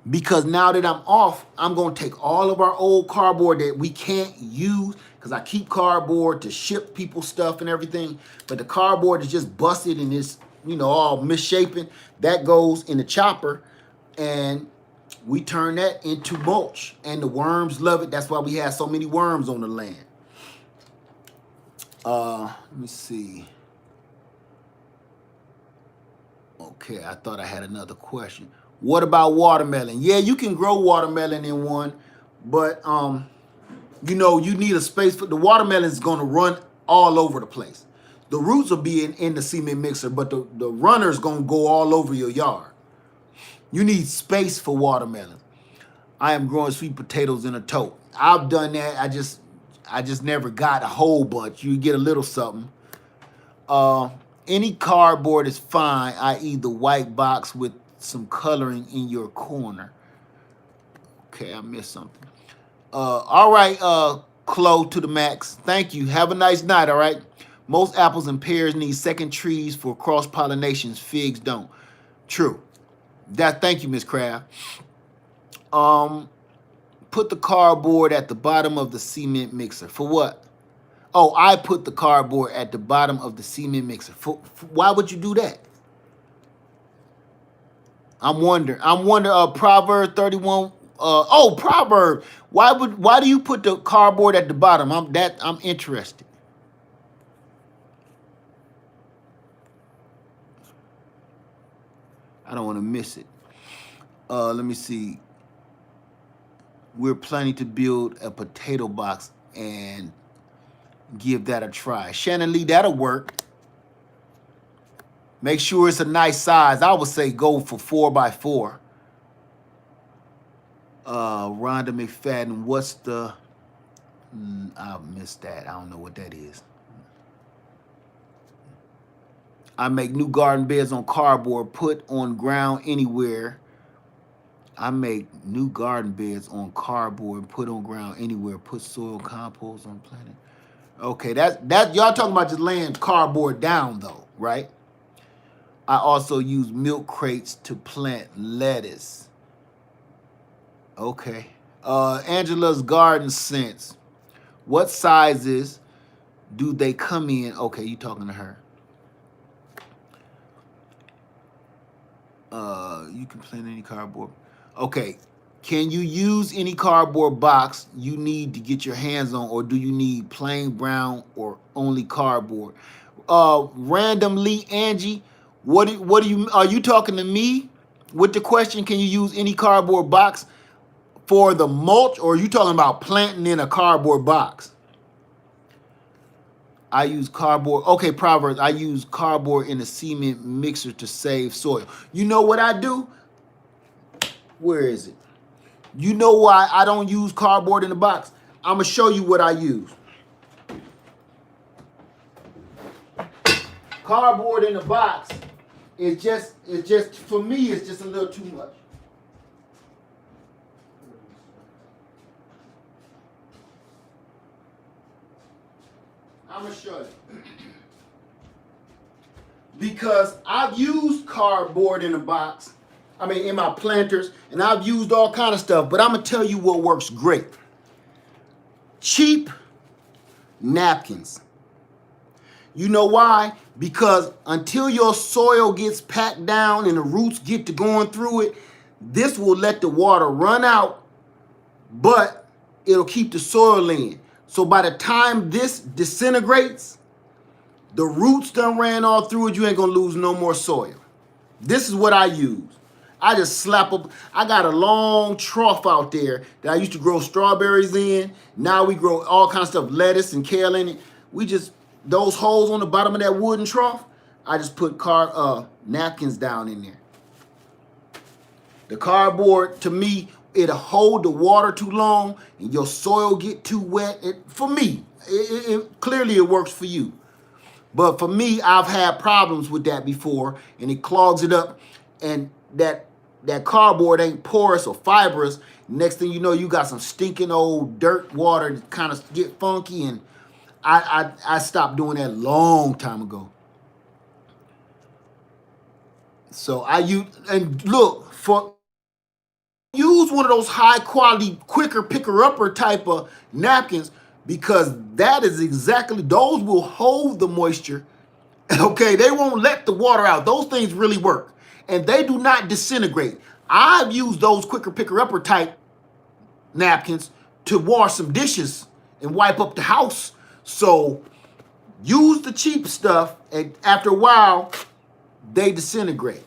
because now that I'm off, I'm gonna take all of our old cardboard that we can't use, because I keep cardboard to ship people stuff and everything, but the cardboard is just busted and it's, all misshapen. That goes in the chopper and we turn that into mulch, and the worms love it. That's why we have so many worms on the land. Let me see. Okay, I thought I had another question. What about watermelon? Yeah, you can grow watermelon in one, but you need a space for the watermelon. Is going to run all over the place. The roots will be in the cement mixer, but the runner's going to go all over your yard. You need space for watermelon. I am growing sweet potatoes in a tote. I've done that. I just never got a whole bunch. You get a little something. Any cardboard is fine, i.e. the white box with some coloring in your corner. Okay, I missed something. All right, Chloe to the max. Thank you. Have a nice night, all right? Most apples and pears need second trees for cross-pollinations. Figs don't. True. Thank you, Miss Craft. Put the cardboard at the bottom of the cement mixer. For what? Oh, I put the cardboard at the bottom of the cement mixer. Why would you do that? I'm wondering. Proverb 31. Proverb. Why do you put the cardboard at the bottom? I'm interested. I don't want to miss it. Let me see. We're planning to build a potato box and give that a try. Shannon Lee, that'll work. Make sure it's a nice size. I would say go for 4x4. Rhonda McFadden, what's the... I missed that. I don't know what that is. I make new garden beds on cardboard, put on ground anywhere. I make new garden beds on cardboard, put on ground anywhere, put soil compost on planet. Okay, that y'all talking about just laying cardboard down though, right? I also use milk crates to plant lettuce. Okay. Angela's garden scents. What sizes do they come in? Okay, you talking to her. You can plant any cardboard. Okay. Can you use any cardboard box you need to get your hands on, or do you need plain brown or only cardboard? Randomly, Angie, are you talking to me with the question, can you use any cardboard box for the mulch, or are you talking about planting in a cardboard box? I use cardboard. Okay, Proverbs. I use cardboard in a cement mixer to save soil. You know what I do? Where is it? You know why I don't use cardboard in the box? I'm going to show you what I use. Cardboard in the box is just, for me, it's just a little too much. I'm going to show you. Because I've used cardboard in a box, in my planters, and I've used all kind of stuff, but I'm going to tell you what works great. Cheap napkins. You know why? Because until your soil gets packed down and the roots get to going through it, this will let the water run out, but it'll keep the soil in. So by the time this disintegrates, the roots done ran all through it, you ain't gonna lose no more soil. This is what I use. I just slap up. I got a long trough out there that I used to grow strawberries in. Now we grow all kinds of stuff, lettuce and kale in it. We just, those holes on the bottom of that wooden trough, I just put napkins down in there. The cardboard, to me, it'll hold the water too long and your soil get too wet. For me, clearly it works for you. But for me, I've had problems with that before, and it clogs it up, and that cardboard ain't porous or fibrous. Next thing you know, you got some stinking old dirt water that kind of get funky, and I stopped doing that a long time ago. So I use, and look, use one of those high quality, quicker picker upper type of napkins, because that is exactly, those will hold the moisture. Okay, they won't let the water out. Those things really work, and they do not disintegrate. I've used those quicker picker upper type napkins to wash some dishes and wipe up the house. So use the cheap stuff, and after a while they disintegrate.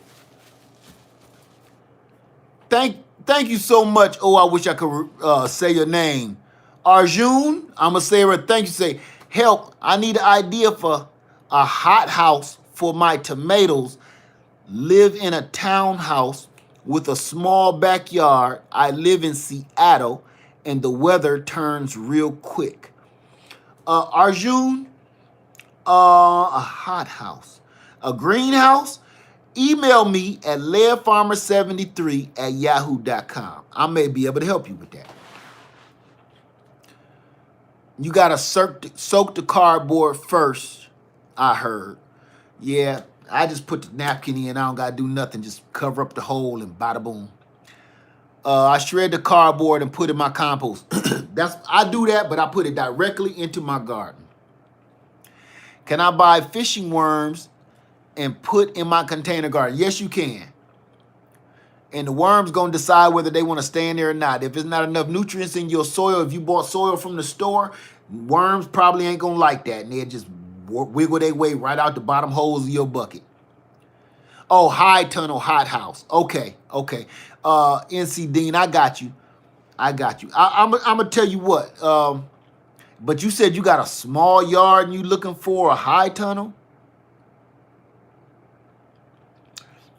Thank you so much. Oh, I wish I could say your name. Arjun, I'm going to say it. Thank you. Say, help, I need an idea for a hot house for my tomatoes. Live in a townhouse with a small backyard. I live in Seattle, and the weather turns real quick. Arjun, a hot house. A greenhouse? Email me at leadfarmer73@yahoo.com. I may be able to help you with that. You got to soak the cardboard first, I heard. Yeah, I just put the napkin in. I don't got to do nothing. Just cover up the hole and bada boom. I shred the cardboard and put it in my compost. I do that, but I put it directly into my garden. Can I buy fishing worms and put in my container garden? Yes, you can. And the worms going to decide whether they want to stay in there or not. If there's not enough nutrients in your soil, if you bought soil from the store, worms probably ain't going to like that. And they'll just wiggle their way right out the bottom holes of your bucket. Oh, high tunnel, hot house. Okay. NC Dean, I got you. I'm going to tell you what. But you said you got a small yard and you looking for a high tunnel?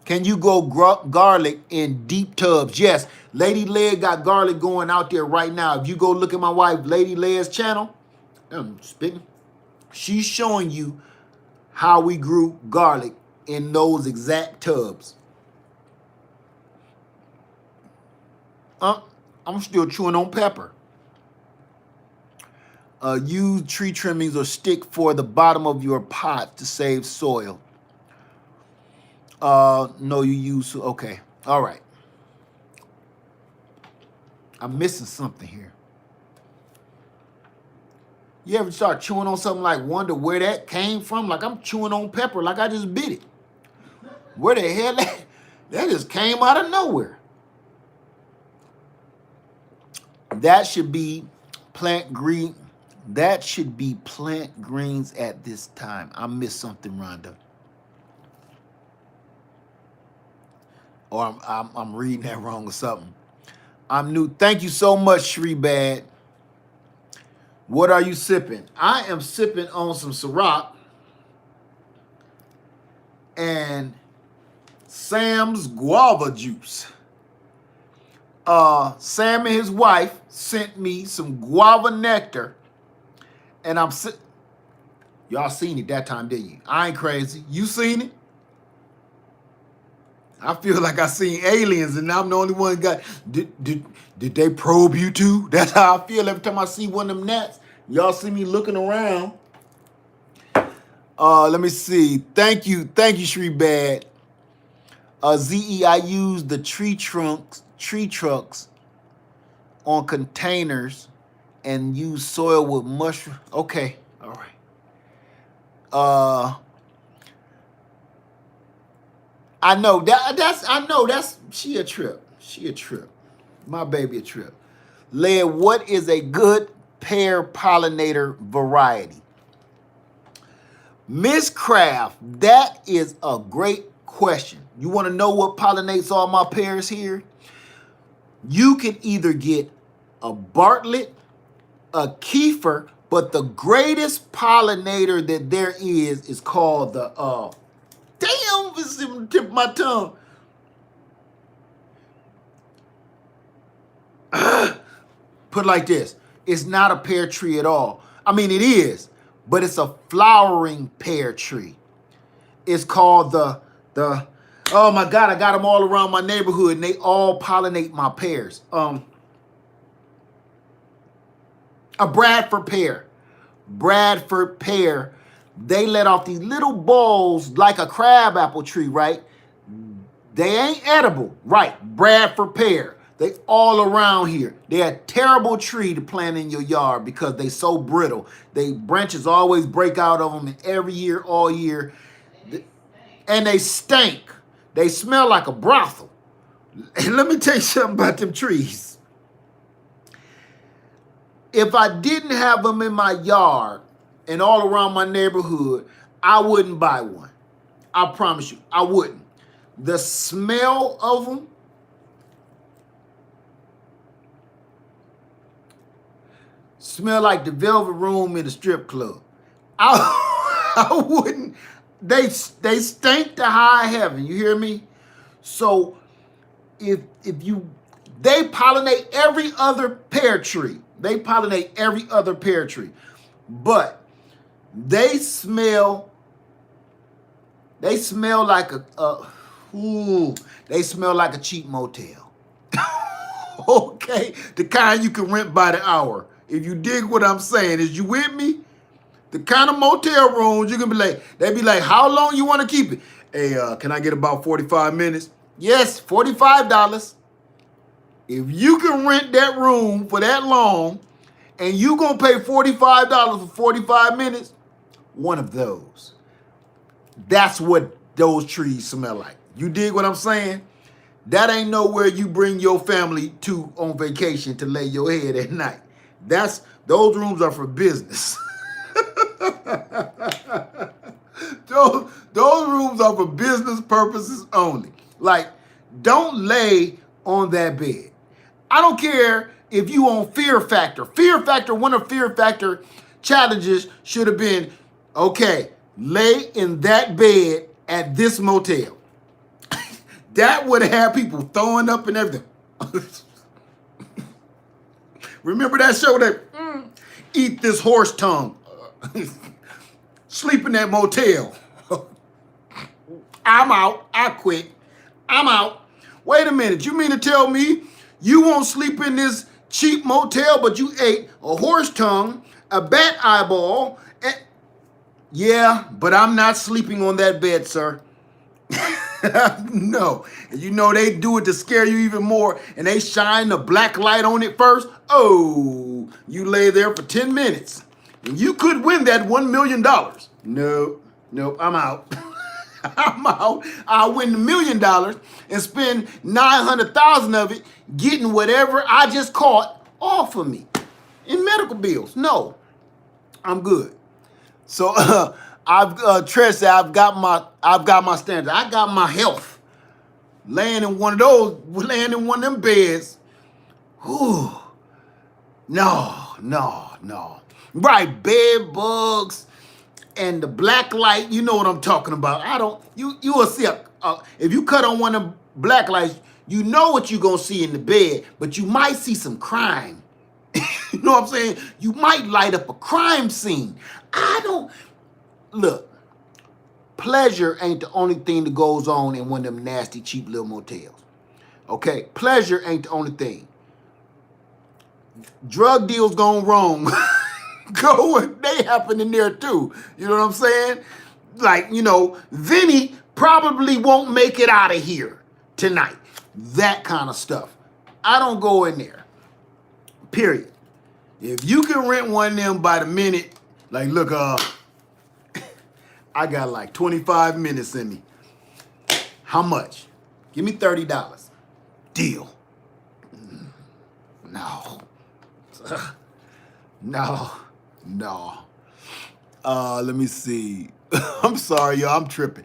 Can you go garlic in deep tubs? Yes. Lady Leia got garlic going out there right now. If you go look at my wife, Lady Leia's channel, I'm spitting. She's showing you how we grew garlic in those exact tubs. I'm still chewing on pepper. Use tree trimmings or stick for the bottom of your pot to save soil. No, you use, okay. All right. I'm missing something here. You ever start chewing on something like wonder where that came from? Like I'm chewing on pepper like I just bit it. Where the hell that just came out of nowhere. That should be plant green. That should be plant greens at this time. I missed something, Rhonda. Or I'm reading that wrong or something. I'm new. Thank you so much, Shree-Bad. What are you sipping? I am sipping on some Ciroc and Sam's guava juice. Sam and his wife sent me some guava nectar, and y'all seen it that time, didn't you? I ain't crazy. You seen it? I feel like I seen aliens, and I'm the only one got. Did they probe you too? That's how I feel every time I see one of them gnats. Y'all see me looking around. Let me see. Thank you, Shree-Bad. ZE, I use the tree trunks on containers and use soil with mushroom. Okay, all right. I know that's she a trip. My baby a trip. Leia, what is a good pear pollinator variety? Miss Graft, that is a great question. You want to know what pollinates all my pears here? You can either get a Bartlett, a Kiefer, but the greatest pollinator that there is called the damn, it's in the tip of my tongue. Put it like this. It's not a pear tree at all. I mean, it is, but it's a flowering pear tree. It's called the oh my God, I got them all around my neighborhood and they all pollinate my pears. A Bradford pear. Bradford pear. They let off these little balls like a crab apple tree, right? They ain't edible, right? Bradford pear. They all around here. They're a terrible tree to plant in your yard because they so brittle. They branches always break out of them, and every year, all year, and they stink. They smell like a brothel. And let me tell you something about them trees. If I didn't have them in my yard and all around my neighborhood, I wouldn't buy one. I promise you, I wouldn't. The smell of them, smell like the velvet room in a strip club. I wouldn't. They stink to high heaven. You hear me? So if you, they pollinate every other pear tree. They pollinate every other pear tree, but they smell like they smell like a cheap motel. Okay, the kind you can rent by the hour. If you dig what I'm saying, is you with me? The kind of motel rooms you can be like, they be like, how long you want to keep it? Hey, can I get about 45 minutes? Yes, $45. If you can rent that room for that long and you gonna pay $45 for 45 minutes, one of those. That's what those trees smell like. You dig what I'm saying? That ain't nowhere you bring your family to on vacation to lay your head at night. Those rooms are for business. Those rooms are for business purposes only. Like, don't lay on that bed. I don't care if you on Fear Factor. Fear Factor, one of Fear Factor challenges should have been, okay, lay in that bed at this motel. That would have people throwing up and everything. Remember that show that eat this horse tongue, sleep in that motel. I'm out. I quit. I'm out. Wait a minute. You mean to tell me you won't sleep in this cheap motel, but you ate a horse tongue, a bat eyeball, and yeah, but I'm not sleeping on that bed, sir. No. And you know they do it to scare you even more, and they shine the black light on it first. Oh, you lay there for 10 minutes, and you could win that $1 million. Nope, I'm out. I'm out. I'll win $1 million and spend 900,000 of it getting whatever I just caught off of me in medical bills. No, I'm good. So Trez said, I've got my standards. I got my health. Laying in one of them beds. Whew. No. Right, bed bugs and the black light. You know what I'm talking about. You will see if you cut on one of them black lights, you know what you're gonna see in the bed, but you might see some crime. You know what I'm saying? You might light up a crime scene. Look, pleasure ain't the only thing that goes on in one of them nasty, cheap little motels. Okay? Pleasure ain't the only thing. Drug deals gone wrong. They happen in there too. You know what I'm saying? Like, Vinny probably won't make it out of here tonight. That kind of stuff. I don't go in there. Period. If you can rent one of them by the minute, like, look, I got like 25 minutes in me. How much? Give me $30. Deal. No. No. Let me see. I'm sorry, y'all. I'm tripping.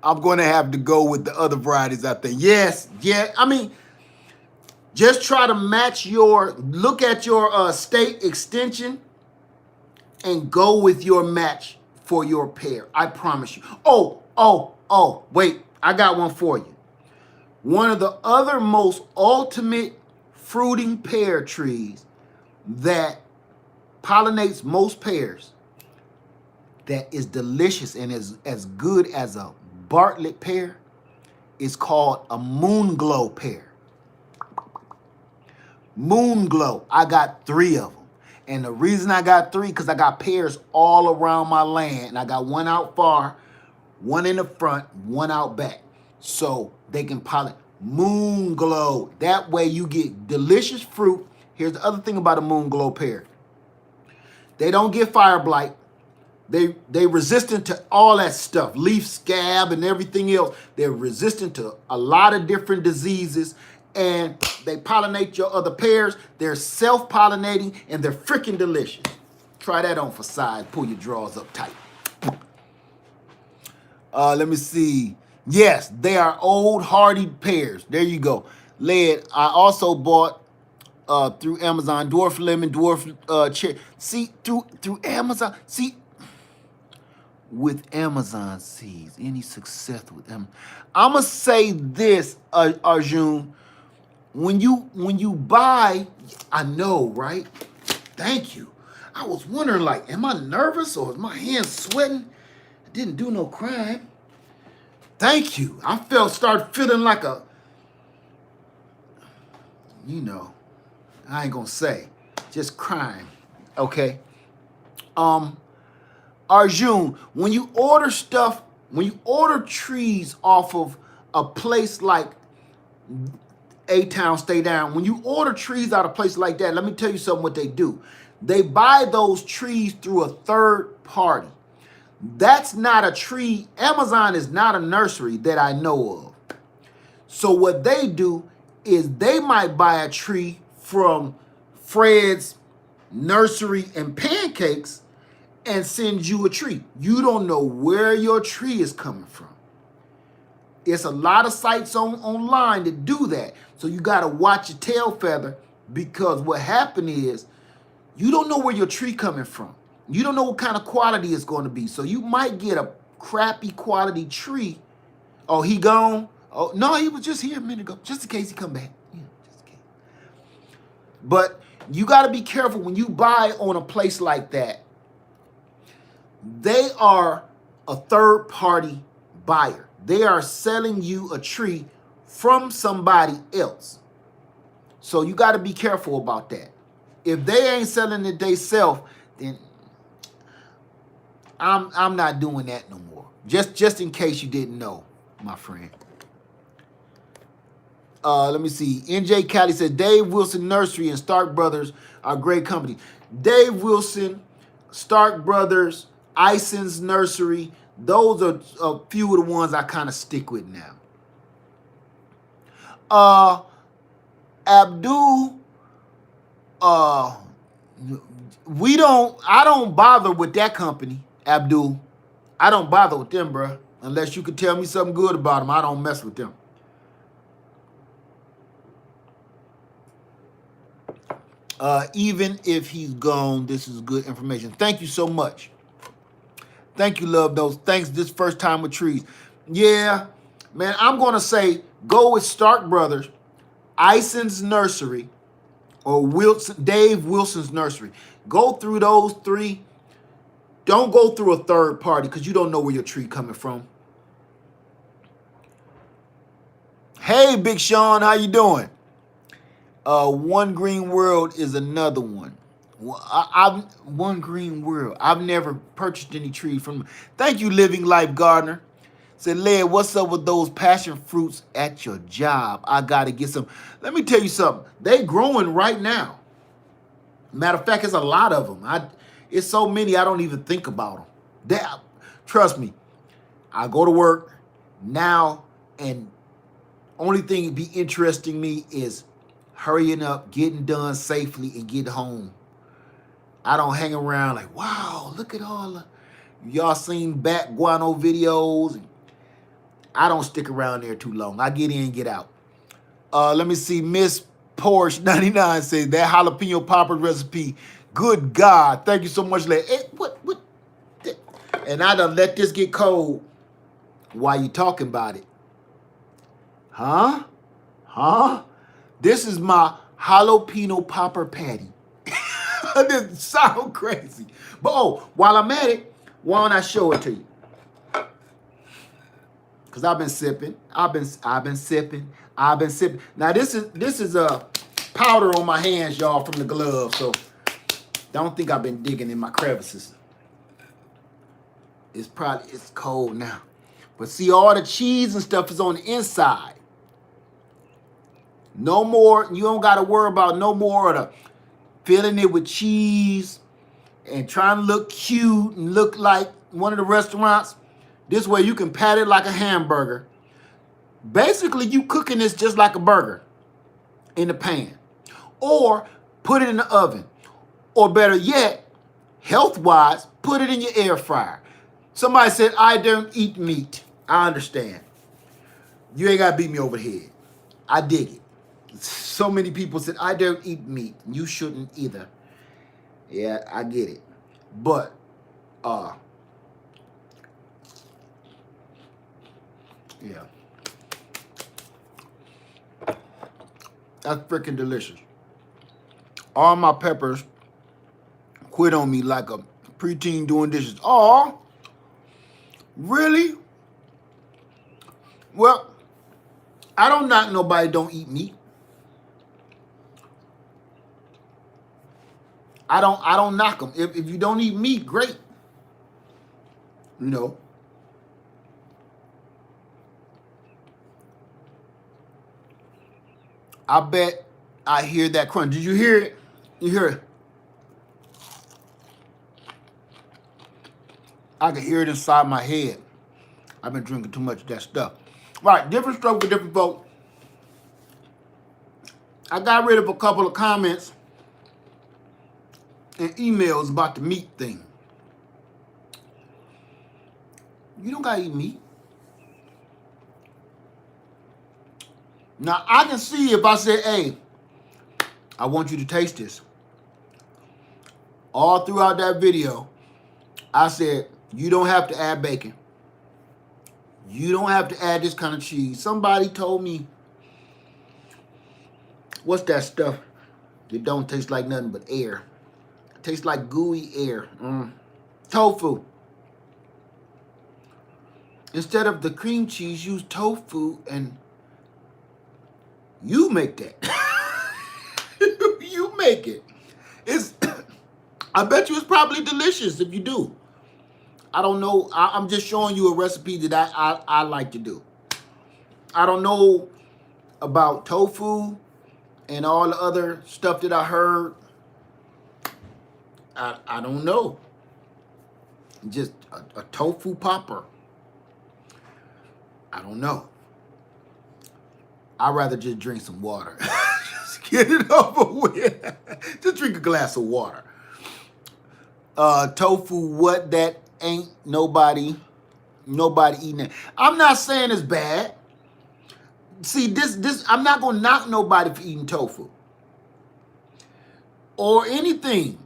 I'm going to have to go with the other varieties out there. Yes, yeah. I mean, just try to match look at your state extension and go with your match for your pear. I promise you. Wait, I got one for you. One of the other most ultimate fruiting pear trees that pollinates most pears, that is delicious and is as good as a Bartlett pear, is called a moonglow pear. Moonglow. I got 3 of them. And the reason I got 3, because I got pears all around my land. And I got one out far, one in the front, one out back. So they can pollinate. Moonglow. That way you get delicious fruit. Here's the other thing about a moonglow pear. They don't get fire blight. They resistant to all that stuff, leaf scab and everything else. They're resistant to a lot of different diseases, and they pollinate your other pears. They're self-pollinating, and they're freaking delicious. Try that on for size. Pull your drawers up tight. Let me see. Yes, they are old hardy pears. There you go. Lead. I also bought through Amazon dwarf lemon, dwarf cherry. See, through Amazon. See, with Amazon seeds, any success with them? I'ma say this, Arjun. When you buy, I know, right? Thank you. I was wondering, like, am I nervous or is my hands sweating? I didn't do no crime. Thank you. I started feeling like a, I ain't gonna say, just crime. Okay. Arjun, when you order trees off of a place like A-Town, Stay Down, when you order trees out of a place like that, let me tell you something what they do. They buy those trees through a third party. That's not a tree. Amazon is not a nursery that I know of. So what they do is they might buy a tree from Fred's Nursery and Pancakes and send you a tree. You don't know where your tree is coming from. It's a lot of sites online that do that. So you got to watch your tail feather, because what happened is you don't know where your tree coming from. You don't know what kind of quality it's going to be. So you might get a crappy quality tree. Oh, he gone? Oh, no, he was just here a minute ago. Just in case he come back. Yeah, just in case. But you got to be careful when you buy on a place like that. They are a third-party buyer. They are selling you a tree from somebody else. So you got to be careful about that. If they ain't selling it themselves, then I'm not doing that no more. Just in case you didn't know, my friend. Let me see. NJ Cali said Dave Wilson Nursery and Stark Brothers are great company. Dave Wilson, Stark Brothers, Ison's Nursery, those are a few of the ones I kind of stick with now. Abdul, I don't bother with that company, Abdul. I don't bother with them, bro. Unless you could tell me something good about them, I don't mess with them. Even if he's gone, this is good information. Thank you so much. Thank you, Love Those. Thanks this first time with trees. Yeah, man, I'm going to say go with Stark Brothers, Ison's Nursery, or Dave Wilson's Nursery. Go through those 3. Don't go through a third party because you don't know where your tree coming from. Hey, Big Sean, how you doing? One Green World is another one. One Green World. I've never purchased any trees from them. Thank you, Living Life Gardener. Said, Led, what's up with those passion fruits at your job? I got to get some. Let me tell you something. They growing right now. Matter of fact, it's a lot of them. It's so many I don't even think about them. Trust me, I go to work now, and only thing that be interesting me is hurrying up, getting done safely, and get home. I don't hang around like, wow, look at all the... Y'all seen bat guano videos? I don't stick around there too long. I get in and get out. Let me see. Miss Porsche 99 says that jalapeno popper recipe. Good God. Thank you so much. Hey, what? And I done let this get cold while you talking about it. Huh? This is my jalapeno popper patty. This sound crazy. But while I'm at it, why don't I show it to you? Cause I've been sipping. I've been sipping. Now this is a powder on my hands, y'all, from the glove. So don't think I've been digging in my crevices. It's cold now. But see, all the cheese and stuff is on the inside. No more, you don't gotta worry about no more of the filling it with cheese and trying to look cute and look like one of the restaurants. This way you can pat it like a hamburger. Basically, you cooking this just like a burger in the pan. Or put it in the oven. Or better yet, health-wise, put it in your air fryer. Somebody said, I don't eat meat. I understand. You ain't got to beat me over the head. I dig it. So many people said, I don't eat meat. You shouldn't either. Yeah, I get it. But, yeah. That's freaking delicious. All my peppers quit on me like a preteen doing dishes. Aw, really? Well, I don't knock nobody don't eat meat. I don't knock them. If you don't eat meat, great. You know. I bet I hear that crunch. Did you hear it? You hear it? I can hear it inside my head. I've been drinking too much of that stuff. Right, different stroke for different folks. I got rid of a couple of comments and emails about the meat thing. You don't gotta eat meat. Now, I can see if I say, hey, I want you to taste this. All throughout that video, I said, you don't have to add bacon. You don't have to add this kind of cheese. Somebody told me, what's that stuff? It don't taste like nothing but air. It tastes like gooey air. Tofu. Instead of the cream cheese, use tofu, and you make that. You make it. I bet you it's probably delicious if you do. I don't know. I'm just showing you a recipe that I like to do. I don't know about tofu and all the other stuff that I heard. I don't know. Just a tofu popper. I don't know. I'd rather just drink some water. Just get it over with. Just drink a glass of water. Tofu, what that ain't nobody eating it. I'm not saying it's bad. See, this I'm not gonna knock nobody for eating tofu. Or anything.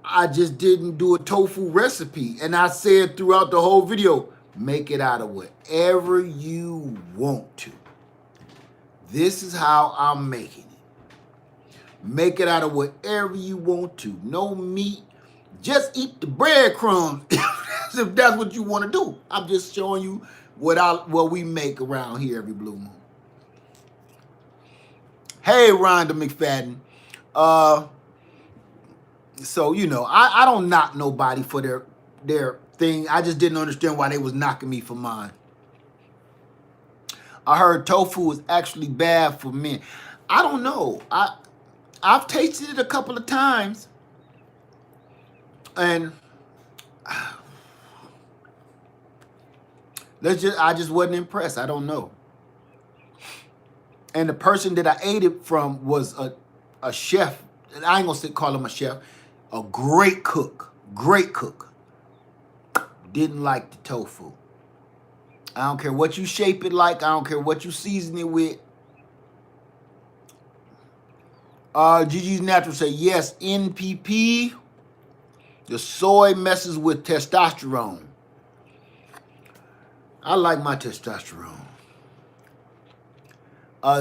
I just didn't do a tofu recipe. And I said throughout the whole video, make it out of whatever you want to. This is how I'm making it. Make it out of whatever you want to. No meat. Just eat the breadcrumbs if that's what you want to do. I'm just showing you what we make around here every blue moon. Hey, Rhonda McFadden. So, you know, I don't knock nobody for their thing. I just didn't understand why they was knocking me for mine. I heard tofu is actually bad for men. I don't know. I've tasted it a couple of times, and I just wasn't impressed. I don't know. And the person that I ate it from was a chef. And I ain't gonna call him a chef. A great cook. Great cook. Didn't like the tofu. I don't care what you shape it like. I don't care what you season it with. Gigi's Natural say, yes, NPP. The soy messes with testosterone. I like my testosterone.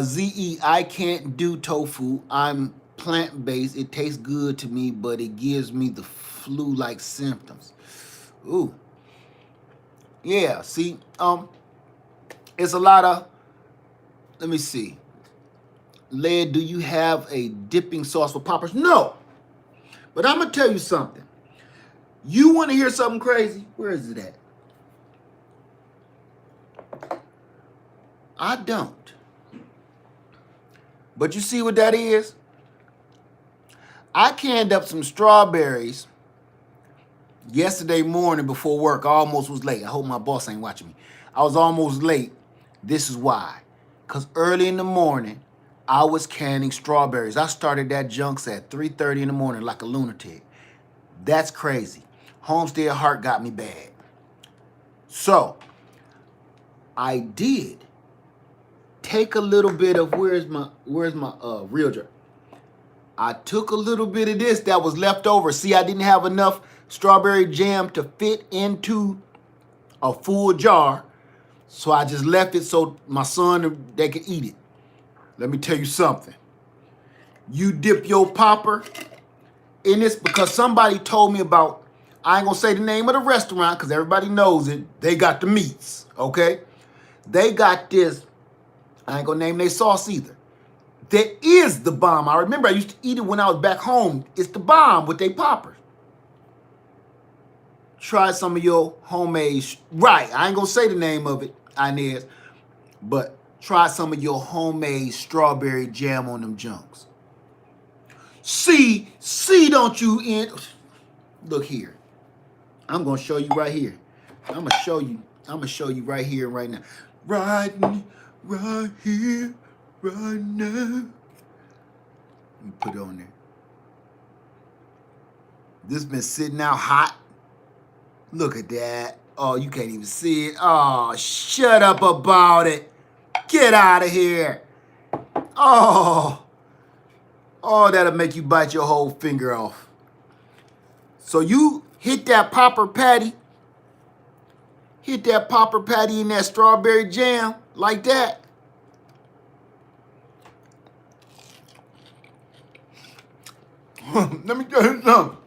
ZE, I can't do tofu. I'm plant-based. It tastes good to me, but it gives me the flu-like symptoms. Ooh. Yeah, see, it's a lot of, let me see. Led, do you have a dipping sauce for poppers? No. But I'm going to tell you something. You want to hear something crazy? Where is it at? I don't. But you see what that is? I canned up some strawberries yesterday morning before work. I almost was late. I hope my boss ain't watching me. I was almost late. This is why. Because early in the morning, I was canning strawberries. I started that junks at 3:30 in the morning like a lunatic. That's crazy. Homestead heart got me bad. So, I did take a little bit of, where's my real jar? I took a little bit of this that was left over. See, I didn't have enough strawberry jam to fit into a full jar. So I just left it so my son, they could eat it. Let me tell you something. You dip your popper in this because somebody told me about, I ain't gonna say the name of the restaurant because everybody knows it. They got the meats, okay? They got this, I ain't gonna name their sauce either. That is the bomb. I remember I used to eat it when I was back home. It's the bomb with their poppers. Try some of your homemade, right, I ain't gonna say the name of it, Inez, but try some of your homemade strawberry jam on them junks. See, don't you in, look here. I'm gonna show you right here. I'm gonna show you right here and right now. Right here, right now. Let me put it on there. This been sitting out hot. Look at that. Oh, you can't even see it. Oh, shut up about it. Get out of here. Oh, that'll make you bite your whole finger off. So you hit that popper patty. Hit that popper patty in that strawberry jam like that. Let me tell you something.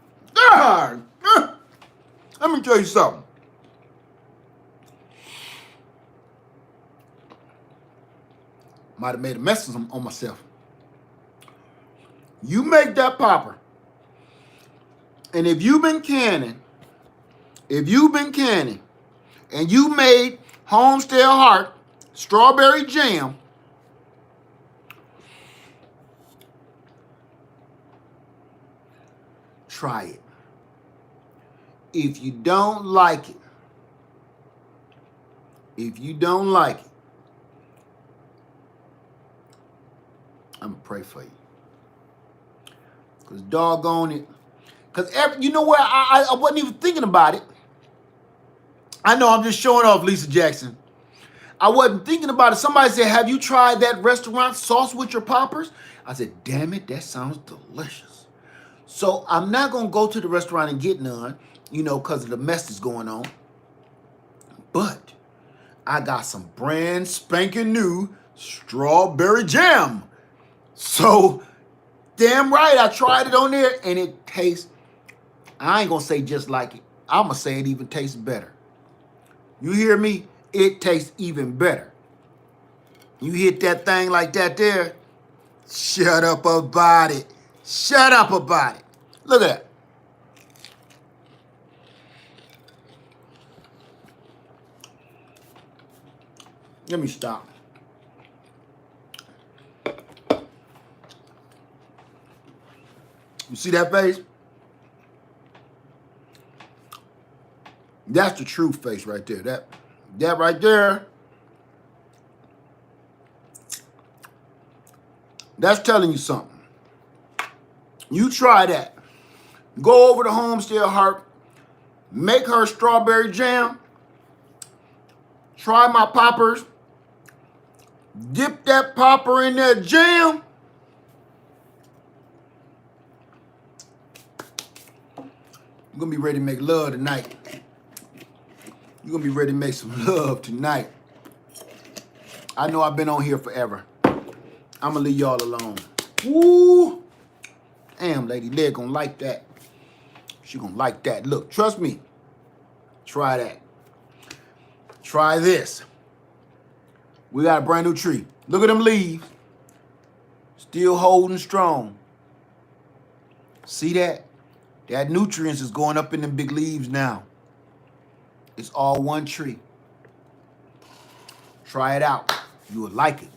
Let me tell you something. Might have made a mess on myself. You make that popper. And if you've been canning, and you made Homestead Heart strawberry jam, try it. If you don't like it, I'm gonna pray for you. Because doggone it. Because you know what? I wasn't even thinking about it. I know I'm just showing off, Lisa Jackson. I wasn't thinking about it. Somebody said, have you tried that restaurant sauce with your poppers? I said, damn it, that sounds delicious. So I'm not going to go to the restaurant and get none, because of the mess that's going on. But I got some brand spanking new strawberry jam. So damn right, I tried it on there and it tastes, I ain't going to say just like it. I'm going to say it even tastes better. You hear me? It tastes even better. You hit that thing like that there, shut up about it. Shut up about it. Look at that. Let me stop. You see that face? That's the true face right there. That right there. That's telling you something. You try that. Go over to Homestead Heart. Make her strawberry jam. Try my poppers. Dip that popper in that jam. You're going to be ready to make love tonight. You're going to be ready to make some love tonight. I know I've been on here forever. I'm going to leave y'all alone. Woo! Damn, Lady Leg going to like that. She going to like that. Look, trust me. Try that. Try this. We got a brand new tree. Look at them leaves. Still holding strong. See that? That nutrients is going up in them big leaves now. It's all one tree. Try it out. You will like it.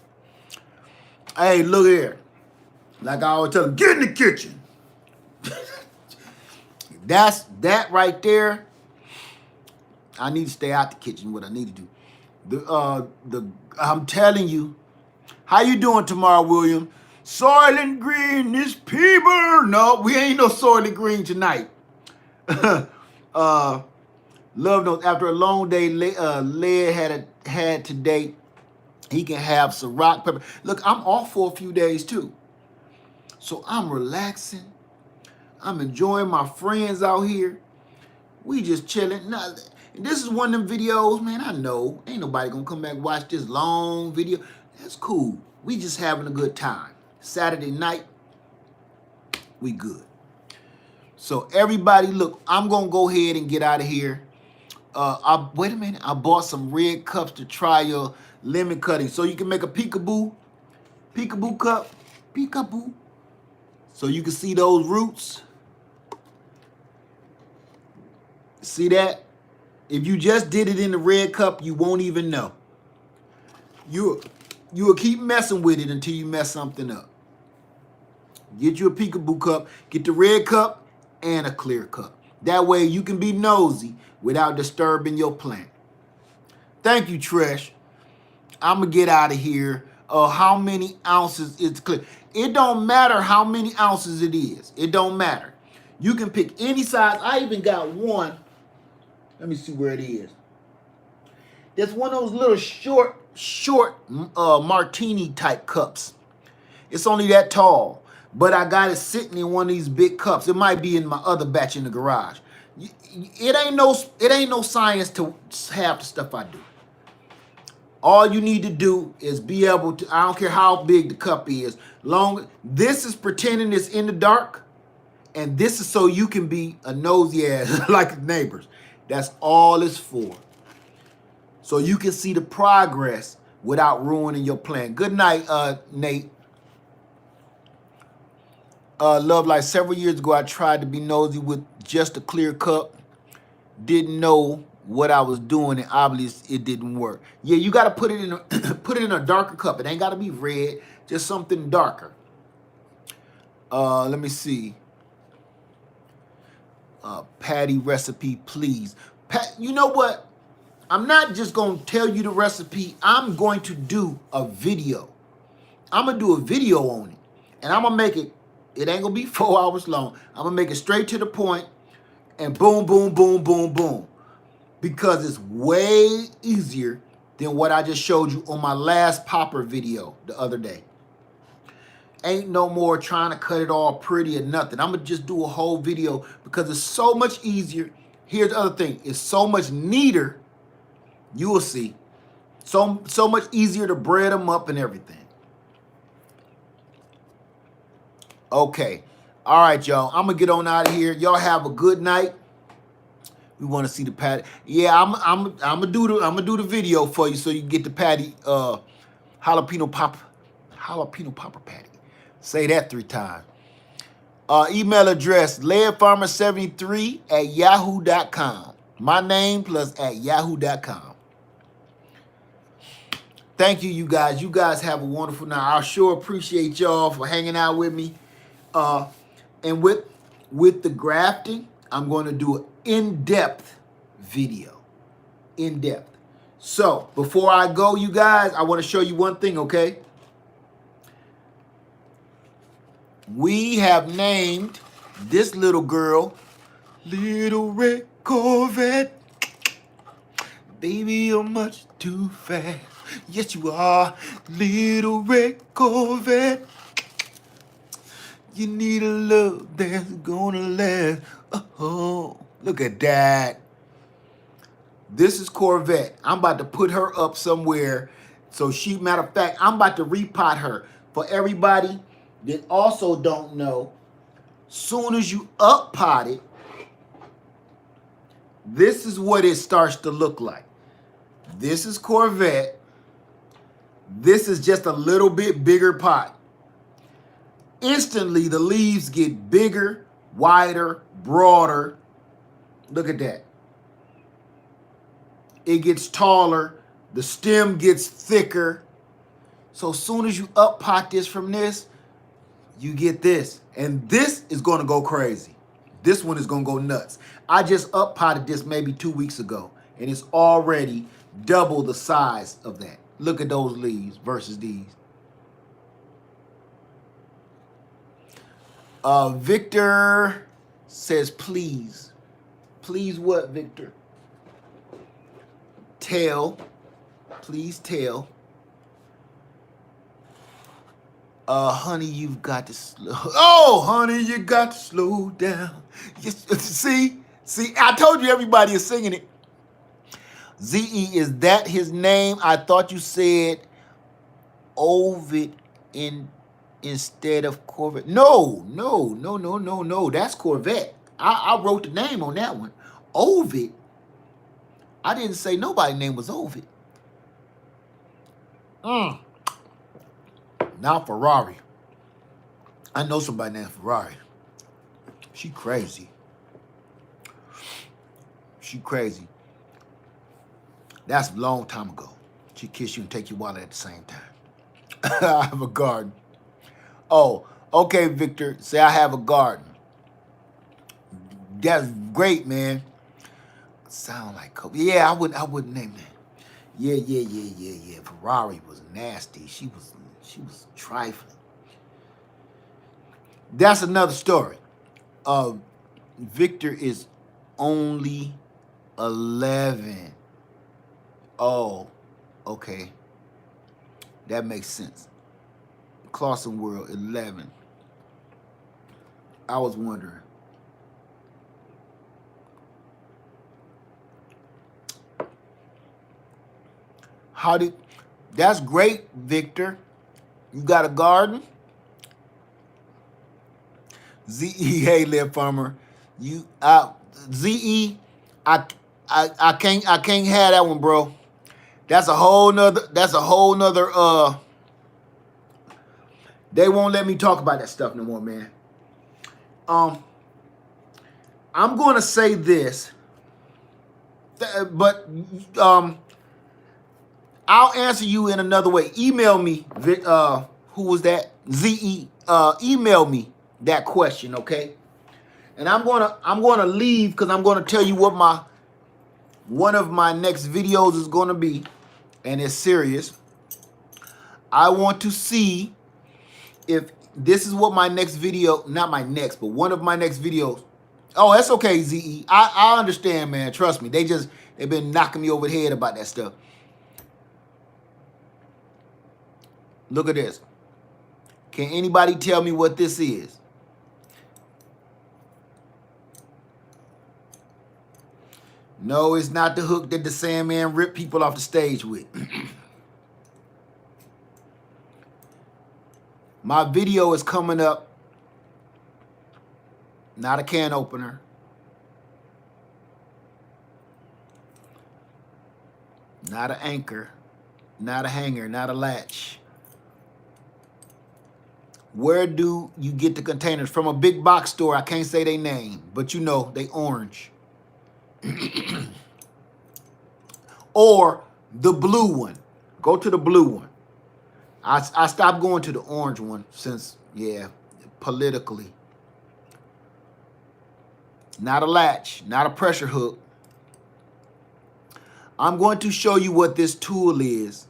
Hey, look here. Like I always tell them, get in the kitchen. That's that right there. I need to stay out the kitchen. What I need to do. I'm telling you. How you doing tomorrow, William? Soylent Green, this people. No, we ain't no Soylent Green tonight. Love notes. After a long day, Led had today. He can have some rock pepper. Look, I'm off for a few days too. So I'm relaxing. I'm enjoying my friends out here. We just chilling. Now, this is one of them videos, man, I know. Ain't nobody gonna come back and watch this long video. That's cool. We just having a good time. Saturday night, we good. So everybody, look, I'm gonna go ahead and get out of here. Wait a minute. I bought some red cups to try your lemon cutting. So you can make a peekaboo cup. Peekaboo. So you can see those roots. See that? If you just did it in the red cup, you won't even know. You will keep messing with it until you mess something up. Get you a peekaboo cup. Get the red cup and a clear cup. That way you can be nosy without disturbing your plant. Thank you, Trish. I'm going to get out of here. How many ounces is clear? It don't matter how many ounces it is. It don't matter. You can pick any size. I even got one. Let me see where it is. There's one of those little short martini type cups. It's only that tall. But I got it sitting in one of these big cups. It might be in my other batch in the garage. It ain't no science to have the stuff I do. All you need to do is be able to, I don't care how big the cup is, this is pretending it's in the dark, and this is so you can be a nosy ass like neighbors. That's all it's for. So you can see the progress without ruining your plan. Good night, Nate. Love, like several years ago, I tried to be nosy with just a clear cup. Didn't know what I was doing, and obviously it didn't work. Yeah, you got to put it in a darker cup. It ain't got to be red, just something darker. Let me see. Patty recipe, please. You know what? I'm not just going to tell you the recipe. I'm going to do a video. I'm going to do a video on it, and I'm going to make it. It ain't going to be 4 hours long. I'm going to make it straight to the point, and boom, boom, boom, boom, boom. Because it's way easier than what I just showed you on my last popper video the other day. Ain't no more trying to cut it all pretty or nothing. I'm going to just do a whole video because it's so much easier. Here's the other thing. It's so much neater. You will see. So much easier to bread them up and everything. Okay. All right, y'all. I'm going to get on out of here. Y'all have a good night. We want to see the patty. Yeah, I'm gonna do the video for you so you can get the patty jalapeno popper patty. Say that 3 times. Email address leadfarmer73@yahoo.com. My name plus @yahoo.com. Thank you, you guys. You guys have a wonderful night. I sure appreciate y'all for hanging out with me. And with the grafting, I'm going to do an in-depth video. In-depth. So, before I go, you guys, I want to show you one thing, okay? We have named this little girl Little Red Corvette. Baby, you're much too fast. Yes, you are, little red Corvette. You need a love that's gonna last. Oh, look at that. This is Corvette. I'm about to put her up somewhere. So she, matter of fact, I'm about to repot her. For everybody that also don't know, soon as you up pot it, this is what it starts to look like. This is Corvette. This is just a little bit bigger pot. Instantly, the leaves get bigger, wider, broader. Look at that. It gets taller. The stem gets thicker. So as soon as you up pot this from this, you get this. And this is going to go crazy. This one is going to go nuts. I just up potted this maybe 2 weeks ago, and it's already double the size of that. Look at those leaves versus these. Victor says, please. Please what, Victor? Tell. Please tell. Honey, you've got to slow. Oh, honey, you got to slow down. Yes, see, I told you everybody is singing it. ZE, is that his name? I thought you said Ovid instead of Corvette. No. That's Corvette. I wrote the name on that one. Ovid. I didn't say nobody's name was Ovid. Now Ferrari. I know somebody named Ferrari. She crazy. She crazy. That's a long time ago. She kiss you and take your wallet at the same time. I have a garden. Oh, okay, Victor. Say I have a garden. That's great, man. Sound like Kobe. Yeah, I wouldn't name that. Yeah. Ferrari was nasty. She was trifling. That's another story. Victor is only 11. Oh, okay. That makes sense. Clausen World, 11. I was wondering. That's great, Victor. You got a garden? ZE, hey, Live Farmer. ZE, I can't have that one, bro. That's a whole nother, they won't let me talk about that stuff no more, man. I'm going to say this, but I'll answer you in another way. Email me, who was that? ZE. Email me that question, okay? And I'm gonna leave because I'm gonna tell you what one of my next videos is gonna be, and it's serious. I want to see if this is what my next video, not my next, but one of my next videos. Oh, that's okay, ZE. I understand, man. Trust me. They've been knocking me over the head about that stuff. Look at this. Can anybody tell me what this is? No, it's not the hook that the Sandman ripped people off the stage with. My video is coming up. Not a can opener. Not an anchor. Not a hanger. Not a latch. Where do you get the containers? From a big box store. I can't say their name, but you know, they orange. Or the blue one. Go to the blue one. I stopped going to the orange one since, yeah, politically. Not a latch, not a pressure hook. I'm going to show you what this tool is.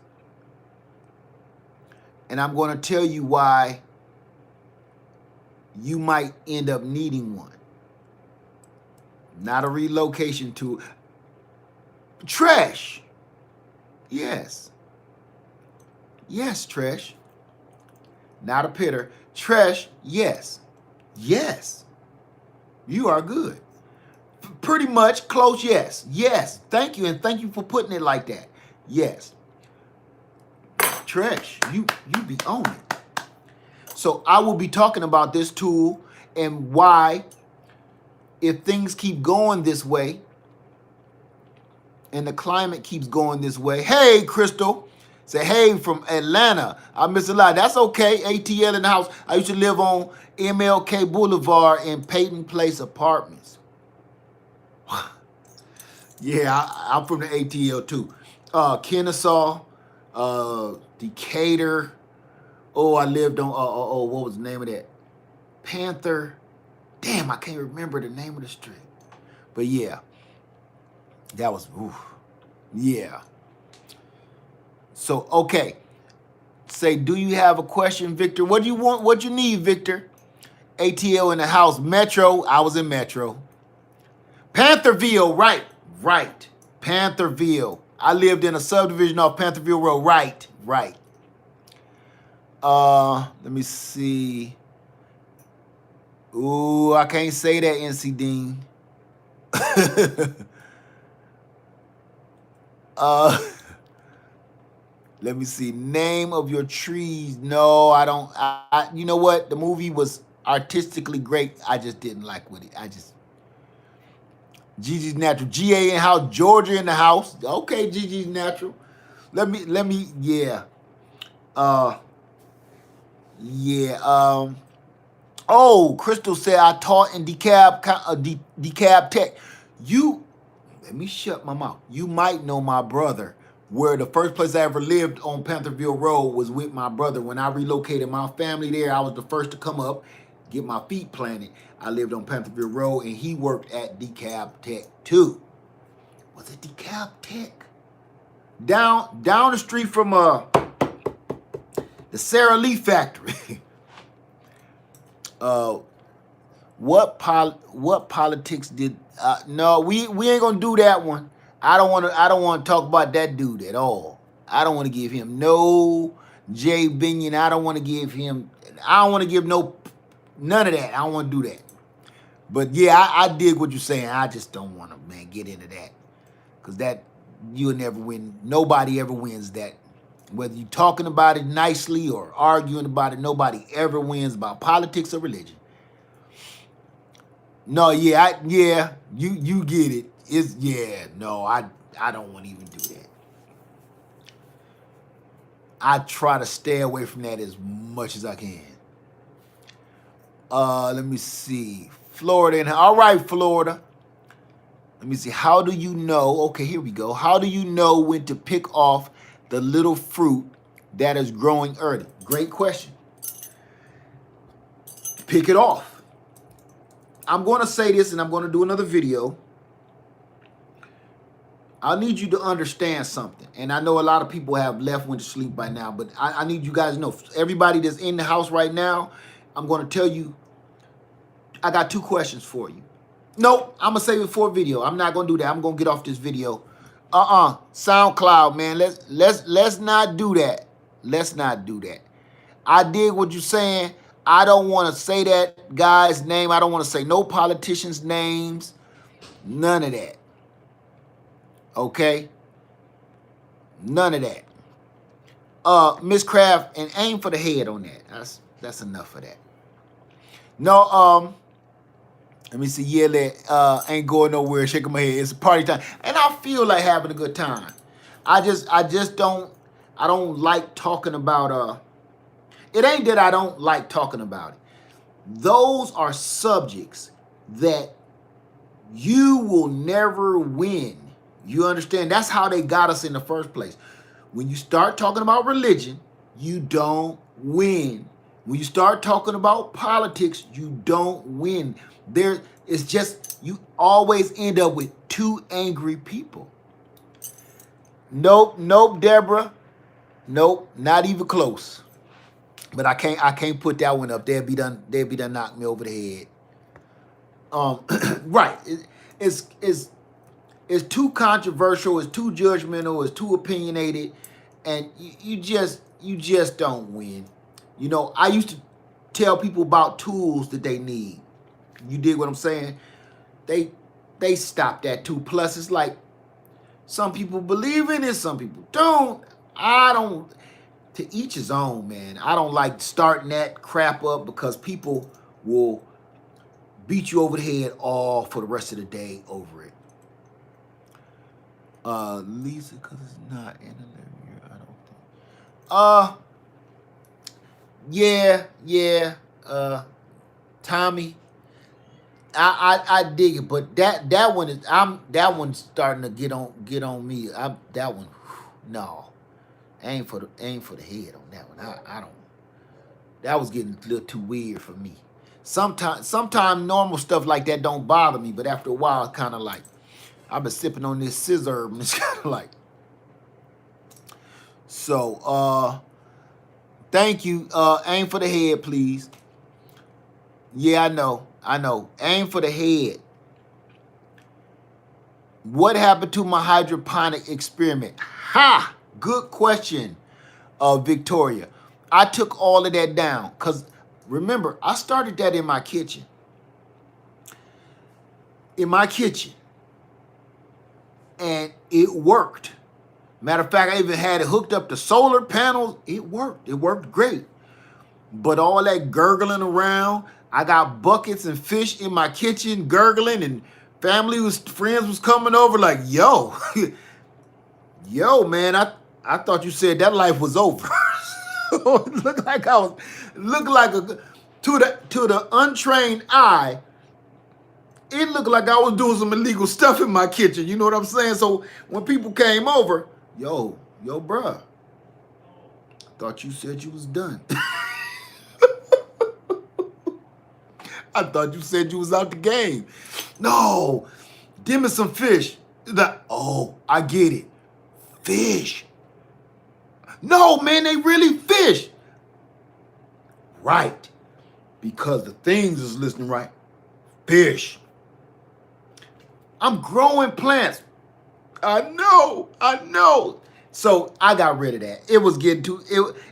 And I'm going to tell you why you might end up needing one. Not a relocation tool. Trash. Yes. Yes, Tresh. Not a pitter. Tresh, yes. Yes. You are good. Pretty much close, yes. Yes. Thank you, and thank you for putting it like that. Yes. Tresh, you be on it. So I will be talking about this tool and why, if things keep going this way and the climate keeps going this way. Hey, Crystal. Say, hey, from Atlanta. I miss a lot. That's okay. ATL in the house. I used to live on MLK Boulevard in Peyton Place Apartments. Yeah, I'm from the ATL too. Kennesaw, Decatur. Oh, I lived on, what was the name of that? Panther. Damn, I can't remember the name of the street. But yeah, that was, oof. Yeah. So, okay. Say, do you have a question, Victor? What do you want? What you need, Victor? ATL in the house. Metro. I was in Metro. Pantherville. Right. Right. Pantherville. I lived in a subdivision off Pantherville Road. Right. Right. Let me see. Ooh, I can't say that, NC Dean. Let me see. Name of your trees. No, I don't. You know what? The movie was artistically great. I just didn't like with it. Gigi's Natural. GA in house. Georgia in the house. Okay, Gigi's Natural. Let me, yeah. Yeah. Oh, Crystal said I taught in DeKalb Tech. Let me shut my mouth. You might know my brother, where the first place I ever lived on Pantherville Road was with my brother. When I relocated my family there, I was the first to come up, get my feet planted. I lived on Pantherville Road, and he worked at DeKalb Tech too. Was it DeKalb Tech? Down the street from the Sara Lee factory. What politics did? No, we ain't gonna do that one. I don't want to talk about that dude at all. I don't want to give him no Jay Binion. I don't want to give him. I don't want to give none of that. I don't want to do that. But yeah, I dig what you're saying. I just don't want to, man, get into that, because that you'll never win. Nobody ever wins that. Whether you're talking about it nicely or arguing about it, nobody ever wins about politics or religion. No, yeah, you get it. It's no, I don't want to even do that. I try to stay away from that as much as I can. Let me see. Florida, all right, Florida. Let me see. How do you know? Okay, here we go. How do you know when to pick off the little fruit that is growing early? Great question. Pick it off. I'm going to say this, and I'm going to do another video. I need you to understand something. And I know a lot of people have went to sleep by now, but I need you guys to know, everybody that's in the house right now, I'm going to tell you, I got 2 questions for you. Nope, I'm going to save it for a video. I'm not going to do that. I'm going to get off this video. SoundCloud, man. Let's not do that. Let's not do that. I dig what you're saying. I don't want to say that guy's name. I don't want to say no politicians' names. None of that. Okay? None of that. Miss Craft, and aim for the head on that. That's enough of that. No, let me see. Yeah, ain't going nowhere. Shaking my head. It's a party time, and I feel like having a good time. I don't like talking about. It ain't that I don't like talking about it. Those are subjects that you will never win. You understand? That's how they got us in the first place. When you start talking about religion, you don't win. When you start talking about politics, you don't win. It's just, you always end up with 2 angry people. Nope, Deborah. Nope, not even close. But I can't put that one up. They'll be done knock me over the head. Right. It's it's too controversial, it's too judgmental, it's too opinionated, and you just don't win. You know, I used to tell people about tools that they need. You dig what I'm saying? They stopped that too. Plus, it's like some people believe in it, some people don't. I don't. To each his own, man. I don't like starting that crap up because people will beat you over the head all for the rest of the day over it. Lisa, because it's not in the living room, I don't think. Yeah. Tommy, I dig it, but that one is that one's starting to get on me. That one, no, ain't for the head on that one. I don't. That was getting a little too weird for me. Sometimes normal stuff like that don't bother me, but after a while, it's kind of like I've been sipping on this scissor, and it's kind of like. So, thank you. Aim for the head, please. Yeah, I know. Aim for the head. What happened to my hydroponic experiment? Ha! Good question, Victoria. I took all of that down because remember, I started that in my kitchen. And it worked. Matter of fact, I even had it hooked up to solar panels. It worked. It worked great. But all that gurgling around, I got buckets and fish in my kitchen gurgling, and friends was coming over like, yo, yo, man, I thought you said that life was over. It looked like to the untrained eye, it looked like I was doing some illegal stuff in my kitchen. You know what I'm saying? So when people came over, yo, bruh, I thought you said you was done. I thought you said you was out the game. No, give me some fish. Oh, I get it. Fish. No, man, they really fish. Right. Because the things is listening right. Fish. I'm growing plants. I know. So I got rid of that. It was getting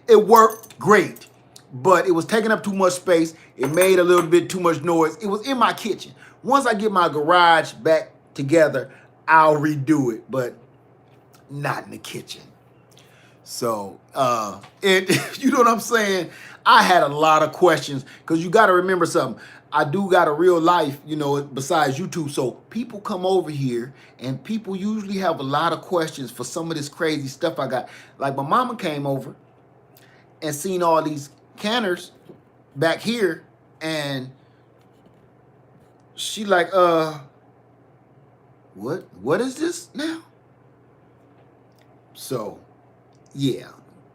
it worked great, but it was taking up too much space. It made a little bit too much noise. It was in my kitchen. Once I get my garage back together, I'll redo it, but not in the kitchen. So you know what I'm saying? I had a lot of questions because you got to remember something. I do got a real life, you know, besides YouTube. So people come over here and people usually have a lot of questions for some of this crazy stuff I got. Like my mama came over and seen all these canners back here and she like, what is this now? So, yeah,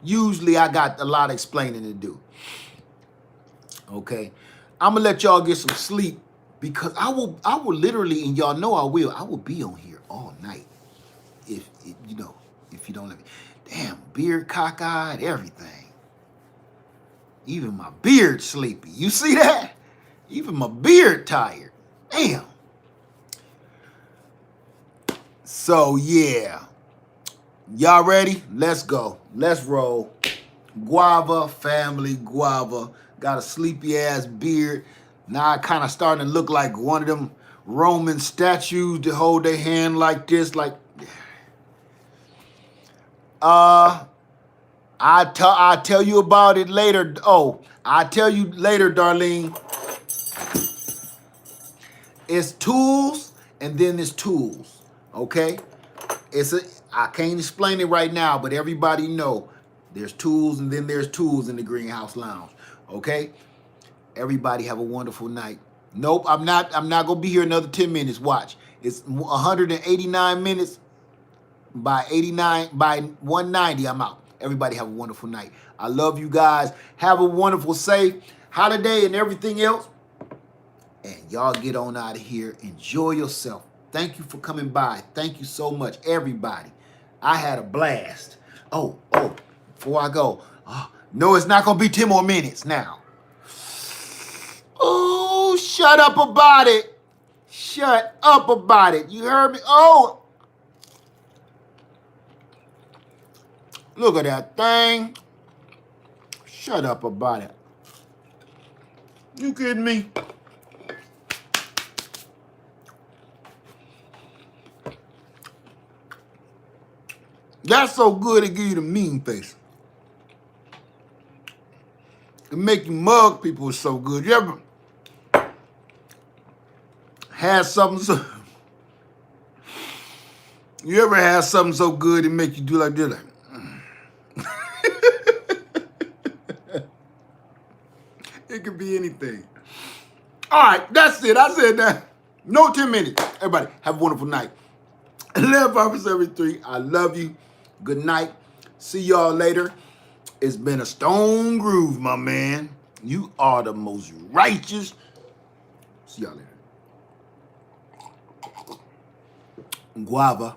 usually I got a lot of explaining to do. Okay. I'm gonna let y'all get some sleep because I will literally, and y'all know I will be on here all night if you don't let me. Damn, beard cockeyed, everything. Even my beard sleepy. You see that? Even my beard tired. Damn. So yeah. Y'all ready? Let's go. Let's roll. Guava, family, guava. Got a sleepy ass beard. Now I kind of starting to look like one of them Roman statues that hold their hand like this. Like, I'll tell you about it later. Oh, I'll tell you later, Darlene. It's tools and then it's tools. Okay? I can't explain it right now, but everybody know there's tools and then there's tools in the Greenhouse Lounge. Okay? Everybody have a wonderful night. Nope, I'm not gonna be here another 10 minutes. Watch. It's 189 minutes. By 190, I'm out. Everybody have a wonderful night. I love you guys. Have a wonderful, safe holiday and everything else. And y'all get on out of here. Enjoy yourself. Thank you for coming by. Thank you so much, everybody. I had a blast. Oh, before I go. No, it's not going to be 10 more minutes now. Oh, shut up about it. Shut up about it. You heard me? Oh, Look at that thing. Shut up about it. You kidding me? That's so good it give you the mean face. It make you mug people so good. You ever had something so you ever had something so good it make you do like this? Like, it could be anything. All right, that's it. I said that. No 10 minutes. Everybody, have a wonderful night. 11-5-7-3. I love you. Good night. See y'all later. It's been a stone groove, my man. You are the most righteous. See y'all later. Guava.